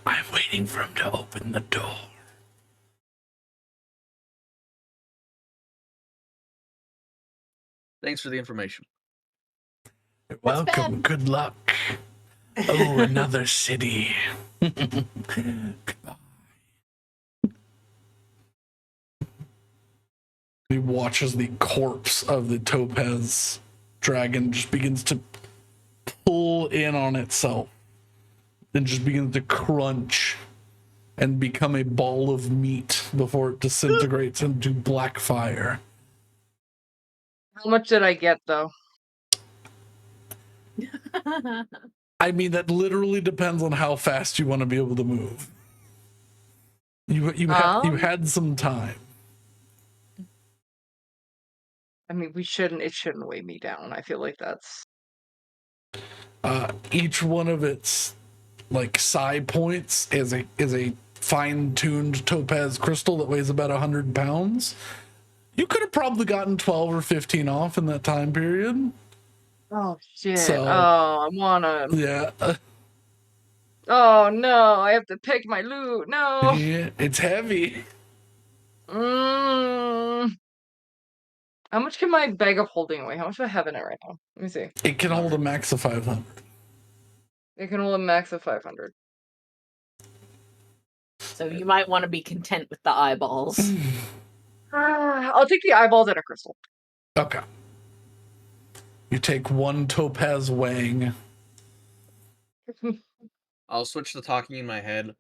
I'm waiting for him to open the door. Thanks for the information. You're welcome. Good luck. Oh, another city. Goodbye. He watches the corpse of the topaz dragon just begins to pull in on itself and just begins to crunch and become a ball of meat before it disintegrates into black fire. How much did I get though? I mean, that literally depends on how fast you want to be able to move. You had some time. I mean, it shouldn't weigh me down. I feel like that's Each one of its like psi points is a fine-tuned topaz crystal that weighs about 100 pounds. You could have probably gotten 12 or 15 off in that time period. oh shit. So, I wanna Yeah, oh no, I have to pick my loot. No. yeah, it's heavy. Mm. How much can my bag of holding weigh? How much do I have in it right now? Let me see. It can hold a max of 500. It can hold a max of 500. So you might want to be content with the eyeballs. I'll take the eyeballs and a crystal. Okay. You take one topaz wang. I'll switch to talking in my head.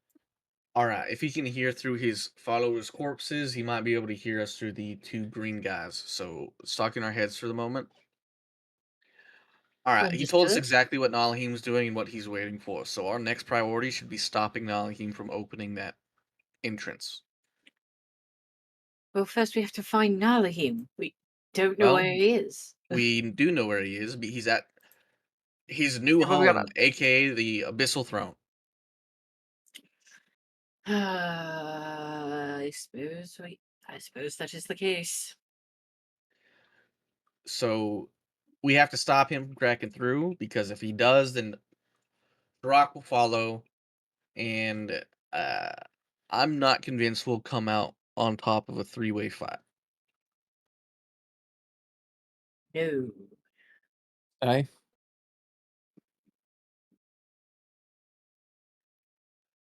Alright, if he can hear through his followers' corpses, he might be able to hear us through the two green guys. So, let's talk in our heads for the moment. Alright, he told us Understood. exactly what Nalahim's doing and what he's waiting for. So, our next priority should be stopping Nalahim from opening that entrance. Well, first we have to find Nalahim. We don't know Well, where he is. We do know where he is. But he's at his new but we gotta- home, aka the Abyssal Throne. I suppose that is the case. So we have to stop him from cracking through, because if he does, then Shiraak will follow, and I'm not convinced we'll come out on top of a three-way fight. No. Aye.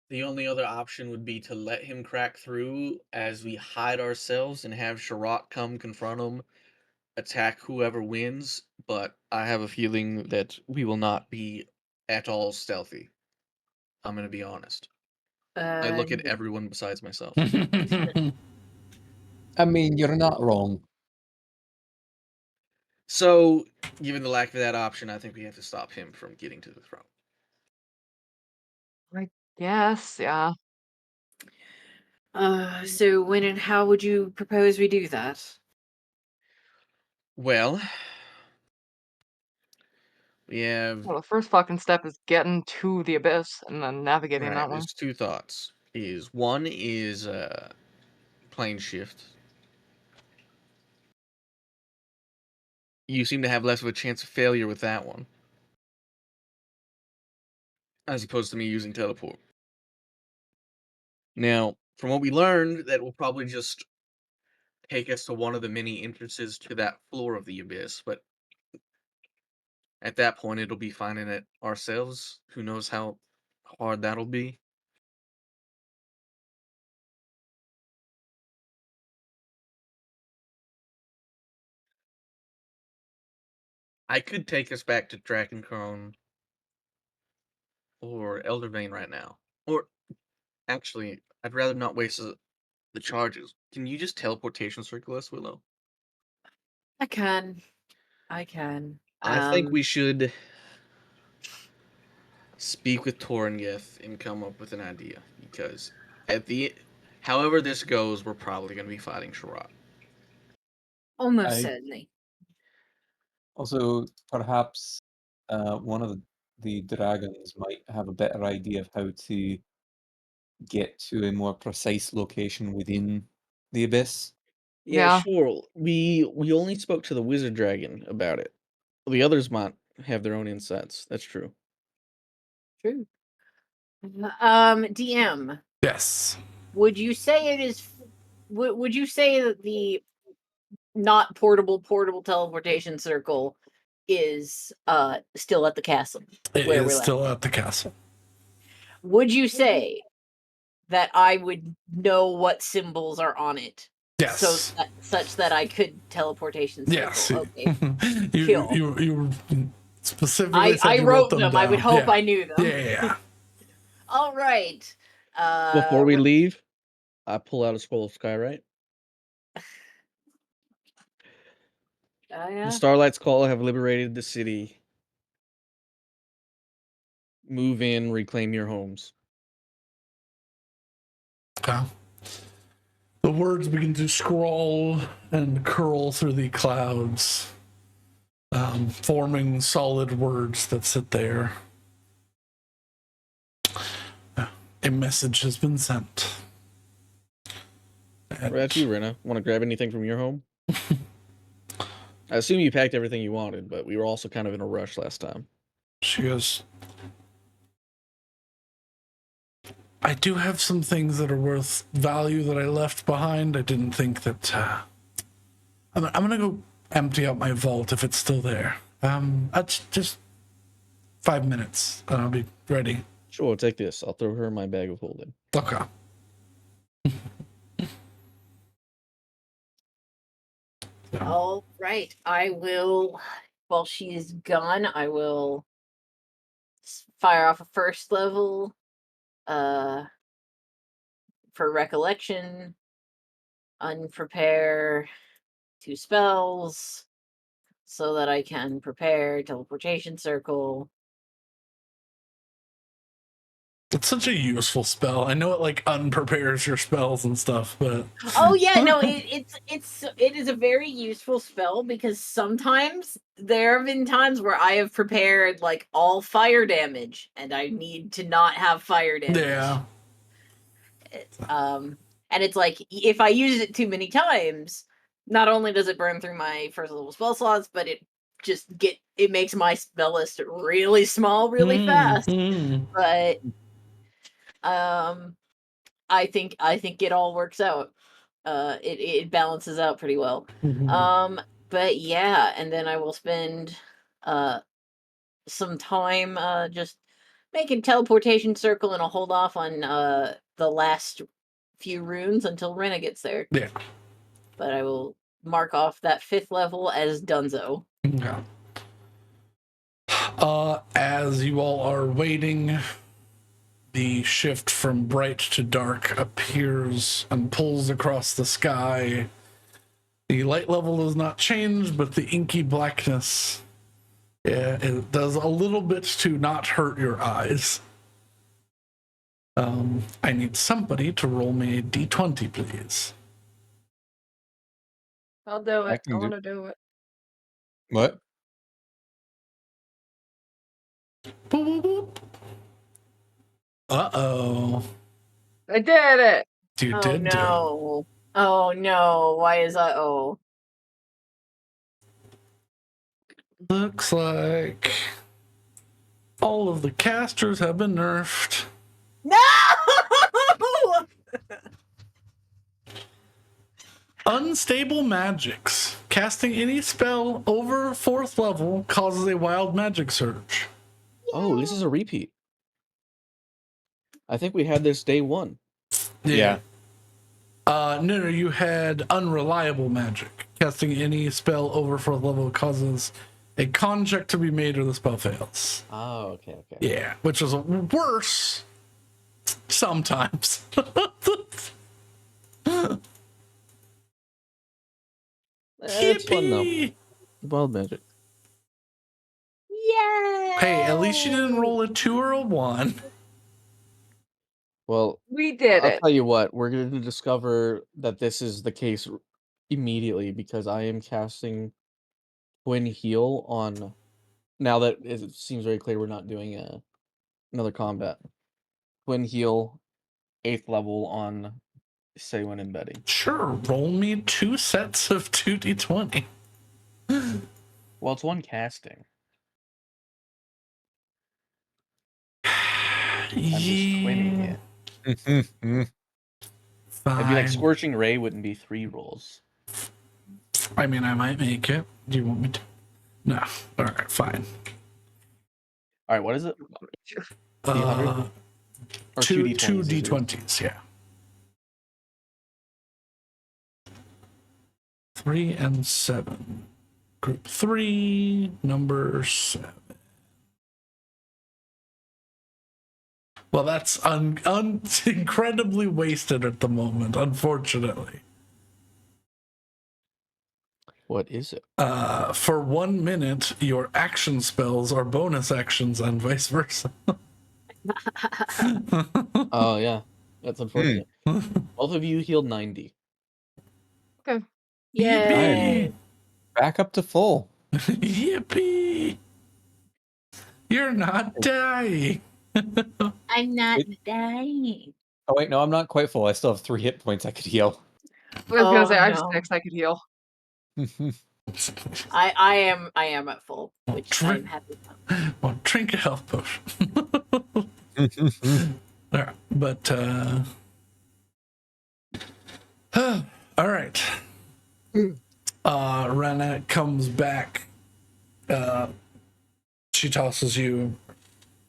The only other option would be to let him crack through as we hide ourselves and have Shiraak come confront him, attack whoever wins, but I have a feeling that we will not be at all stealthy. I'm going to be honest. I look at everyone besides myself. I mean, you're not wrong. So, given the lack of that option, I think we have to stop him from getting to the throne. Yes, yeah. So when and how would you propose we do that? Well, we have Well, the first fucking step is getting to the abyss and then navigating that one. there's two thoughts. One is plane shift. You seem to have less of a chance of failure with that one, as opposed to me using teleport. Now, from what we learned, that will probably just take us to one of the many entrances to that floor of the abyss, but at that point it'll be finding it ourselves. Who knows how hard that'll be. I could take us back to Drakencrone or Eldervane right now. Or actually, I'd rather not waste the charges. Can you just teleportation circle us, Willow? I can. I think we should speak with Torengith and come up with an idea, because however this goes, we're probably going to be fighting Shiraak. almost I- certainly. Also, perhaps one of the dragons might have a better idea of how to get to a more precise location within the abyss. Yeah. Sure. We only spoke to the wizard dragon about it. The others might have their own insights. That's true. True. DM, Yes. would you say it is? Would you say that the not portable teleportation circle is still at the castle It where is we're still at the castle. Would you say that I would know what symbols are on it? Yes. So such that I could teleportation circle. Yes. Okay. you, Kill. you Specifically said I you wrote them them. down. I would hope Yeah. I knew them. Yeah. All right. Before we leave, I pull out a scroll of Skywrite. The yeah. Starlight's Call have liberated the city. Move in, reclaim your homes. Okay. The words begin to scroll and curl through the clouds, forming solid words that sit there. A message has been sent. What about you, Rena? Want to grab anything from your home? I assume you packed everything you wanted, but we were also kind of in a rush last time. She goes, I do have some things that are worth value that I left behind. I didn't think that. I'm gonna go empty out my vault if it's still there. That's just 5 minutes and I'll be ready. Sure, take this. I'll throw her in my bag of holding. Okay. All right. I will. While she is gone, I will fire off a first level. For recollection, unprepare 2 spells so that I can prepare teleportation circle. It's such a useful spell. I know it like unprepares your spells and stuff, but Oh yeah, no, it is a very useful spell because sometimes there have been times where I have prepared like all fire damage and I need to not have fire damage. yeah. And it's like if I use it too many times, not only does it burn through my first level spell slots, but it makes my spell list really small really fast. But I think it all works out. It balances out pretty well. But yeah, and then I will spend some time just making teleportation circle, and I'll hold off on the last few runes until Rena gets there. Yeah. But I will mark off that 5th level as Dunzo. Okay. As you all are waiting, the shift from bright to dark appears and pulls across the sky. The light level does not change, but the inky blackness, yeah, it does a little bit to not hurt your eyes. I need somebody to roll me a d20, please. I'll do I it. I can want to do it. What? Boop, boop, boop. Uh-oh. I did it. You Oh did no. Oh no. Why is that? Oh. Looks like all of the casters have been nerfed. No! Unstable magics. Casting any spell over 4th level causes a wild magic surge. Oh, this is a repeat. I think we had this day 1. Yeah. No, you had unreliable magic. Casting any spell over 4th level causes a con check to be made or the spell fails. Oh, okay. Yeah, which is worse sometimes. It's fun though. Yippee! Wild magic. Yay! Hey, at least you didn't roll a 2 or a 1. Well, We did I'll it. tell you what, we're going to discover that this is the case immediately because I am casting Twin Heal on. Now that it seems very clear we're not doing another combat. Twin Heal, 8th level on Sewen and Betty. Sure, roll me 2 sets of 2d20. Well, it's one casting. I'm just twinning it. Fine. It'd be like Scorching Ray wouldn't be 3 rolls. I mean, I might make it. Do you want me to? No. All right, fine. All right, what is it? Uh, 300? Or two 2d20s? two is yours? d20s, yeah. 3 and 7. Group 3, number 7. Well, that's incredibly wasted at the moment, unfortunately. What is it? For 1 minute, your action spells are bonus actions and vice versa. Oh yeah, that's unfortunate. Both of you healed 90. Okay. Yay! Back up to full. Yippee! You're not dying. I'm not It- dying. Oh wait, no, I'm not quite full. I still have 3 hit points I could heal. I was gonna Oh, say I have no. 6 I could heal. I am at full, which Drink. I'm happy about. Well, drink a health potion. All right, but all right. Rana comes back. She tosses you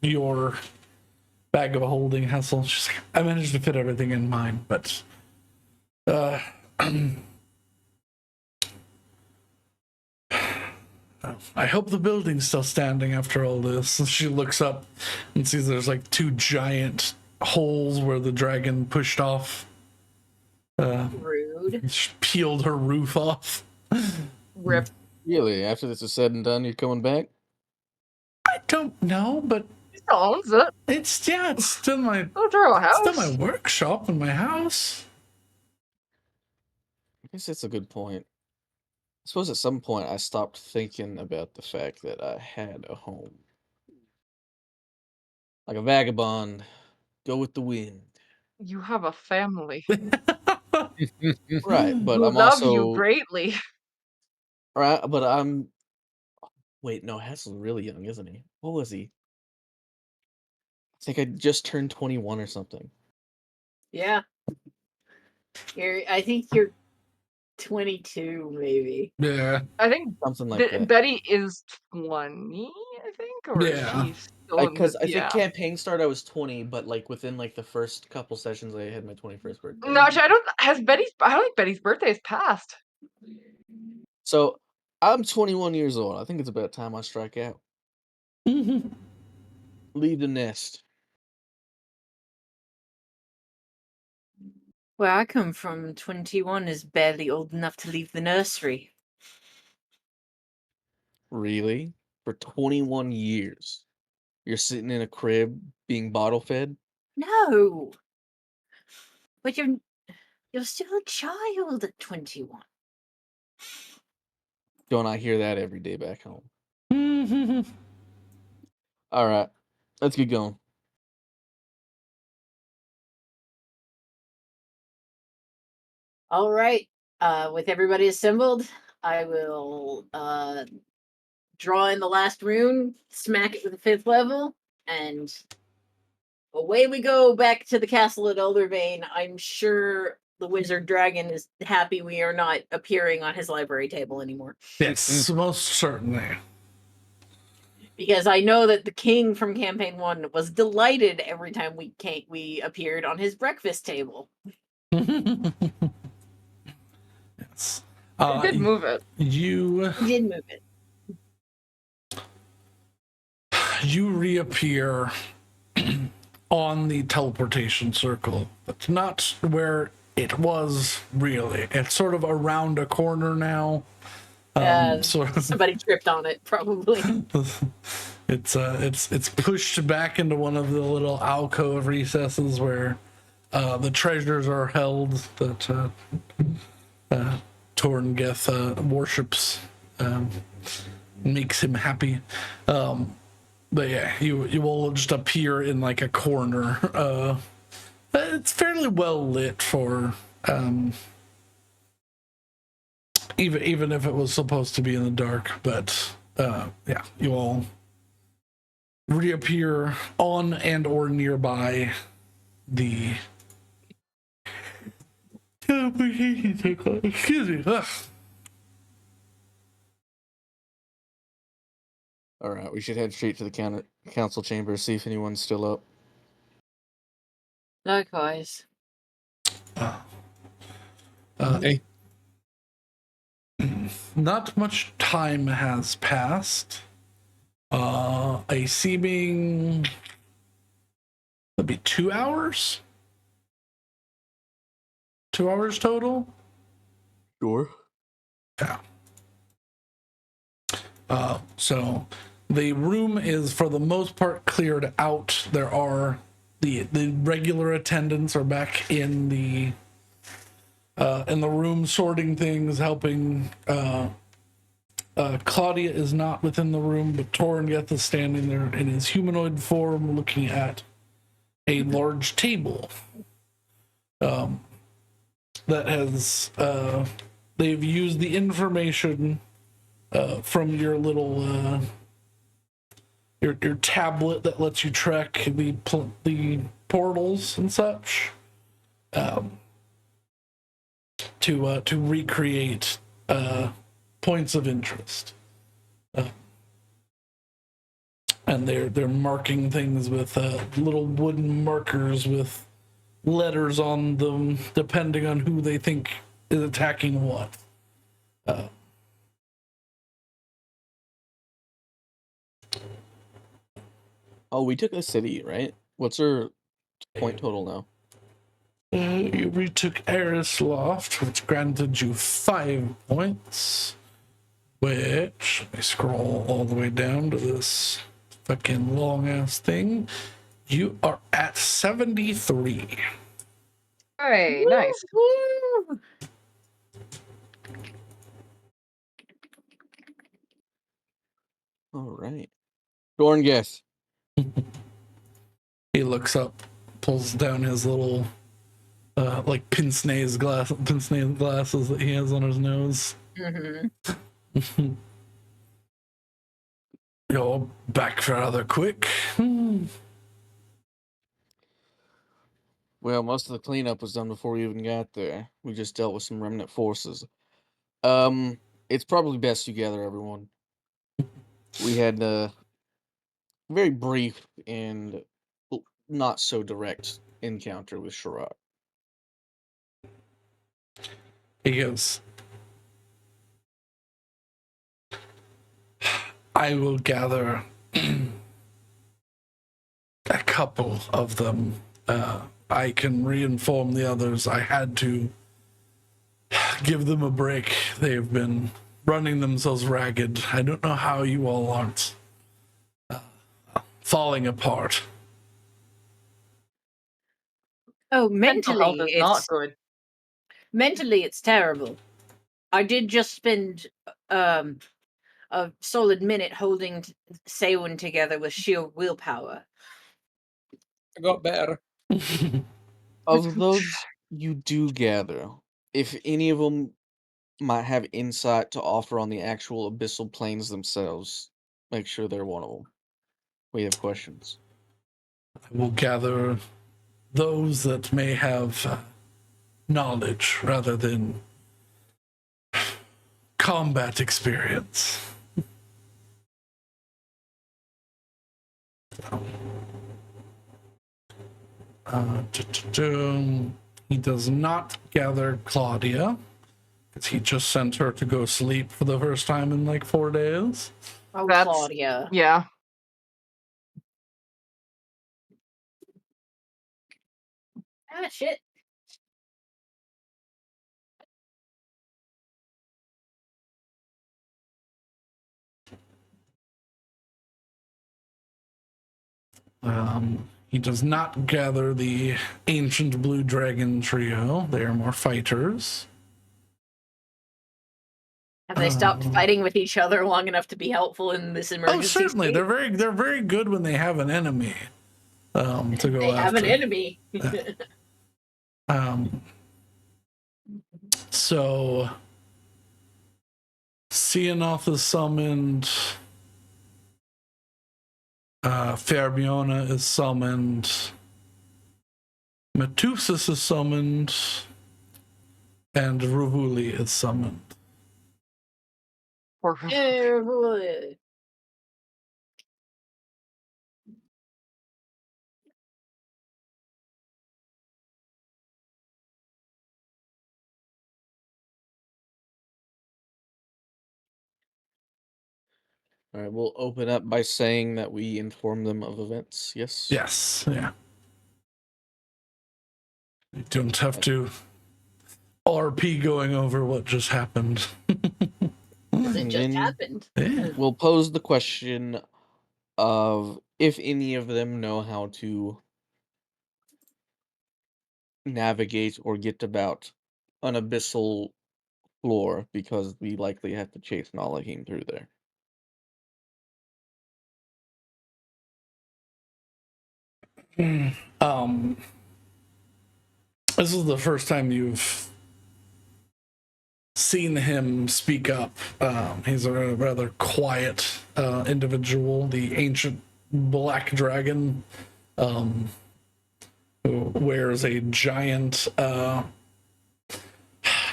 your bag of holding, Hessel. She's like, I managed to fit everything in mine, but I hope the building's still standing after all this. She looks up and sees there's like 2 giant holes where the dragon pushed off. Rude. She peeled her roof off. Rip. Really? After this is said and done, you're coming back? I don't know, but He still owns it. it's still my Oh, Duro it's still my house. workshop and my house. I guess that's a good point. I suppose at some point I stopped thinking about the fact that I had a home. Like a vagabond, go with the wind. You have a family Right, but who I'm love you also greatly. right, but I'm wait, no, Hassel's really young, isn't he? What was he? I think I just turned 21 or something. Yeah. I think you're 22, maybe. Yeah. I think Something like that. Betty is 20, I think, or Yeah. is she still in Because the, I think yeah. campaign start I was 20, but like within like the first couple sessions I had my 21st birthday. No, actually, I don't think Betty's birthday is passed. So I'm 21 years old. I think it's about time I strike out. Leave the nest. Where I come from, 21 is barely old enough to leave the nursery. Really? For 21 years. You're sitting in a crib being bottle fed? No! But you're still a child at 21. Don't I hear that every day back home? Alright. Let's get going. All right. With everybody assembled, I will draw in the last rune, smack it with the 5th level, and away we go back to the castle at Eldervane. I'm sure the wizard dragon is happy we are not appearing on his library table anymore. Yes, most certainly. Because I know that the king from campaign 1 was delighted every time we appeared on his breakfast table. Yes. I did move it. You He did move it. reappear on the teleportation circle. That's not where it was really. It's sort of around a corner now. Sort of, Somebody tripped on it, probably. it's pushed back into one of the little alcove recesses where the treasures are held that Torngeth worships. Makes him happy. But yeah, you will just appear in like a corner. It's fairly well lit for even if it was supposed to be in the dark. But yeah, you all reappear on and or nearby the excuse me. Ugh. Alright, we should head straight to the council chamber, see if anyone's still up. Likewise. Hey. Not much time has passed. A seeming That'd be 2 hours. 2 hours total. Sure. Yeah. So the room is for the most part cleared out. There are the regular attendants are back in the room sorting things, helping. Claudia is not within the room, but Torngeth is standing there in his humanoid form, looking at a large table that has. They've used the information from your little your tablet that lets you track the portals and such to recreate points of interest. And they're marking things with little wooden markers with letters on them, depending on who they think is attacking what. Oh, we took the city, right? What's our point total now? You retook Arisloft, which granted you 5 points. Which, let me scroll all the way down to this fucking long ass thing. You are at 73. Hey, nice. Woo! All right. Dorngeth. He looks up, pulls down his little like pince-nez glasses that he has on his nose. Mm-hmm. You're back rather quick. Well, most of the cleanup was done before we even got there. We just dealt with some remnant forces. It's probably best you gather everyone. We had a very brief and not so direct encounter with Shiraak. He goes, I will gather a couple of them. I can reinform the others. I had to give them a break. They've been running themselves ragged. I don't know how you all aren't falling apart. Oh, Mental health is not good. mentally it's terrible. I did just spend a solid minute holding Sewin together with sheer willpower. I got better. Of those you do gather, if any of them might have insight to offer on the actual abyssal planes themselves, make sure they're one of them. We have questions. I will gather those that may have knowledge rather than combat experience. He does not gather Claudia because he just sent her to go sleep for the first time in like 4 days. Oh, That's- Claudia. Yeah. Ah, shit. He does not gather the ancient blue dragon trio. They are more fighters. Have they stopped fighting with each other long enough to be helpful in this emergency? Oh, certainly. state? They're very good when they have an enemy to go They have after. an enemy. So Cianoth is summoned. Fermiona is summoned. Metusis is summoned. And Ravuli is summoned. Alright, we'll open up by saying that we inform them of events. Yes? Yes, yeah. You don't have to RP going over what just happened. Because it And just then happened. Yeah. we'll pose the question of if any of them know how to navigate or get about an abyssal floor, because we likely have to chase Nalahim through there. Um, this is the first time you've seen him speak up. He's a rather quiet individual, the ancient black dragon, who wears a giant.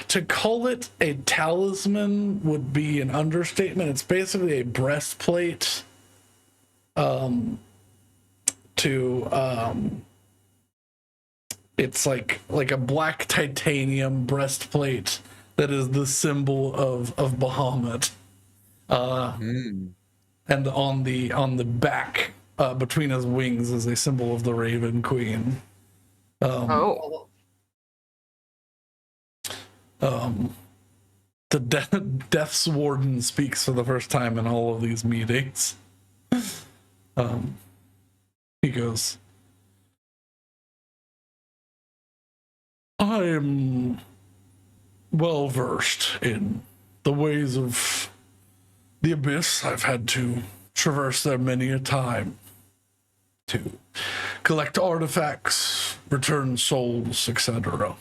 To call it a talisman would be an understatement. It's basically a breastplate. It's like a black titanium breastplate that is the symbol of Bahamut. And on the back, between his wings, is a symbol of the Raven Queen. Oh. The Death's Warden speaks for the first time in all of these meetings. He goes, I am well versed in the ways of the Abyss. I've had to traverse there many a time to collect artifacts, return souls, etc.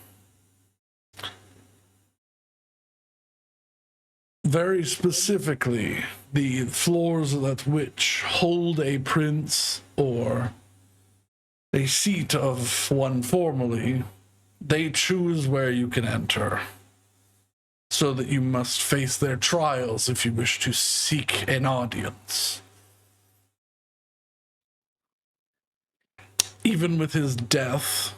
Very specifically, the floors that which hold a prince or a seat of one formerly, they choose where you can enter, so that you must face their trials if you wish to seek an audience. Even with his death,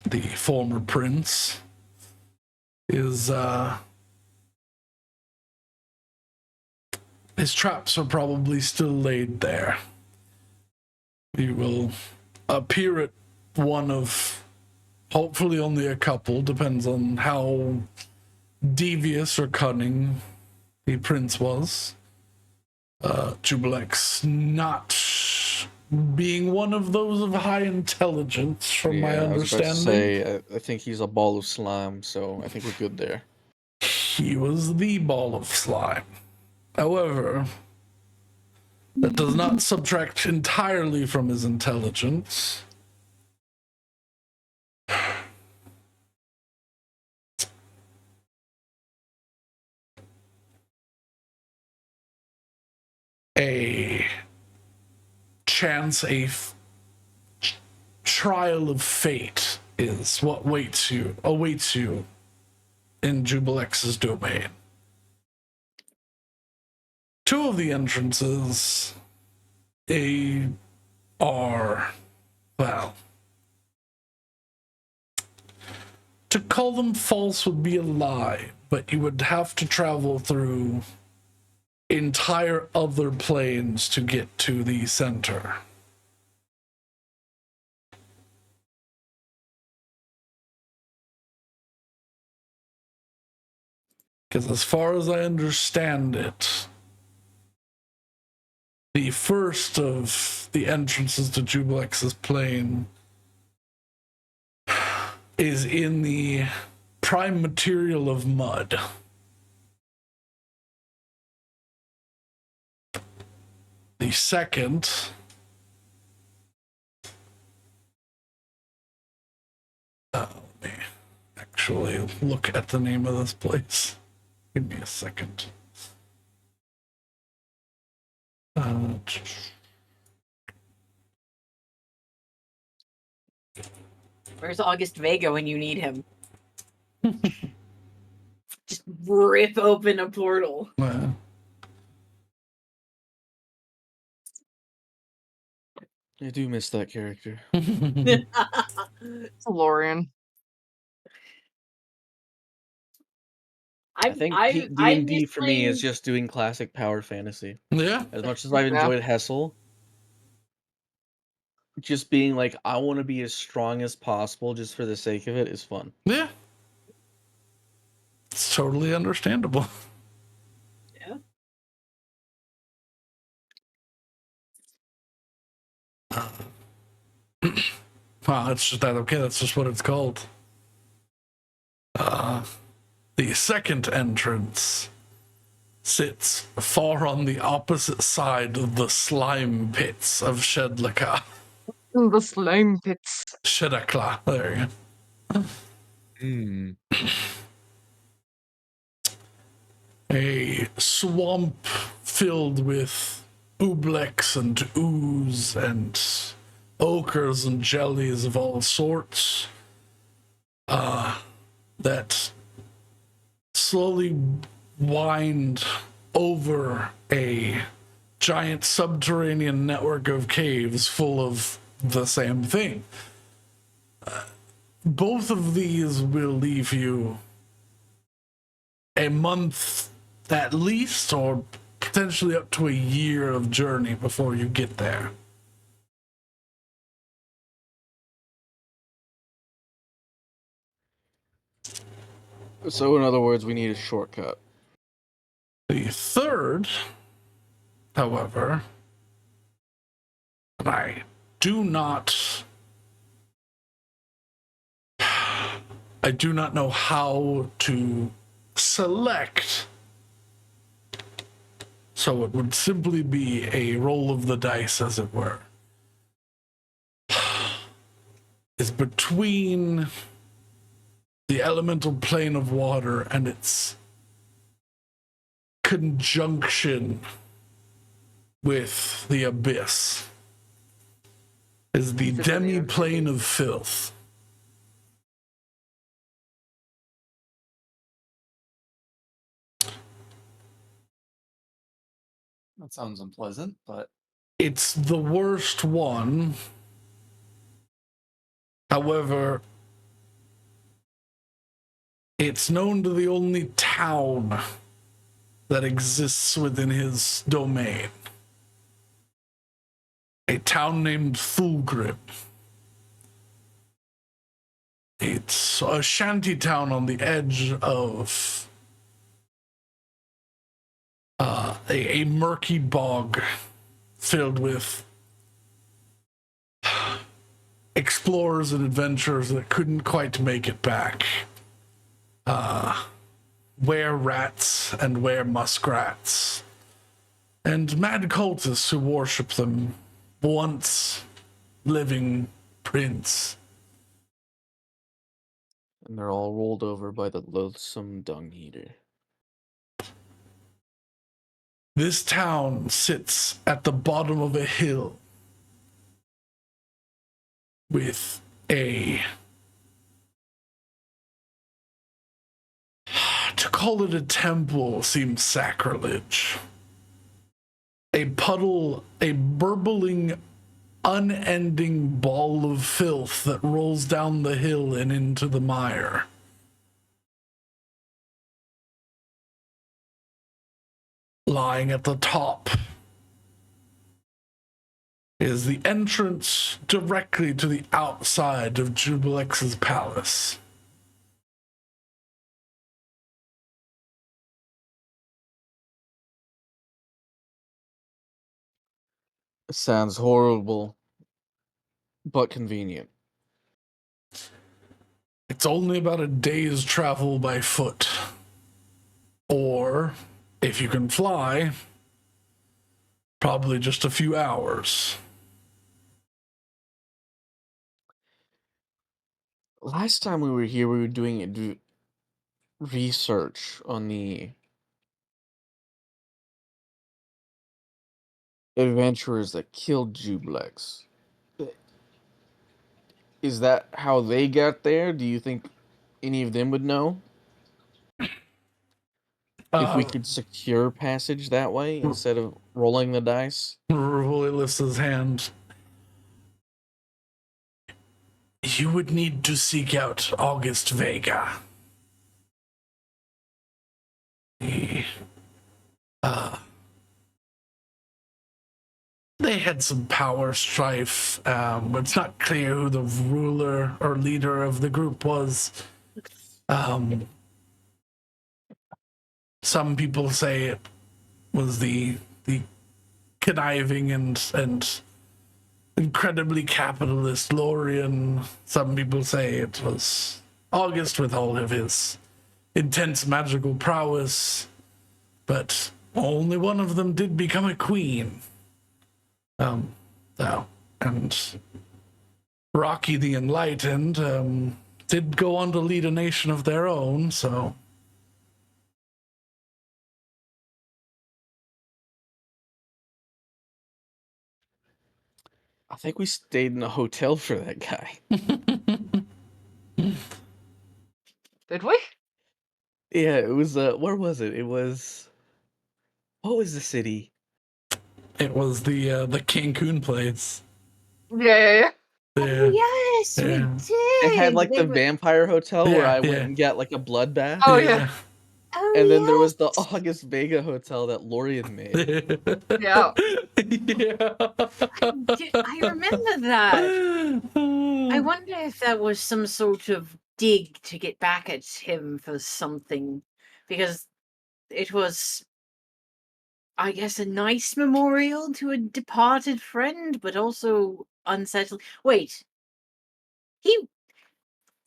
the former prince is his traps are probably still laid there. He will appear at one of, hopefully only a couple, depends on how devious or cunning the prince was. Jubilex not being one of those of high intelligence, from my I was about to understanding. say, I think he's a ball of slime, so I think we're good there. He was the ball of slime. However, that does not subtract entirely from his intelligence. A chance, trial of fate is what awaits you in Jubilex's domain. Two of the entrances are, well, to call them false would be a lie, but you would have to travel through entire other planes to get to the center. Because as far as I understand it, the first of the entrances to Jubilex's plane is in the prime material of mud. The second let me actually look at the name of this place. Give me a second. Where's August Vega when you need him? Just rip open a portal. Uh, I do miss that character. Lorian. I think I D&D miss for me is playing- just doing classic power fantasy. yeah. As much as I've enjoyed Hessel, just being like, I want to be as strong as possible just for the sake of it is fun. Yeah. It's totally understandable. Yeah. Wow, it's just that okay, that's just what it's called. The second entrance sits far on the opposite side of the slime pits of Shedlaka. The slime pits. Shedakla, there you go. Hmm. A swamp filled with ooblex and ooze and ochres and jellies of all sorts that slowly wind over a giant subterranean network of caves full of the same thing. Both of these will leave you a month at least, or potentially up to a year of journey before you get there. So, in other words, we need a shortcut. The third, however, I do not know how to select. So it would simply be a roll of the dice, as it were. Is between the elemental plane of water and its conjunction with the abyss. Is the demi-plane of filth. That sounds unpleasant, but It's the worst one. However, it's known to the only town that exists within his domain. A town named Fulgrim. It's a shanty town on the edge of a murky bog filled with explorers and adventurers that couldn't quite make it back. Were rats and were muskrats, and mad cultists who worship them, once living prince. And they're all rolled over by the loathsome dung eater. This town sits at the bottom of a hill with to call it a temple seems sacrilege. A burbling, unending ball of filth that rolls down the hill and into the mire. Lying at the top is the entrance directly to the outside of Jubilex's palace. Sounds horrible, but convenient. It's only about a day's travel by foot. Or, if you can fly, probably just a few hours. Last time we were here, we were doing research on the adventurers that killed Jublex. Is that how they got there? Do you think any of them would know? If we could secure passage that way instead of rolling the dice? Roy lifts his hand. You would need to seek out August Vega. They had some power strife, but it's not clear who the ruler or leader of the group was. Some people say it was the conniving and incredibly capitalist Lorian. Some people say it was August with all of his intense magical prowess, but only one of them did become a queen. And Rocky the Enlightened did go on to lead a nation of their own, so. I think we stayed in a hotel for that guy. Did we? Yeah, it was where was it? It was what was the city? It was the Cancun place. Yeah. Oh yes, we Yeah. It had did. like the vampire hotel where Yeah, I went yeah. and got like a bloodbath. Oh yeah. Oh, And then there was the yes. August Vega hotel that Lorian made. Yeah. Yeah. I remember that. I wonder if that was some sort of dig to get back at him for something, because it was, I guess, a nice memorial to a departed friend, but also unsettling. Wait, he.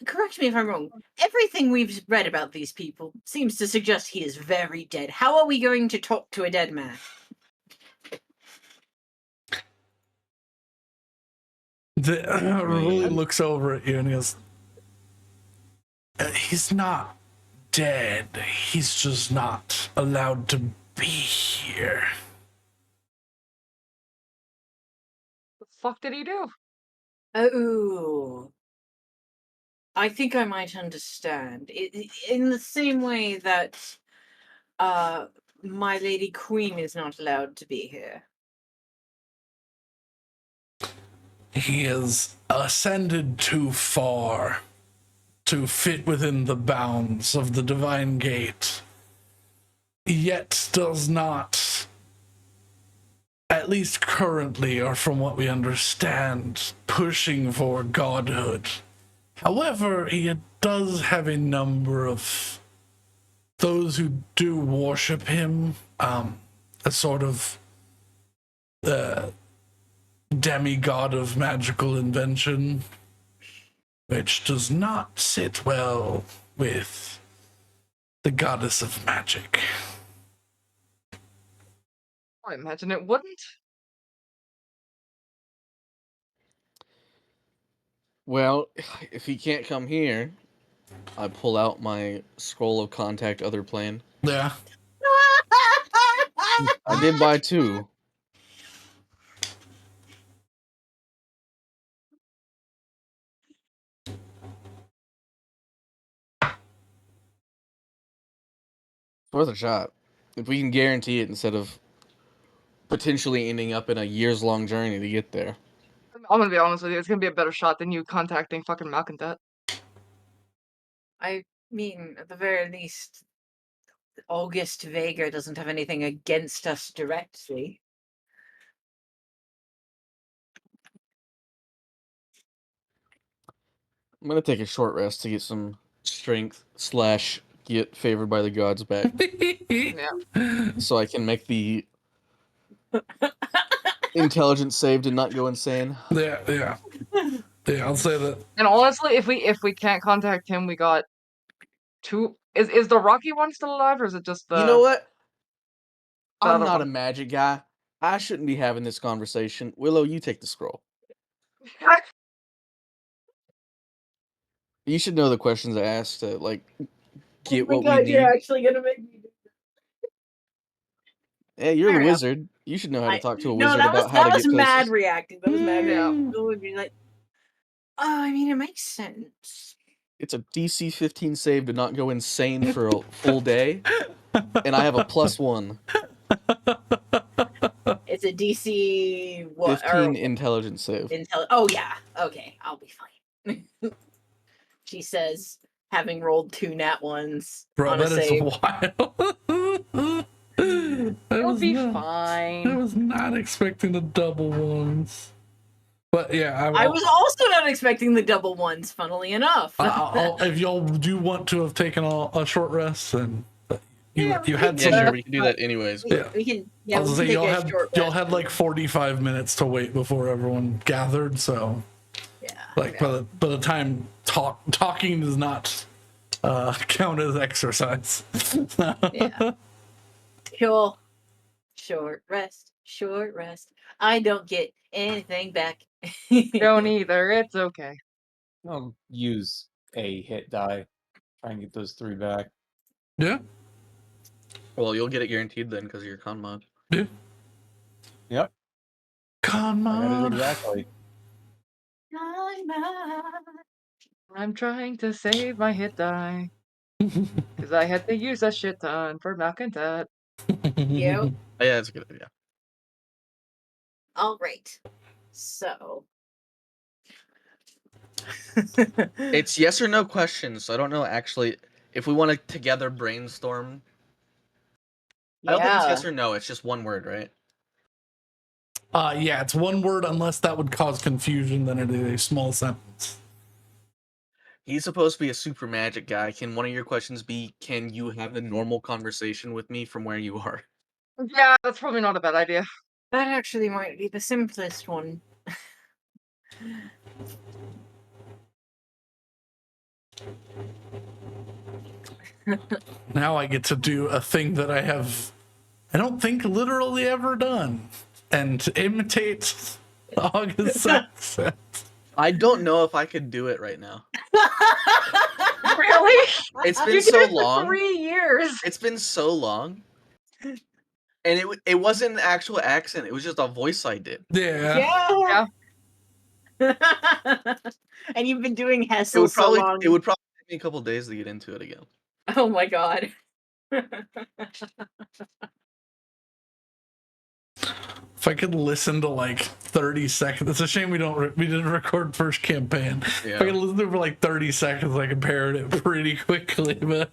Correct me if I'm wrong. Everything we've read about these people seems to suggest he is very dead. How are we going to talk to a dead man? Rolly looks over at you and he goes, he's not dead. He's just not allowed to be here. What the fuck did he do? Oh. I think I might understand. In the same way that my Lady Queen is not allowed to be here. He has ascended too far to fit within the bounds of the Divine Gate, yet does not, at least currently, or from what we understand, pushing for godhood. However, he does have a number of those who do worship him, a sort of demigod of magical invention, which does not sit well with the goddess of magic. I imagine it wouldn't. Well, if he can't come here, I pull out my scroll of contact other plane. Yeah. I did buy 2. Worth a shot. If we can guarantee it instead of potentially ending up in a years-long journey to get there. I'm gonna be honest with you, it's gonna be a better shot than you contacting fucking Malcontent. I mean, at the very least, August Vega doesn't have anything against us directly. I'm gonna take a short rest to get some strength / get favored by the gods back, Yeah. so I can make the intelligence save to not go insane. Yeah, I'll say that. And honestly, if we can't contact him, we got 2. Is the Rocky one still alive, or is it just the? You know what? The I'm other not a one? magic guy. I shouldn't be having this conversation. Willow, you take the scroll. You should know the questions I asked to get what we need. You're actually gonna make me do Hey, you're the Fair enough. wizard. You should know how to talk to a No, wizard that was about how to get mad places. reacting. That was mad Yeah. reacting. Bill would be like, "Oh, I mean, it makes sense." It's a DC 15 save to not go insane for a full day, and I have a +1. It's a DC what? 15 intelligence save. Oh yeah. Okay, I'll be fine. She says, having rolled 2 nat ones Bro, on a that is save. wild. It'll be I fine. was not expecting the double ones. But yeah, I was also not expecting the double ones, funnily enough. if y'all do want to have taken a short rest, then you Yeah, we had can Yeah, some. sure, we can do that anyways. But we can, I yeah, was we gonna can say take a short y'all rest. had like 45 minutes to wait before everyone gathered, so Yeah. like yeah. by the time talking does not count as exercise. Yeah. Cool. Short rest. Short rest. I don't get anything back. Don't either. It's okay. I'll use a hit die. Try and get those 3 back. Yeah. well, you'll get it guaranteed then because of your con mod. Yeah. Yep. Come I got it on. exactly. I'm trying to save my hit die. Because I had to use a shit ton for malcontent. Yep. Oh, yeah, that's a good idea. All right. So. It's yes or no questions, so I don't know actually if we want to together brainstorm. I don't think it's Yeah. yes or no. It's just one word, right? Yeah, it's one word unless that would cause confusion, then it is a small sentence. He's supposed to be a super magic guy. Can one of your questions be, can you have a normal conversation with me from where you are? Yeah, that's probably not a bad idea. That actually might be the simplest one. Now I get to do a thing that I don't think literally ever done, and imitate August's accent. I don't know if I could do it right now. Really? It's You been did so it for long. 3 years. It's been so long. And it wasn't an actual accent. It was just a voice I did. Yeah. Yeah. And you've been doing It Hessel would so probably long. take me a couple days to get into it again. Oh my god. If I could listen to like 30 seconds, it's a shame we didn't record first campaign. Yeah. If I could listen to it for like 30 seconds, I could parrot it pretty quickly, but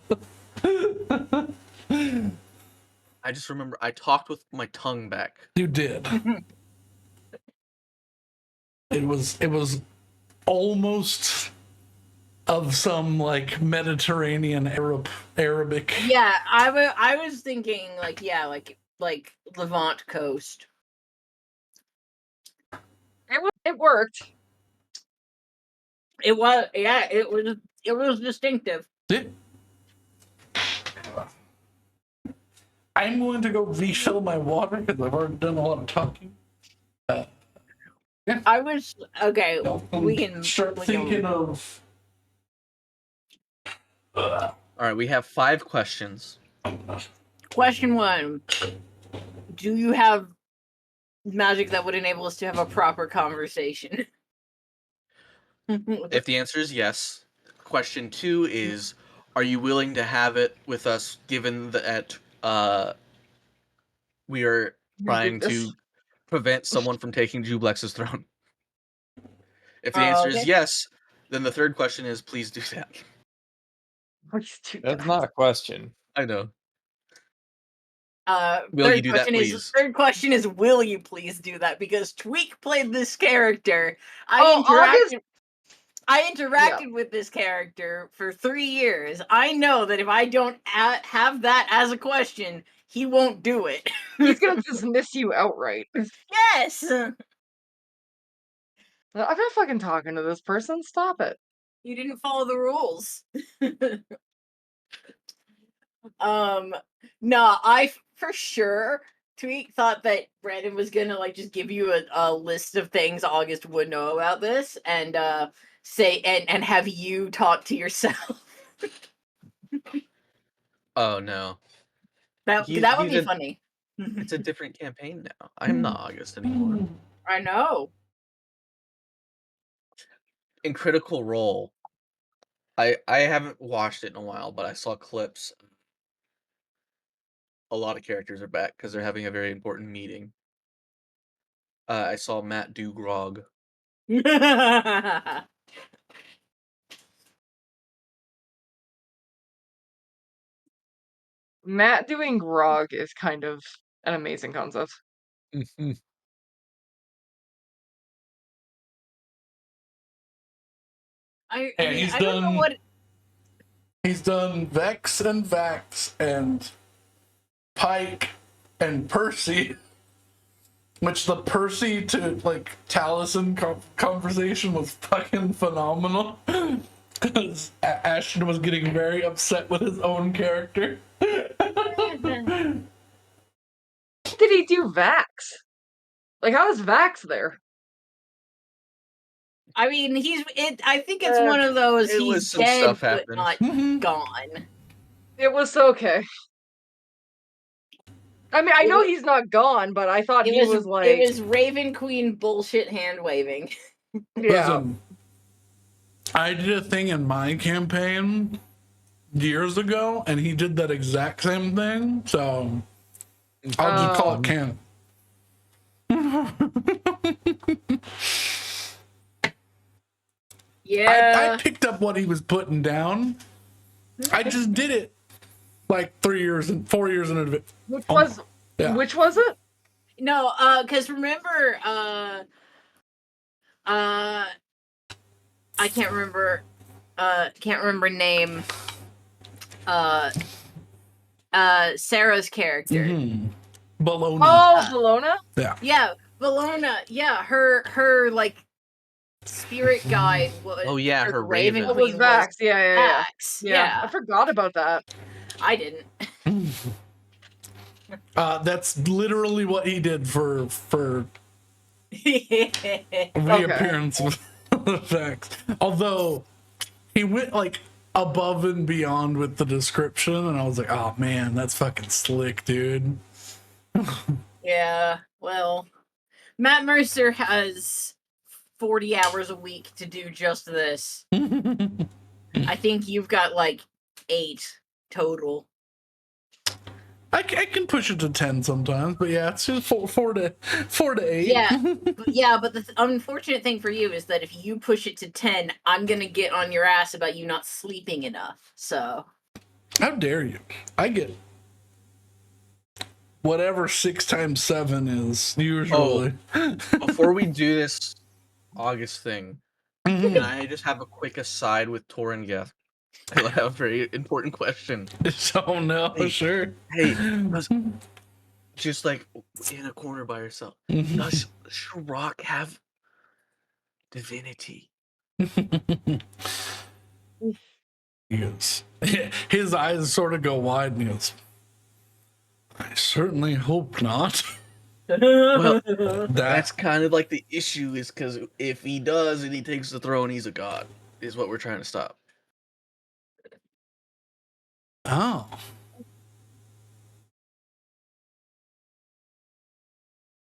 I just remember I talked with my tongue back. you did. It was almost of some like Mediterranean Arabic. Yeah, I was thinking like like Levant coast. It worked. It was distinctive. Yeah. I'm going to go refill my water because I've already done a lot of talking. I was okay. We can start thinking of. All right, we have 5 questions. Question 1. Do you have magic that would enable us to have a proper conversation? If the answer is yes, question 2 is, are you willing to have it with us given that we are trying to prevent someone from taking Jublex's throne? If the answer is okay. yes, then the third question is, please do that. That's not a question. I know. Will Third you do that, question please? Third question is, will you please do that? Because Tweak played this character. Oh, August- I interacted with this character for 3 years. I know that if I don't have that as a question, he won't do it. He's gonna dismiss you outright. Yes. I'm not fucking talking to this person. Stop it. You didn't follow the rules. No, I for sure Tweak thought that Brandon was gonna like just give you a list of things August would know about this and say and have you talk to yourself. Oh no. That would be funny. It's a different campaign now. I'm not August anymore. I know. In Critical Role, I haven't watched it in a while, but I saw clips. A lot of characters are back because they're having a very important meeting. I saw Matt do grog. Matt doing grog is kind of an amazing concept. Mhm. I Yeah, mean, he's I don't know done- what. He's done Vex and Vax and Pike and Percy, which the Percy to like Taliesin conversation was fucking phenomenal. Because Ashton was getting very upset with his own character. Did he do Vax? Like, how is Vax there? I mean, I think it's one of those. it was He's some dead, stuff but happened. not Mhm. gone. It was okay. I mean, I know he's not gone, but I thought he was like. It was Raven Queen bullshit hand waving. Yeah. Listen, I did a thing in my campaign years ago, and he did that exact same thing. So I'll just call it canon. Yeah. I picked up what he was putting down. I just did it like 4 years in advance. Which Oh, was yeah. which was it? No, because remember, I can't remember name. Sarah's character. Mm-hmm. Bologna. Oh, Bologna? Yeah. Yeah, Valona. Yeah, her like spirit guide was. Oh, yeah, her Raven. It was Queen Vax. Yeah. Vax. Yeah. Yeah. I forgot about that. I didn't. That's literally what he did for reappearance of the facts. Although he went like above and beyond with the description, and I was like, oh man, that's fucking slick, dude. Yeah, well, Matt Mercer has 40 hours a week to do just this. I think you've got like 8 total. I can push it to 10 sometimes, but yeah, it's just four to 8. Yeah, but the unfortunate thing for you is that if you push it to 10, I'm gonna get on your ass about you not sleeping enough. So How dare you? I get whatever 6 times 7 is usually. Before we do this August thing, Mhm. can I just have a quick aside with Torin Geth? I have a very important question. Oh no, Hey. sure. Hey, just like in a corner by herself, does Shiraak have divinity? He goes, his eyes sort of go wide, and he goes, I certainly hope not. Well, That's that's kind of like the issue, is because if he does and he takes the throne, he's a god, is what we're trying to stop. oh.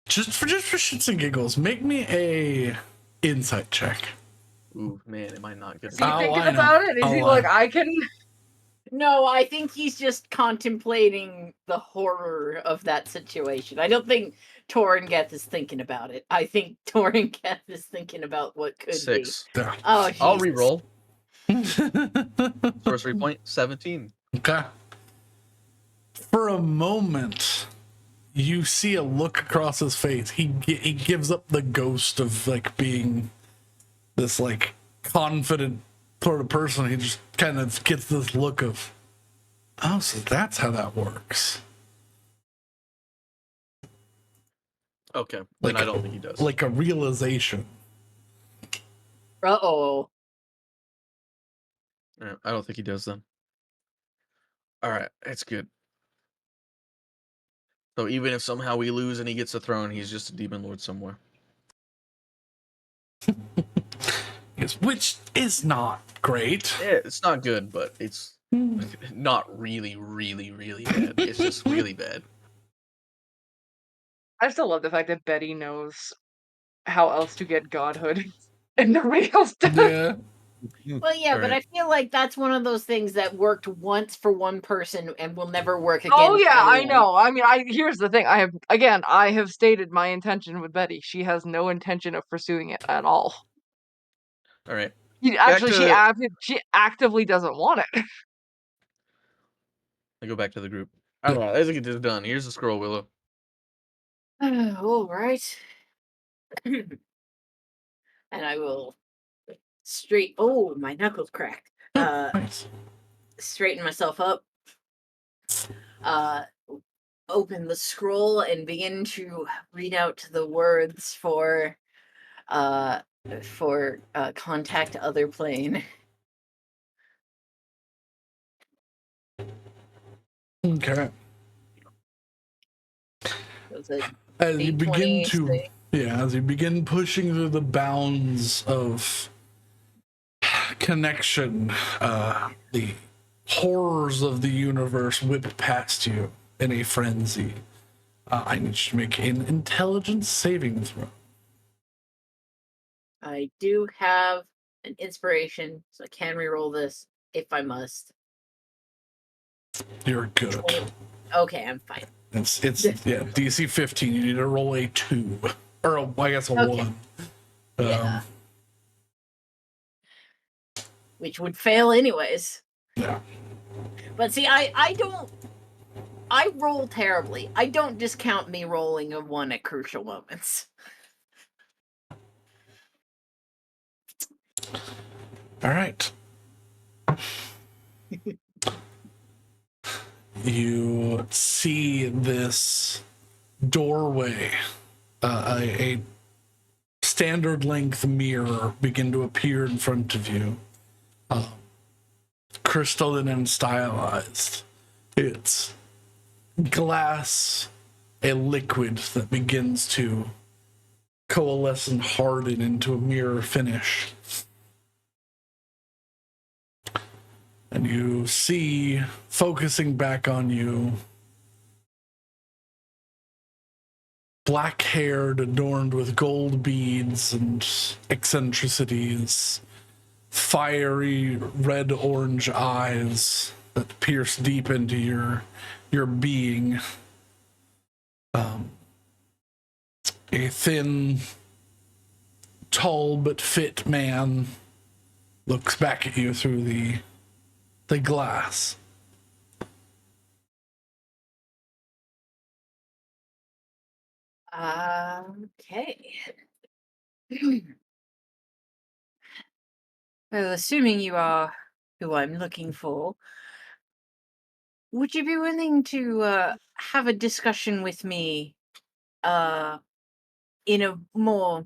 Just for shits and giggles, make me a insight check. Ooh, man, am I not good? Is he Oh, thinking I know. about it? Is Oh, he I- like, I can. No, I think he's just contemplating the horror of that situation. I don't think Torin Geth is thinking about it. I think Torin Geth is thinking about what could 6. be. Yeah. Oh, Jesus. I'll re-roll. Sorcery point 17. Okay. For a moment, you see a look across his face. He gives up the ghost of like being this like confident sort of person. He just kind of gets this look of, oh, so that's how that works. Okay, Like then I don't think he does. Like a realization. Uh-oh. Alright, I don't think he does then. Alright, that's good. So even if somehow we lose and he gets the throne, he's just a demon lord somewhere. Yes, which is not great. Yeah, it's not good, but it's not really, really, really bad. It's just really bad. I still love the fact that Betty knows how else to get godhood, and nobody else does. Yeah. Well, yeah, but I Alright. feel like that's one of those things that worked once for one person and will never work again. Oh for yeah, I anyone. know. I mean, here's the thing. I have stated my intention with Betty. She has no intention of pursuing it at all. Alright. She actively doesn't want it. I go back to the group. All right, let's get this done. Here's the scroll, Willow. All right. And I will straight. Oh, my knuckles cracked. Nice. Straighten myself up. Open the scroll and begin to read out the words for contact other plane. Okay. Was it As you begin 820? to, as you begin pushing through the bounds of connection, the horrors of the universe whip past you in a frenzy. I need you to make an intelligence saving throw. I do have an inspiration, so I can reroll this if I must. You're good. Okay, I'm fine. It's DC 15. You need to roll a 2, or I guess a Okay. 1. Yeah. Which would fail anyways. Yeah. But see, I don't. I roll terribly. I don't discount me rolling a 1 at crucial moments. All right. You see this doorway, a standard length mirror begin to appear in front of you, crystalline and stylized. It's glass, a liquid that begins to coalesce and harden into a mirror finish. And you see, focusing back on you, black-haired, adorned with gold beads and eccentricities, fiery red-orange eyes that pierce deep into your being. A thin, tall but fit man looks back at you through the glass. Okay. Well, assuming you are who I'm looking for, would you be willing to have a discussion with me in a more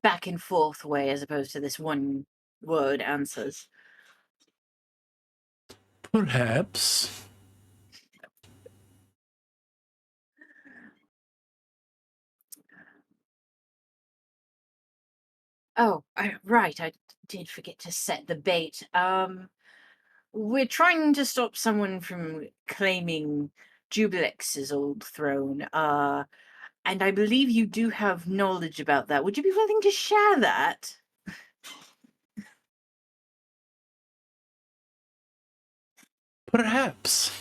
back and forth way as opposed to this one word answers? Perhaps. Oh, right, I did forget to set the bait. We're trying to stop someone from claiming Jubilex's old throne, and I believe you do have knowledge about that. Would you be willing to share that? Perhaps.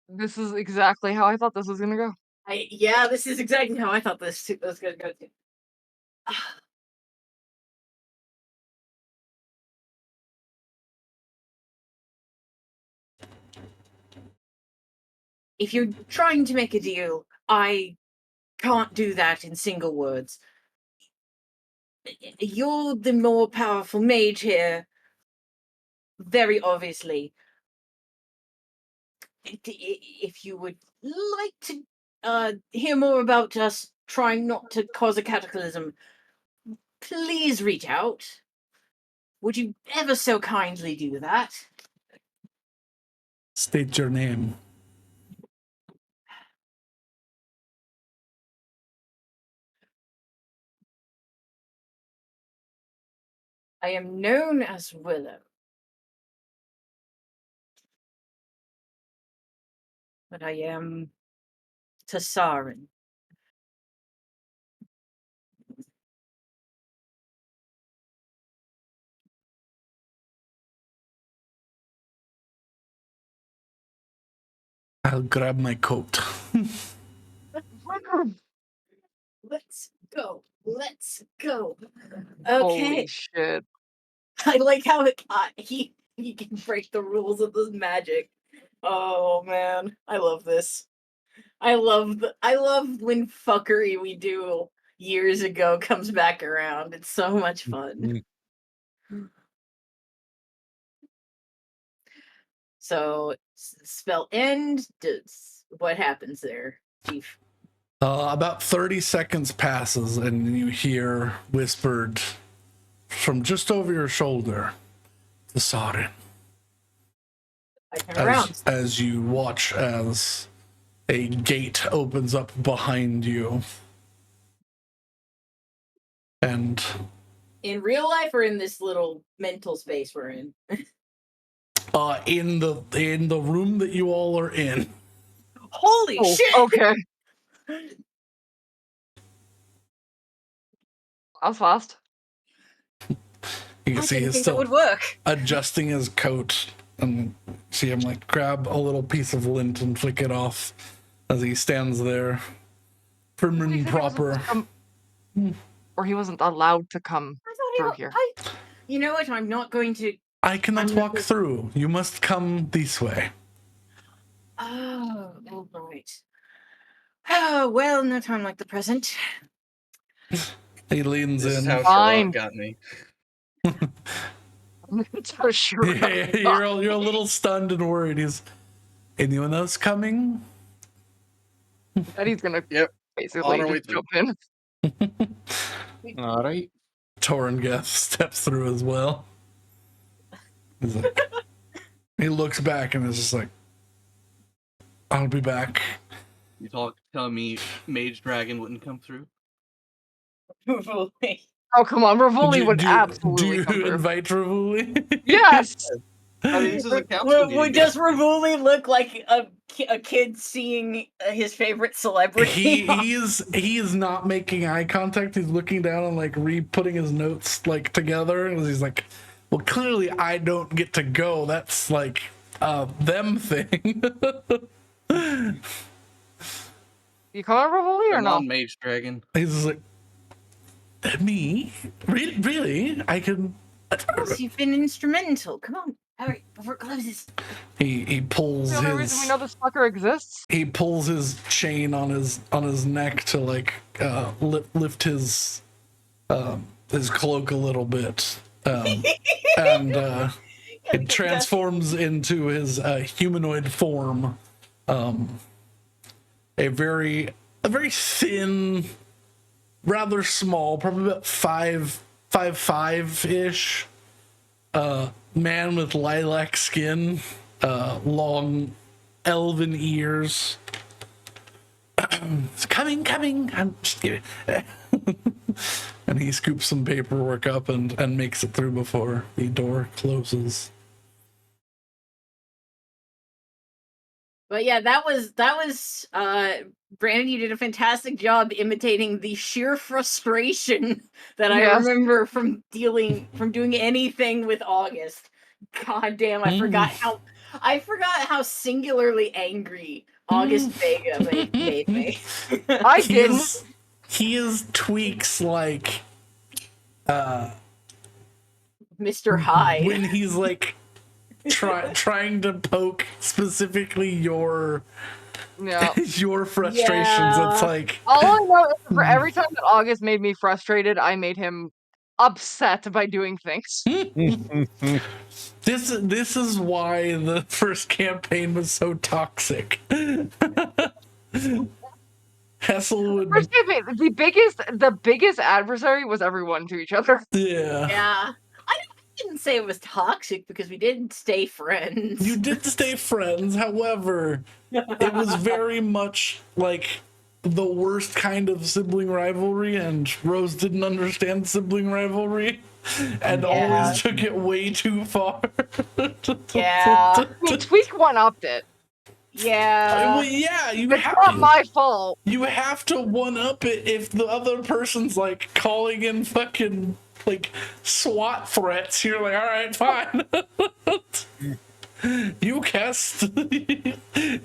This is exactly how I thought this was gonna go. Yeah, this is exactly how I thought this was going to go too. If you're trying to make a deal, I can't do that in single words. You're the more powerful mage here, very obviously. If you would like to hear more about us trying not to cause a cataclysm, please reach out. Would you ever so kindly do that? State your name. I am known as Willow. But I am Tassarin. I'll grab my coat. Let's go. Let's go. Holy Okay. shit. I like how he can break the rules of this magic. Oh man, I love this. I love when fuckery we do years ago comes back around. It's so much fun. So spell end. What happens there, Chief? About 30 seconds passes, and you hear whispered from just over your shoulder, the Sarin. I turn around. As you watch as a gate opens up behind you. And In real life or in this little mental space we're in? in the room that you all are in. Holy shit! Okay. That was fast. You can I see didn't he's think that still would work. adjusting his coat, and see him like grab a little piece of lint and flick it off as he stands there, prim He and said he wasn't proper. to come- or he wasn't allowed to come I thought through he. here. You know what? I'm not going to. I cannot I'm walk not- through. You must come this way. Oh, all right. Oh well, no time like the present. He leans This is in. how Fine. Shiraak got me. It's for sure. Yeah, you're a little stunned and worried. He's, anyone else coming? Eddie's gonna Yep. basically On our way just jump in. All right. Torengeth steps through as well. He's like, he looks back and is just like, I'll be back. You telling me Mage Dragon wouldn't come through? Oh come on, Ravuli would absolutely do come you through. invite Ravuli? Yes. I mean, this is a council meeting. Would does Ravuli look like a kid seeing his favorite celebrity? he is not making eye contact. He's looking down and like putting his notes like together, and he's like, well, clearly I don't get to go. That's like them thing. You call her Ravuli or Come no? on, Mage Dragon. He's like, me? Really? I can. Of course, you've been instrumental. Come on, hurry before it closes. He pulls The only reason we know this fucker exists. he pulls his chain on his neck to like lift his cloak a little bit, and it transforms into his humanoid form. A very thin, rather small, probably about 5'5" man with lilac skin, long elven ears. It's coming. I'm just kidding. And he scoops some paperwork up and makes it through before the door closes. But yeah, that was Brandon, you did a fantastic job imitating the sheer frustration that I Yes. remember from doing anything with August. God damn, I forgot how singularly angry August Vega made me. I didn't. He is tweaks like Mr. Hyde. when he's like trying to poke specifically your Yeah. your frustrations. Yeah. It's like, All I know is for every time that August made me frustrated, I made him upset by doing things. this is why the first campaign was so toxic. Hessel would, First campaign, the biggest adversary was everyone to each other. yeah. I didn't say it was toxic because we did stay friends. You did stay friends, however, it was very much like the worst kind of sibling rivalry, and Rose didn't understand sibling rivalry and always took it way too far. Yeah. I mean, Tweak one-upped it. Yeah. Well, yeah, you It's have not to. my fault. You have to one up it if the other person's like calling in fucking like SWAT threats. You're like, all right, fine. You cast I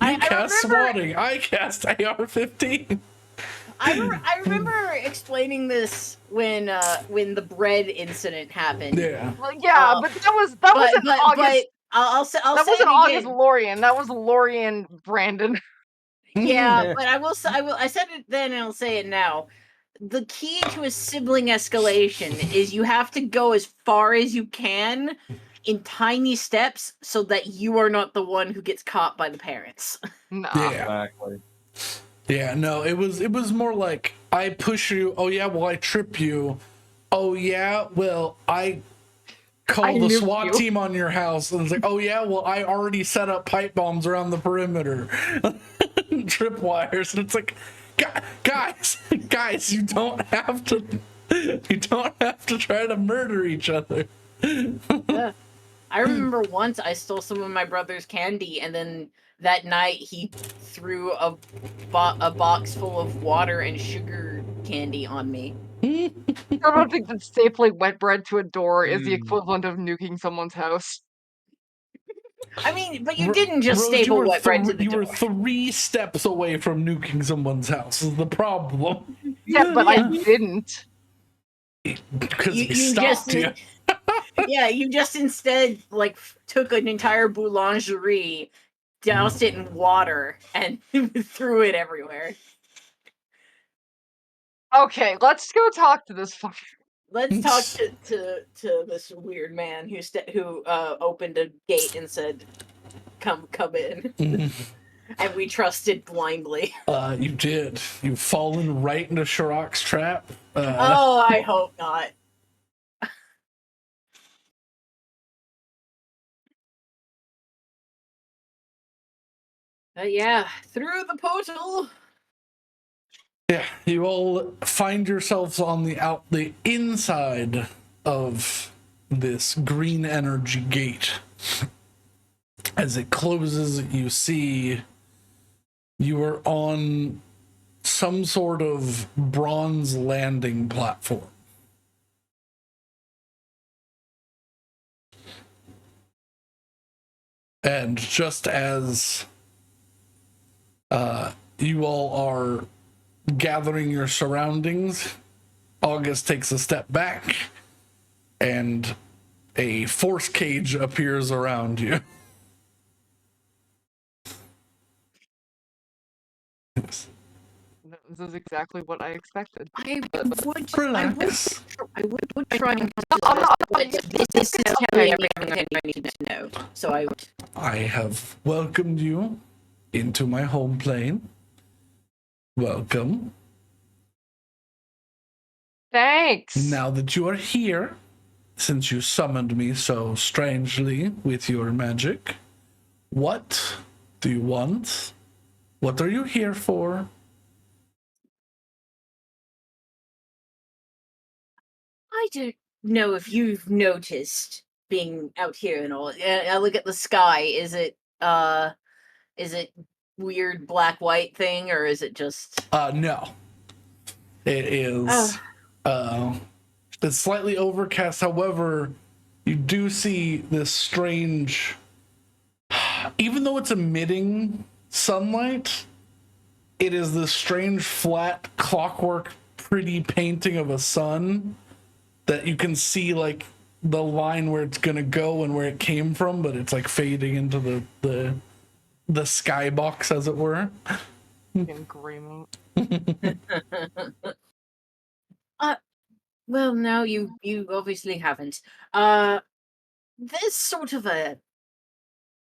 remember- swatting. I cast AR-15. I remember explaining this when the bread incident happened. Yeah. Well, yeah, but that was an August. But I'll say That it wasn't August again. Lorian. That was Lorian Brandon. Yeah, but I said it then and I'll say it now. The key to a sibling escalation is you have to go as far as you can in tiny steps so that you are not the one who gets caught by the parents. Nah. Yeah. Exactly. Yeah, no, it was more like I push you, oh yeah, well I trip you. Oh yeah, well I call I the nuke SWAT you. team on your house. And it's like, oh yeah, well I already set up pipe bombs around the perimeter. Trip wires. And it's like, guys, you don't have to try to murder each other. Yeah. I remember once I stole some of my brother's candy, and then that night he threw a box full of water and sugar candy on me. I don't think that stapling wet bread to a door is the Mm. equivalent of nuking someone's house. I mean, but you didn't just Rose, staple wet bread to the you door. were 3 steps away from nuking someone's house is the problem. Yeah, but I didn't. Because he You stopped you. Yeah, you just instead like took an entire boulangerie, doused it in water, and threw it everywhere. Okay, let's go talk to this fucker. Let's talk to this weird man who opened a gate and said, "Come in," and we trusted blindly. You did. You've fallen right into Shiraak's trap. Oh, I hope not. Yeah, through the portal. Yeah, you all find yourselves on the inside of this green energy gate. As it closes, you see you are on some sort of bronze landing platform. And just as you all are gathering your surroundings, August takes a step back and a force cage appears around you. This is exactly what I expected. I Relax. would try and but this is Okay. telling me everything I need to know. So I would. I have welcomed you into my home plane. Welcome. Thanks. Now that you are here, since you summoned me so strangely with your magic, what do you want? What are you here for? I don't know if you've noticed being out here and all. I look at the sky. Is it weird black white thing, or is it just No. It is it's slightly overcast. However, you do see this strange, even though it's emitting sunlight, it is this strange flat clockwork pretty painting of a sun that you can see like the line where it's gonna go and where it came from, but it's like fading into the skybox, as it were. Agreement. well, no, you obviously haven't. There's sort of a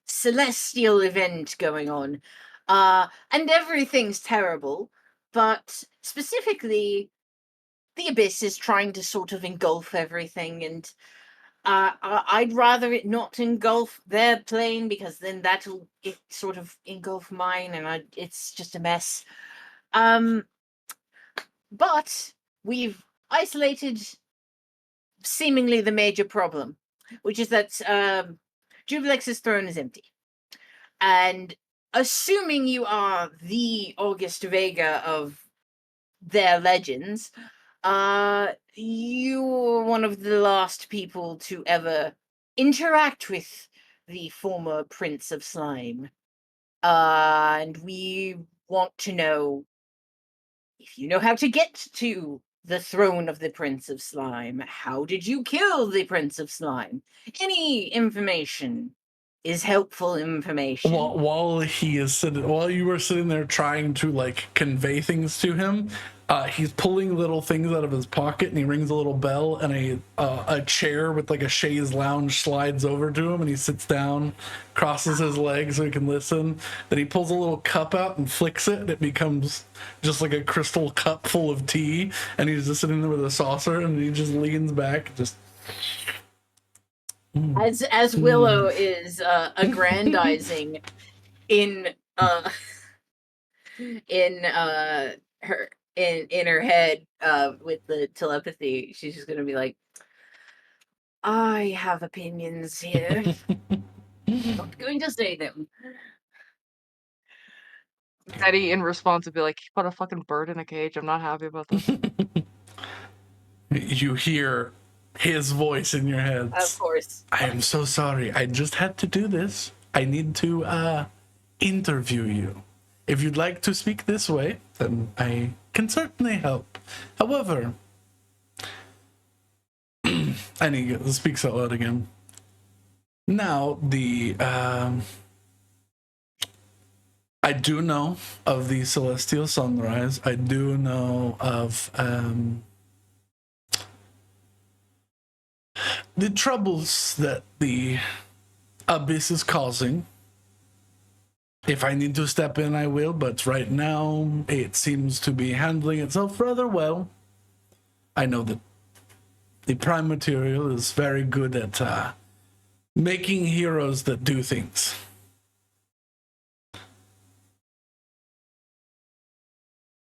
celestial event going on. And everything's terrible, but specifically the abyss is trying to sort of engulf everything, and I'd rather it not engulf their plane because then that'll sort of engulf mine, and it's just a mess. But we've isolated seemingly the major problem, which is that Jubilex's throne is empty. And assuming you are the August Vega of their legends, you were one of the last people to ever interact with the former Prince of Slime. And we want to know if you know how to get to the throne of the Prince of Slime, how did you kill the Prince of Slime? Any information is helpful information. While you were sitting there trying to like convey things to him, he's pulling little things out of his pocket, and he rings a little bell, and a chair with like a chaise lounge slides over to him, and he sits down, crosses his legs so he can listen. Then he pulls a little cup out and flicks it, and it becomes just like a crystal cup full of tea, and he's just sitting there with a saucer, and he just leans back, just. As Willow is aggrandizing in her head with the telepathy, she's just gonna be like, I have opinions here. Not going to say them. Betty, in response, would be like, "Put a fucking bird in a cage. I'm not happy about this." You hear his voice in your head. Of course. I am so sorry. I just had to do this. I need to interview you. If you'd like to speak this way, then I can certainly help. However, and he speaks out loud again. Now, I do know of the Celestial Sunrise. I do know of the troubles that the Abyss is causing. If I need to step in, I will, but right now it seems to be handling itself rather well. I know that the Prime Material is very good at making heroes that do things.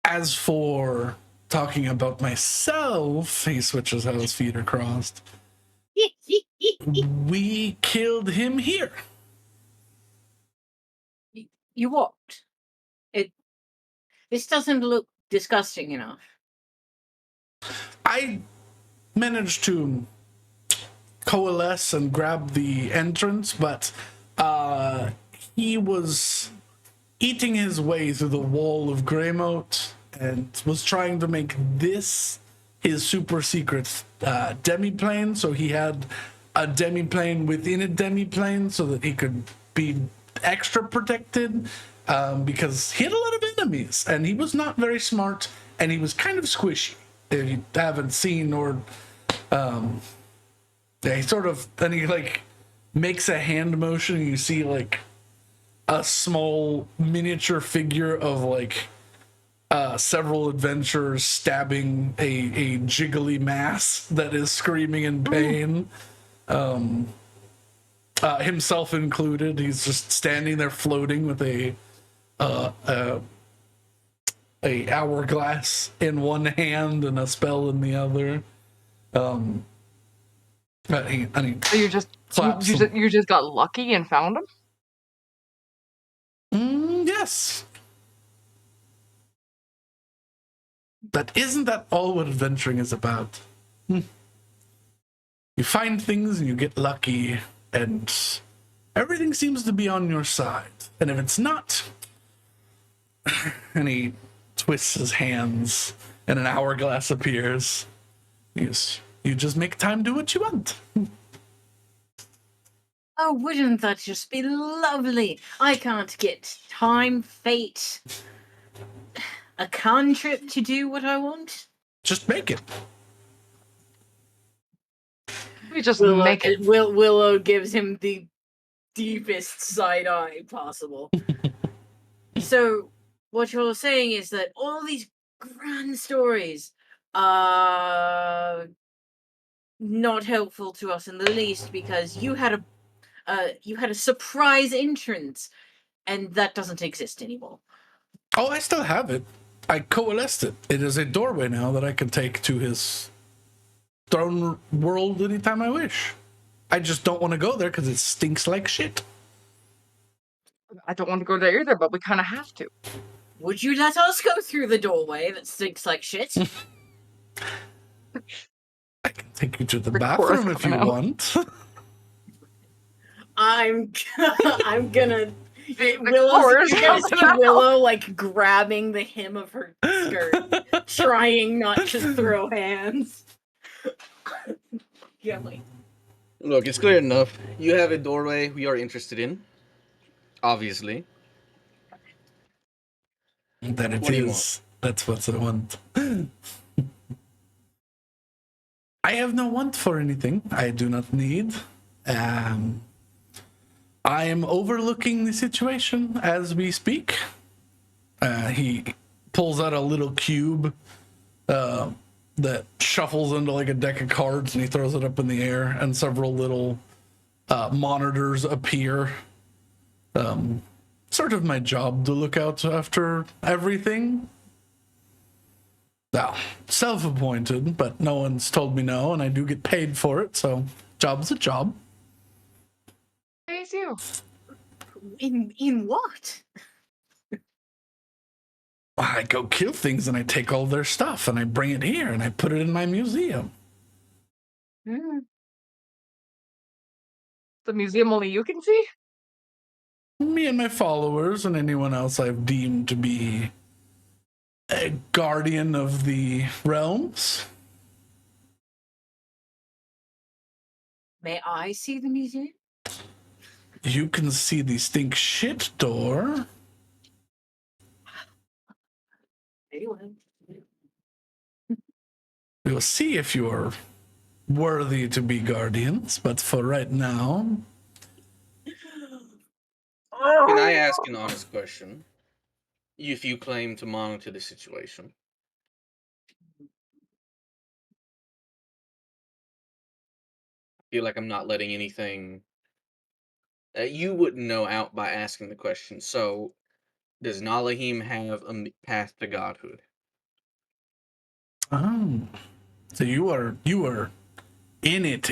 As for talking about myself, he switches how his feet are crossed. We killed him here. You what? This doesn't look disgusting enough. I managed to coalesce and grab the entrance, but he was eating his way through the wall of Greymote and was trying to make this his super secret demiplane. So he had a demiplane within a demiplane so that he could be extra protected, because he had a lot of enemies and he was not very smart and he was kind of squishy. If you haven't seen or he sort of, then he like makes a hand motion and you see like a small miniature figure of like several adventurers stabbing a jiggly mass that is screaming in pain. Himself included. He's just standing there floating with a hourglass in one hand and a spell in the other. And he So you just got lucky and found him? Yes. But isn't that all what adventuring is about? You find things and you get lucky, and everything seems to be on your side. And if it's not, and he twists his hands, and an hourglass appears. Yes, you just make time do what you want. Oh, wouldn't that just be lovely? I can't get time, fate, a cantrip to do what I want. Just make it. We just make it. Willow gives him the deepest side eye possible. So, what you're saying is that all these grand stories are not helpful to us in the least because you had a surprise entrance, and that doesn't exist anymore. Oh, I still have it. I coalesced it. It is a doorway now that I can take to his throne world anytime I wish. I just don't want to go there because it stinks like shit. I don't want to go there either, but we kind of have to. Would you let us go through the doorway that stinks like shit? I can take you to the bathroom if you want. I'm gonna Willow's, Doors you're gonna coming see out. Willow like grabbing the hem of her skirt, trying not to throw hands. Yeah, like Look, it's clear enough. You have a doorway we are interested in. Obviously. That it What do you is. That's what I want. I have no want for anything. I do not need. I am overlooking the situation as we speak. He pulls out a little cube that shuffles into like a deck of cards, and he throws it up in the air, and several little monitors appear. Sort of my job to look out after everything. Now, self-appointed, but no one's told me no, and I do get paid for it, so job's a job. Pays you. in what? I go kill things and I take all their stuff and I bring it here and I put it in my museum. The museum only you can see? Me and my followers and anyone else I've deemed to be a guardian of the realms. May I see the museum? You can see the stink shit door. Anyway. We'll see if you're worthy to be guardians, but for right now, Can I ask an honest question? If you claim to monitor the situation. I feel like I'm not letting anything you wouldn't know out by asking the question. So, does Nalahim have a path to godhood? oh, so you are in it.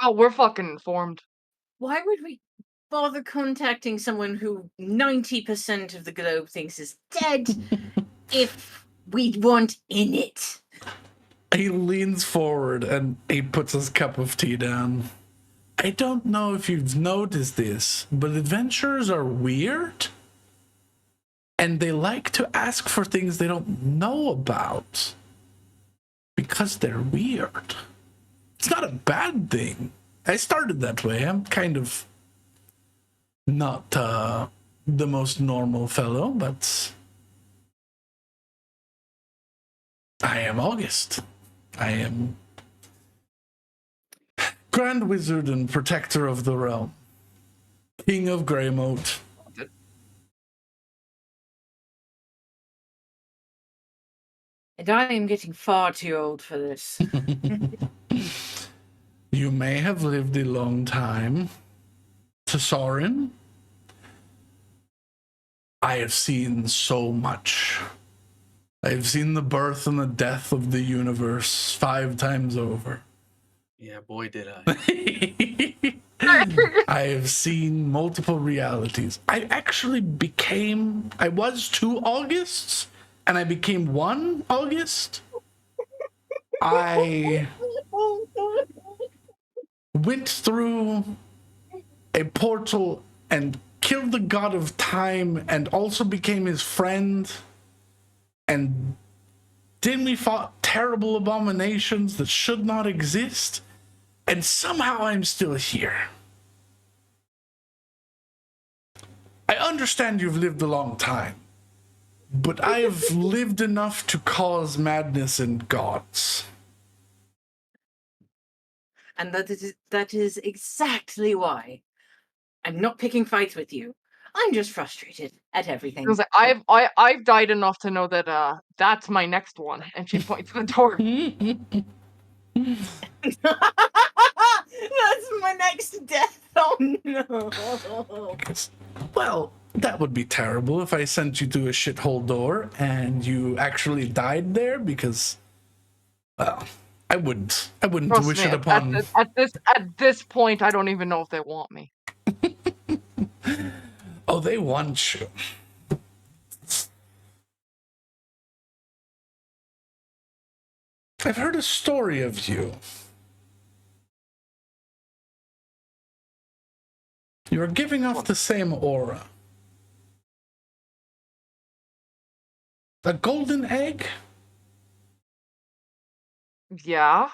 Oh, we're fucking informed. Why would we bother contacting someone who 90% of the globe thinks is dead if we weren't in it? He leans forward and he puts his cup of tea down. I don't know if you've noticed this, but adventurers are weird. And they like to ask for things they don't know about. Because they're weird. It's not a bad thing. I started that way. I'm kind of not the most normal fellow, but I am August. I am Grand Wizard and Protector of the Realm. King of Greymote. And I am getting far too old for this. You may have lived a long time. Tesarin, I have seen so much. I have seen the birth and the death of the universe 5 times over. Yeah, boy, did I. I have seen multiple realities. I was 2 Augusts, and I became 1 August. I went through a portal and killed the god of time and also became his friend. And then we fought terrible abominations that should not exist. And somehow I'm still here. I understand you've lived a long time, but I have lived enough to cause madness in gods. And that is exactly why I'm not picking fights with you. I'm just frustrated at everything. I was like, I've died enough to know that that's my next one. And she points to the door. That's my next death. Oh no. Well, that would be terrible if I sent you to a shithole door and you actually died there because, well, I wouldn't Trust wish me, it upon. at this point, I don't even know if they want me. Oh, they want you. I've heard a story of you. You're giving off the same aura. A golden egg? Yeah.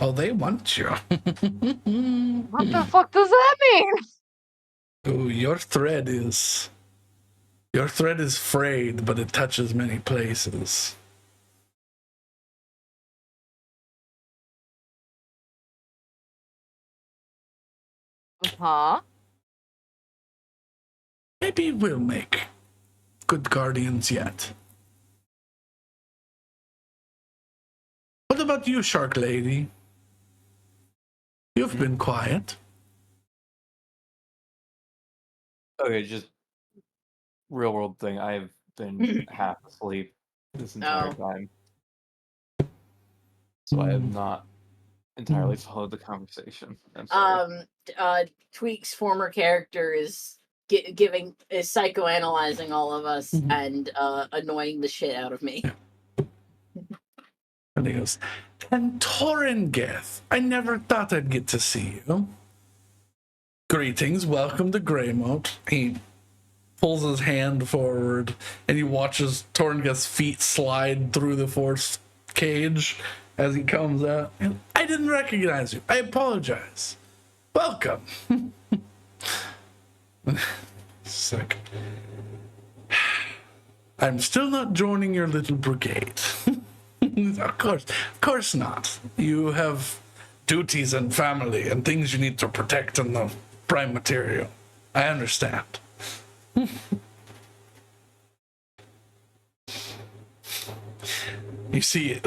Oh, they want you. What the fuck does that mean? Oh, your thread is frayed, but it touches many places. Huh? Maybe we'll make good guardians yet. What about you, Shark Lady? You've been quiet. Okay, just real world thing. I've been half asleep this entire Oh. time, so I have not entirely followed the conversation. I'm sorry. Tweak's former character is psychoanalyzing all of us and annoying the shit out of me. And he goes, and Torringeth, I never thought I'd get to see you. Greetings, welcome to Greymote. He pulls his hand forward and he watches Torringeth's feet slide through the force cage as he comes out. And I didn't recognize you. I apologize. Welcome. It's like, I'm still not joining your little brigade. Of course not. You have duties and family and things you need to protect in the prime material. I understand. You see it.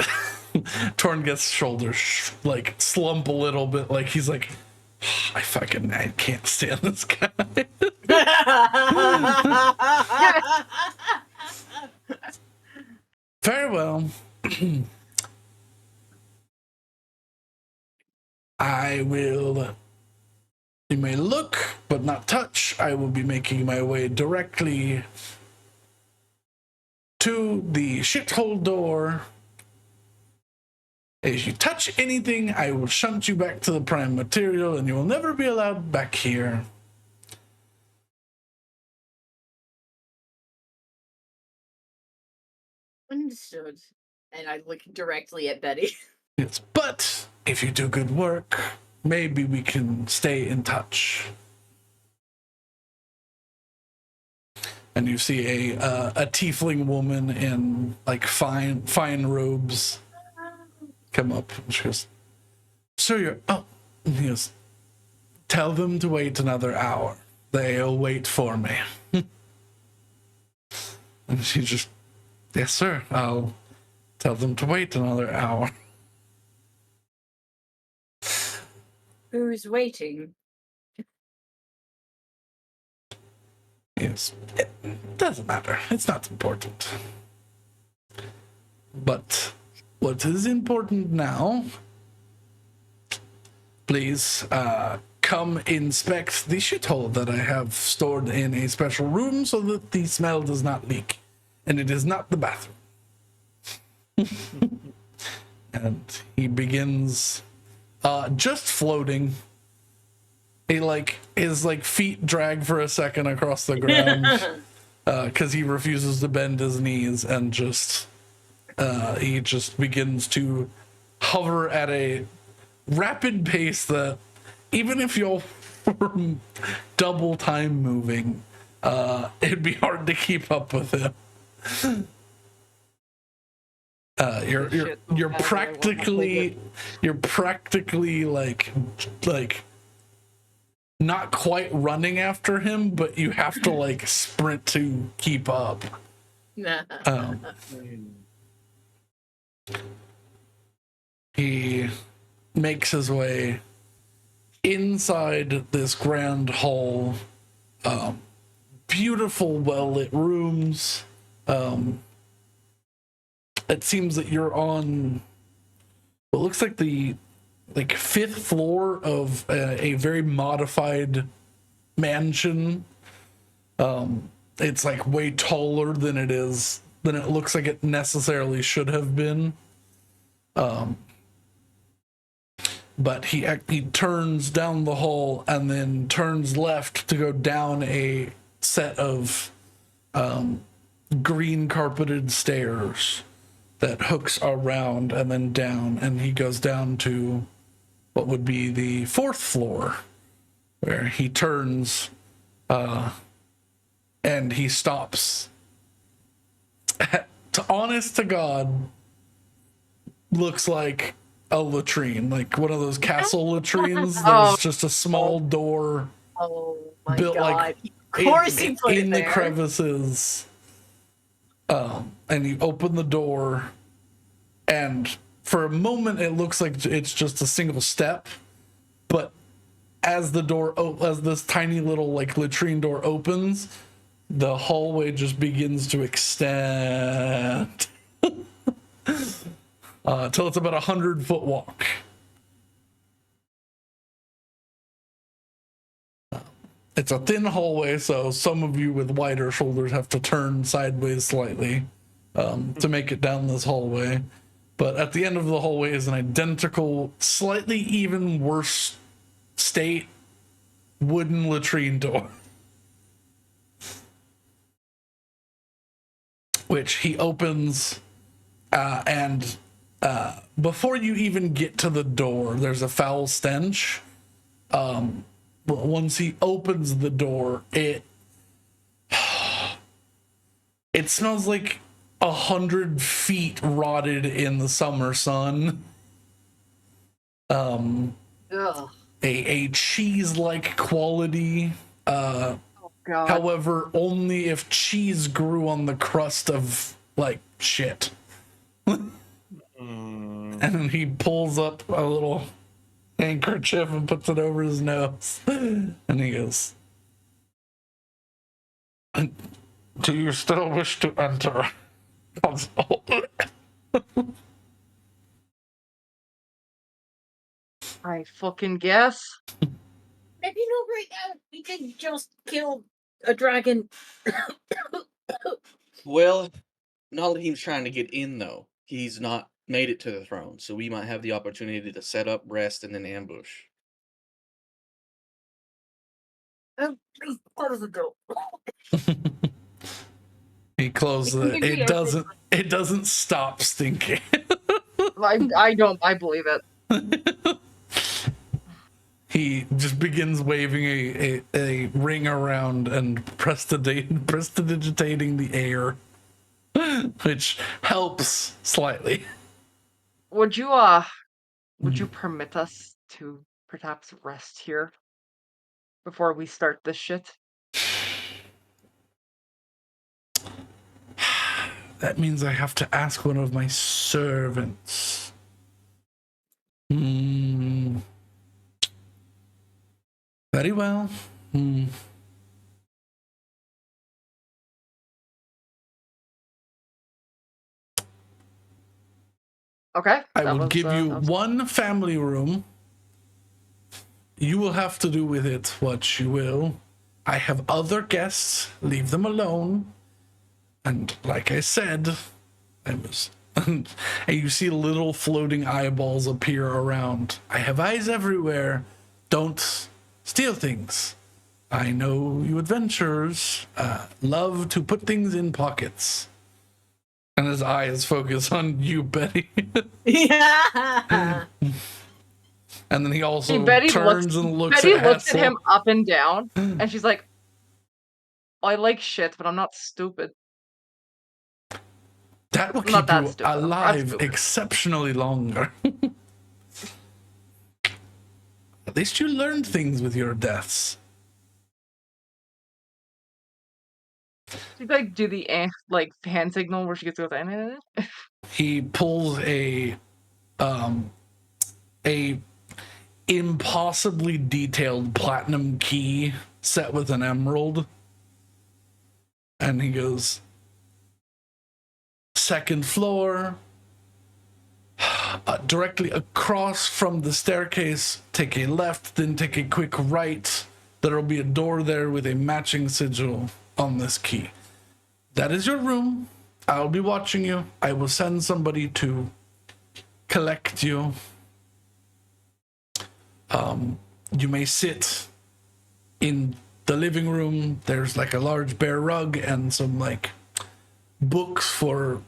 Torngeth's shoulders like slump a little bit, like he's like, I can't stand this guy. Very well. I will. You may look, but not touch. I will be making my way directly to the shithole door. As you touch anything, I will shunt you back to the prime material, and you will never be allowed back here. Understood. And I look directly at Betty. Yes, but if you do good work, maybe we can stay in touch. And you see a tiefling woman in like fine robes come up, and she goes, "Sir, you're and he goes, tell them to wait another hour. They'll wait for me." And she just, yes, sir. I'll tell them to wait another hour. Who's waiting? Yes, it doesn't matter. It's not important. But what is important now, please come inspect the shithole that I have stored in a special room so that the smell does not leak. And it is not the bathroom. And he begins just floating. He his feet drag for a second across the ground because he refuses to bend his knees, and he just begins to hover at a rapid pace that even if you're double time moving, it'd be hard to keep up with him. You're practically like not quite running after him, but you have to sprint to keep up. He makes his way inside this grand hall. Beautiful, well-lit rooms. It seems that you're on what looks like the fifth floor of a very modified mansion. It's way taller than it looks like it necessarily should have been. But he turns down the hall and then turns left to go down a set of green carpeted stairs that hooks around and then down, and he goes down to what would be the 4th floor, where he turns and he stops. Honest to God, looks like a latrine, like one of those castle latrines. There's just a small door Oh my built god! like Of course he put in it the there. crevices. And you open the door, and for a moment it looks like it's just a single step, but as this tiny little like latrine door opens, the hallway just begins to extend till it's about 100-foot walk. It's a thin hallway, so some of you with wider shoulders have to turn sideways slightly to make it down this hallway. But at the end of the hallway is an identical, slightly even worse state wooden latrine door, which he opens, and before you even get to the door, there's a foul stench. Once he opens the door, it smells like 100 feet rotted in the summer sun. Ugh. A cheese-like quality. God. However, only if cheese grew on the crust of like shit. And then he pulls up a little handkerchief and puts it over his nose, and he goes, "Do you still wish to enter?" I fucking guess. Maybe no, right now we did just kill a dragon. Well, not that he was trying to get in, though. He's not made it to the throne, so we might have the opportunity to set up, rest, and then ambush. Please close the door. He closes it. It doesn't stop stinking. I believe it. He just begins waving a ring around and prestidigitating the air, which helps slightly. Would you permit us to perhaps rest here before we start this shit? That means I have to ask one of my servants. Very well. Okay. I will give you one family room. You will have to do with it what you will. I have other guests. Leave them alone. And like I said, and you see little floating eyeballs appear around. I have eyes everywhere. Don't steal things. I know you adventurers love to put things in pockets. And his eyes focus on you, Betty. Yeah. And then he also Betty turns and looks Betty at looks at Hassel. him up and down, and she's like, I like shit, but I'm not stupid. That will I'm not keep that you stupid. I'm alive stupid. exceptionally longer. At least you learned things with your deaths. She'd like do the like hand signal where she gets to go. He pulls a impossibly detailed platinum key set with an emerald, and he goes, 2nd floor, directly across from the staircase. Take a left, then take a quick right. There will be a door there with a matching sigil on this key. That is your room. I'll be watching you. I will send somebody to collect you. You may sit in the living room. There's like a large bare rug and some like books for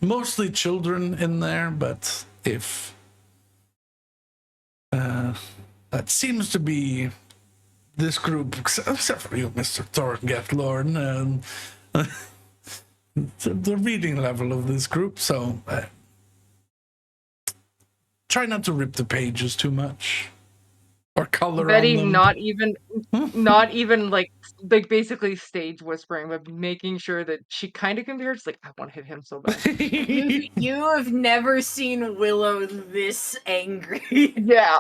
mostly children in there, but if that seems to be this group, except for you, Mr. Thorngatlorn, the reading level of this group, so try not to rip the pages too much or color Betty on them. not even like basically stage whispering, but making sure that she kind of compares. Like, I want to hit him so bad. You have never seen Willow this angry. Yeah.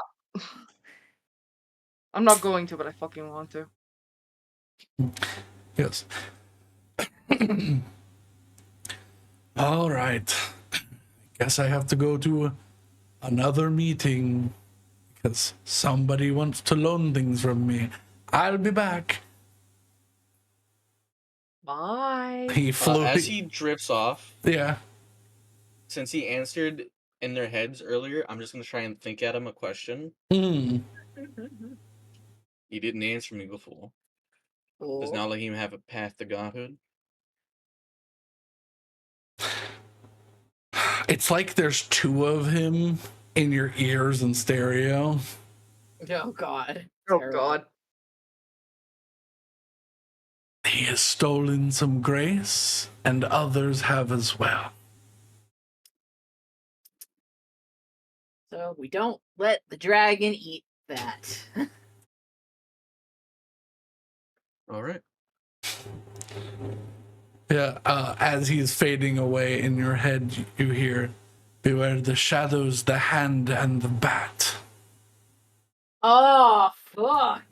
I'm not going to, but I fucking want to. Yes. All right. Guess I have to go to another meeting because somebody wants to loan things from me. I'll be back. Bye. He flew. As he drifts off, Yeah. since he answered in their heads earlier, I'm just gonna try and think at him a question. Mm. He didn't answer me before. Does not let him have a path to godhood. It's like there's two of him in your ears in stereo. Oh God. Oh Terrible. God. He has stolen some grace, and others have as well. So we don't let the dragon eat that. All right. Yeah, as he's fading away in your head, you hear, beware the shadows, the hand, and the bat. Oh fuck!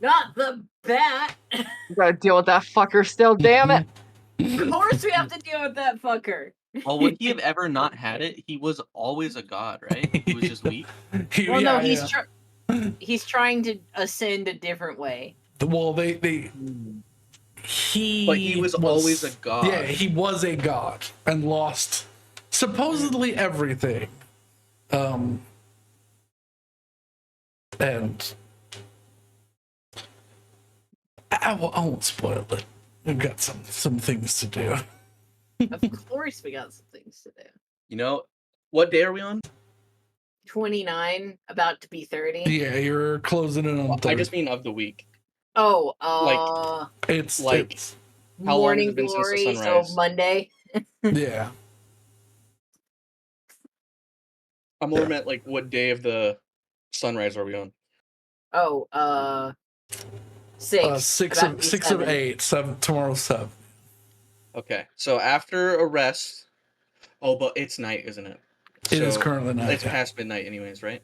Not the bat. You gotta deal with that fucker still. Damn it. Of course we have to deal with that fucker. Well, would he have ever not had it? He was always a god, right? He was just weak. Well, no, he's trying to ascend a different way. Well, he But he was always a god. Yeah, he was a god and lost supposedly everything. And I won't spoil it. We've got some things to do. Of course we got some things to do. You know, what day are we on? 29, about to be 30. Yeah, you're closing in on Well, 30. I just mean of the week. Oh, It's how long has Morning it been since the Glory, so sunrise? Monday. yeah. I'm more meant like what day of the sunrise are we on? Oh, 6. Six about to be of 7. 8. 7 tomorrow's 7. Okay, so after a rest. Oh, but it's night, isn't it? It is currently night. It's past midnight, anyways, right?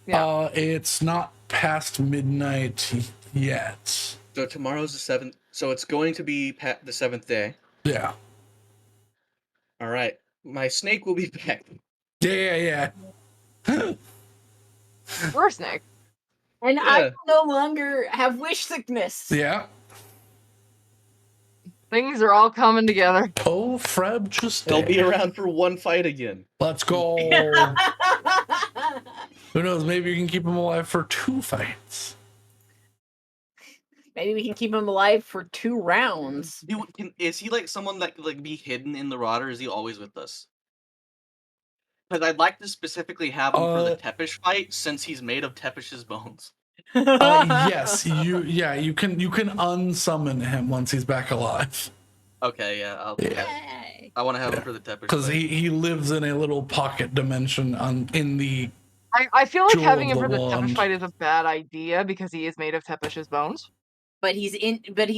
Yeah. It's not past midnight yet. So tomorrow's the 7th. So it's going to be the 7th day. Yeah. All right, my snake will be back. Yeah. We're a snake. And Yeah. I no longer have wish sickness. Yeah. Things are all coming together. Oh, Freb, just They'll be around for one fight again. Let's go. Who knows? Maybe you can keep him alive for 2 fights. Maybe we can keep him alive for 2 rounds. Is he like someone that could like be hidden in the rod, or is he always with us? Because I'd like to specifically have him for the Tepish fight, since he's made of Tepish's bones. Yes, you can unsummon him once he's back alive. Okay, yeah, Yay. I want to have him for the Tepish because fight. he lives in a little pocket dimension in the. I feel like Jewel having of him the for the wand. Tepish fight is a bad idea because he is made of Tepish's bones. But he's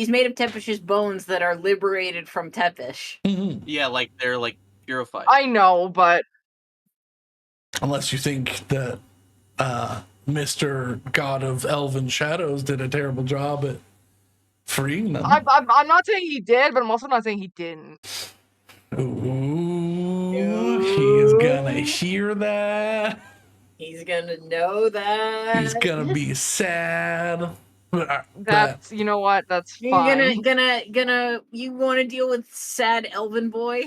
made of Tepish's bones that are liberated from Tepish. Mhm. Yeah, like they're like purified. I know, but Unless you think that Mr. God of Elven Shadows did a terrible job at freeing them. I'm not saying he did, but I'm also not saying he didn't. Ooh, he's gonna hear that. He's gonna know that. He's gonna be sad. That's you know what? That's You're fine. gonna you want to deal with sad elven boy?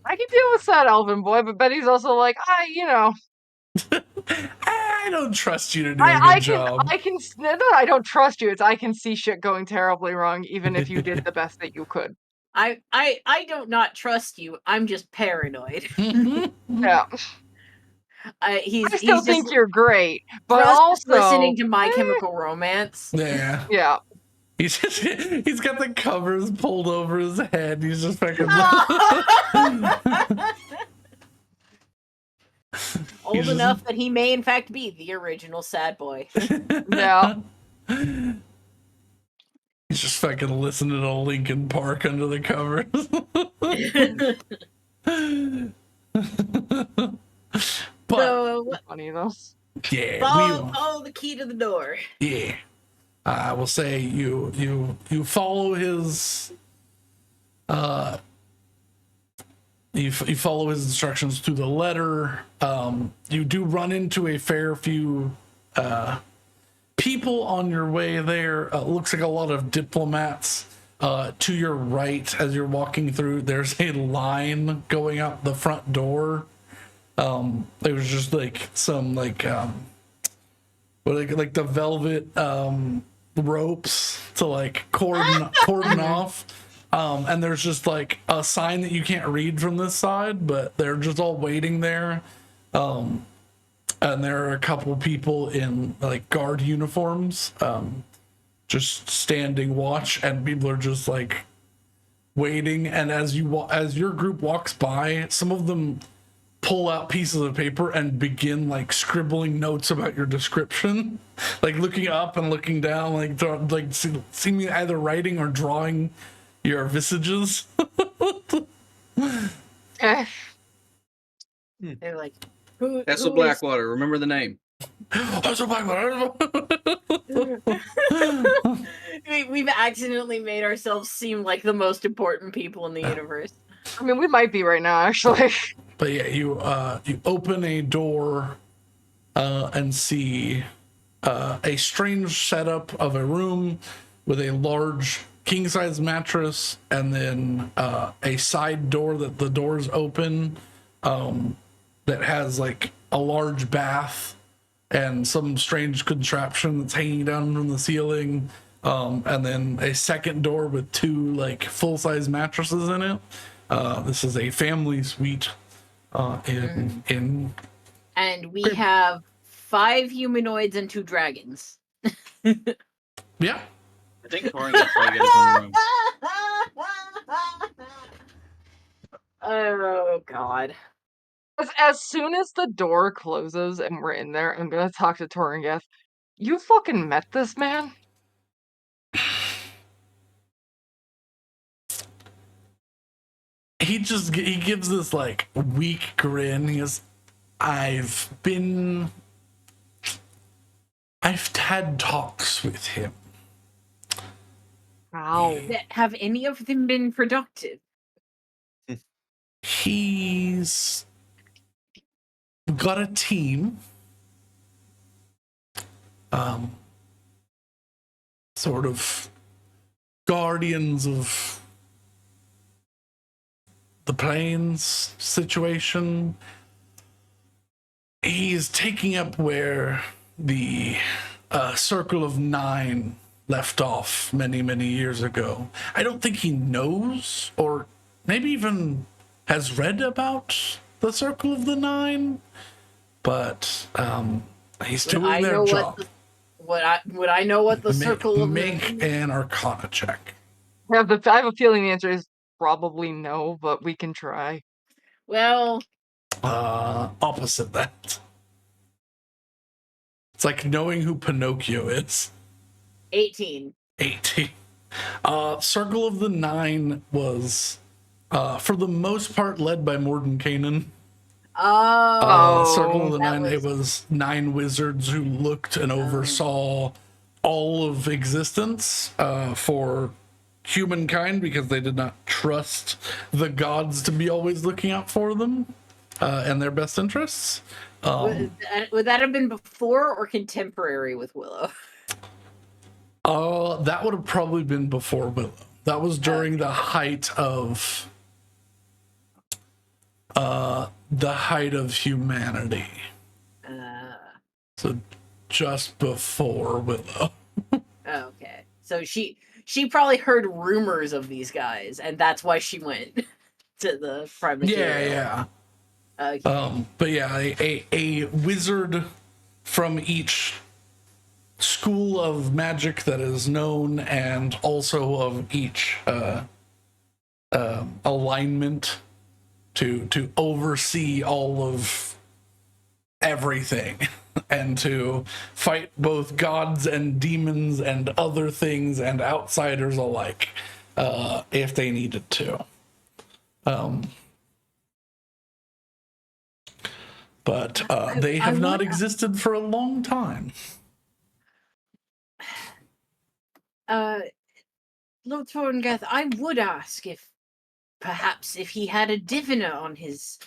I can deal with sad elven boy, but Betty's also like, I don't trust you to do a I good job. can. No, I don't trust you. It's I can see shit going terribly wrong, even if you did the best that you could. I don't not trust you. I'm just paranoid. Yeah. He's I still just think you're great, but Russ is also listening to My Chemical Romance. Yeah. yeah. He's got the covers pulled over his head. He's just fucking Old He's enough just- that he may in fact be the original sad boy. Yeah. He's just fucking listening to Linkin Park under the covers. But So Funny though. yeah, follow the key to the door. yeah. I will say you follow his you follow his instructions to the letter. You do run into a fair few people on your way there. Looks like a lot of diplomats. To your right, as you're walking through, there's a line going out the front door. It was just like some like the velvet ropes to like cordon off. And there's just like a sign that you can't read from this side, but they're just all waiting there. And there are a couple people in like guard uniforms, just standing watch, and people are just like waiting. And as your group walks by, some of them pull out pieces of paper and begin like scribbling notes about your description, like looking up and looking down, like seeming either writing or drawing your visages. Eh. They're like, That's who a Blackwater. Remember the name. We've accidentally made ourselves seem like the most important people in the universe. I mean, we might be right now, actually. But yeah, you open a door and see a strange setup of a room with a large king-size mattress, and then a side door that the doors open that has like a large bath and some strange contraption that's hanging down from the ceiling, and then a second door with two like full-size mattresses in it. This is a family suite in And we have 5 humanoids and 2 dragons. yeah. I think Torin gets probably get his own room. Oh god. As soon as the door closes and we're in there, I'm gonna talk to Torringeth. You fucking met this man? He gives this like weak grin. He goes, I've had talks with him. Wow. Have any of them been productive? He's got a team. Sort of guardians of the plains situation. He's taking up where the Circle of Nine left off many, many years ago. I don't think he knows, or maybe even has read about the Circle of the Nine, but he's doing their job. Would I know what the Circle of Make an Arcana check. I have a feeling the answer is probably no, but we can try. Well, Opposite that. It's like knowing who Pinocchio is. 18. 18. Circle of the Nine was, for the most part, led by Mordenkainen. Circle of the Nine, it was 9 wizards who looked and oversaw all of existence for humankind, because they did not trust the gods to be always looking out for them and their best interests. Would that have been before or contemporary with Willow? That would have probably been before Willow. That was during the height of the height of humanity. So just before Willow. Okay. So she probably heard rumors of these guys, and that's why she went to the prime material. Yeah. Okay. But yeah, a wizard from each school of magic that is known, and also of each alignment to oversee all of everything and to fight both gods and demons and other things and outsiders alike, if they needed to. But they have not existed for a long time. Lord Thorngeth, I would ask if perhaps if he had a diviner on his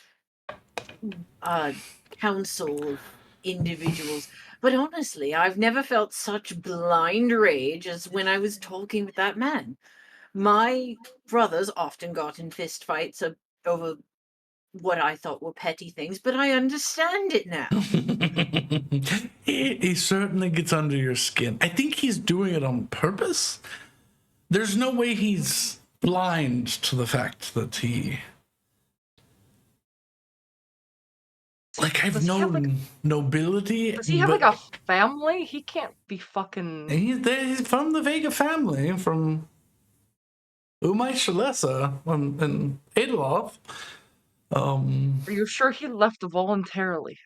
council of individuals. But honestly, I've never felt such blind rage as when I was talking with that man. My brothers often got in fist fights over what I thought were petty things, but I understand it now. He certainly gets under your skin. I think he's doing it on purpose. There's no way he's blind to the fact that he... Like, I've known nobility. Does he have like a family? He can't be fucking... He's from the Vega family, from Umay Shalessa and Arisloft. Are you sure he left voluntarily?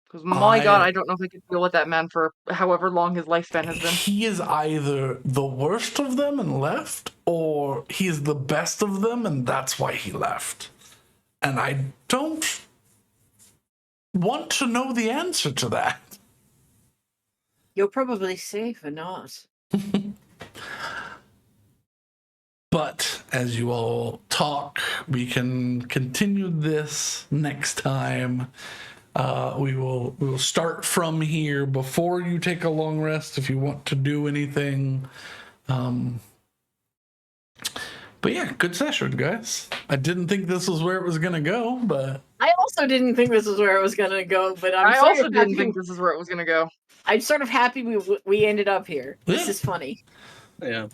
Because my god, I don't know if I could deal with that man for however long his lifespan has been. He is either the worst of them and left, or he's the best of them and that's why he left. And I don't want to know the answer to that. You're probably safe or not. But as you all talk, we can continue this next time. We will start from here before you take a long rest if you want to do anything. But yeah, good session, guys. I didn't think this was where it was gonna go, but I also didn't think this was where it was gonna go. But I also didn't think this is where it was gonna go. I'm sort of happy we ended up here. This is funny. Yeah.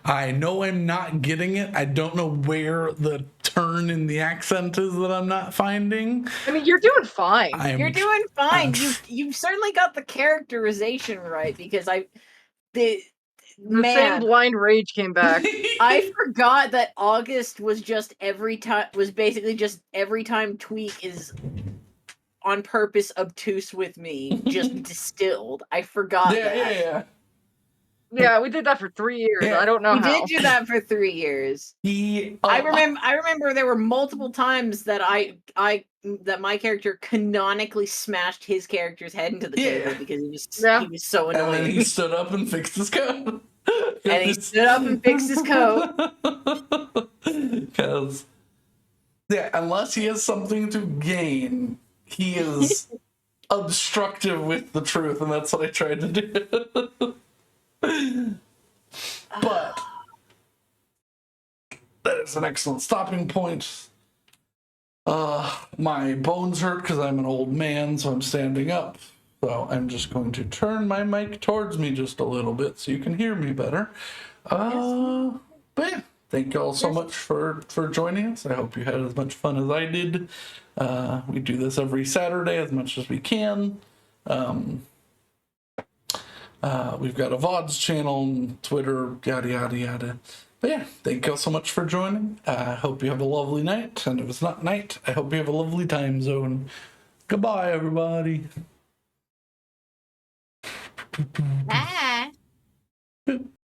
I know I'm not getting it. I don't know where the turn in the accent is that I'm not finding. I mean, you're doing fine. You're doing fine. You've certainly got the characterization right, because the same blind rage came back. I forgot that August was basically just every time Tweak is on purpose obtuse with me, just distilled. I forgot that. Yeah, we did that for 3 years. Yeah. I don't know how. We did do that for 3 years. I remember there were multiple times that that my character canonically smashed his character's head into the table because he was so annoying. And then he stood up and fixed his coat. And he stood up and fixed his coat. Because, unless he has something to gain, he is obstructive with the truth, and that's what I tried to do. But that is an excellent stopping point. My bones hurt because I'm an old man, so I'm standing up. So I'm just going to turn my mic towards me just a little bit so you can hear me better. But yeah, thank you all so much for joining us. I hope you had as much fun as I did. We do this every Saturday as much as we can. We've got a VODs channel, Twitter, yada, yada, yada. But yeah, thank you all so much for joining. I hope you have a lovely night. And if it's not night, I hope you have a lovely time zone. Goodbye, everybody. Bye.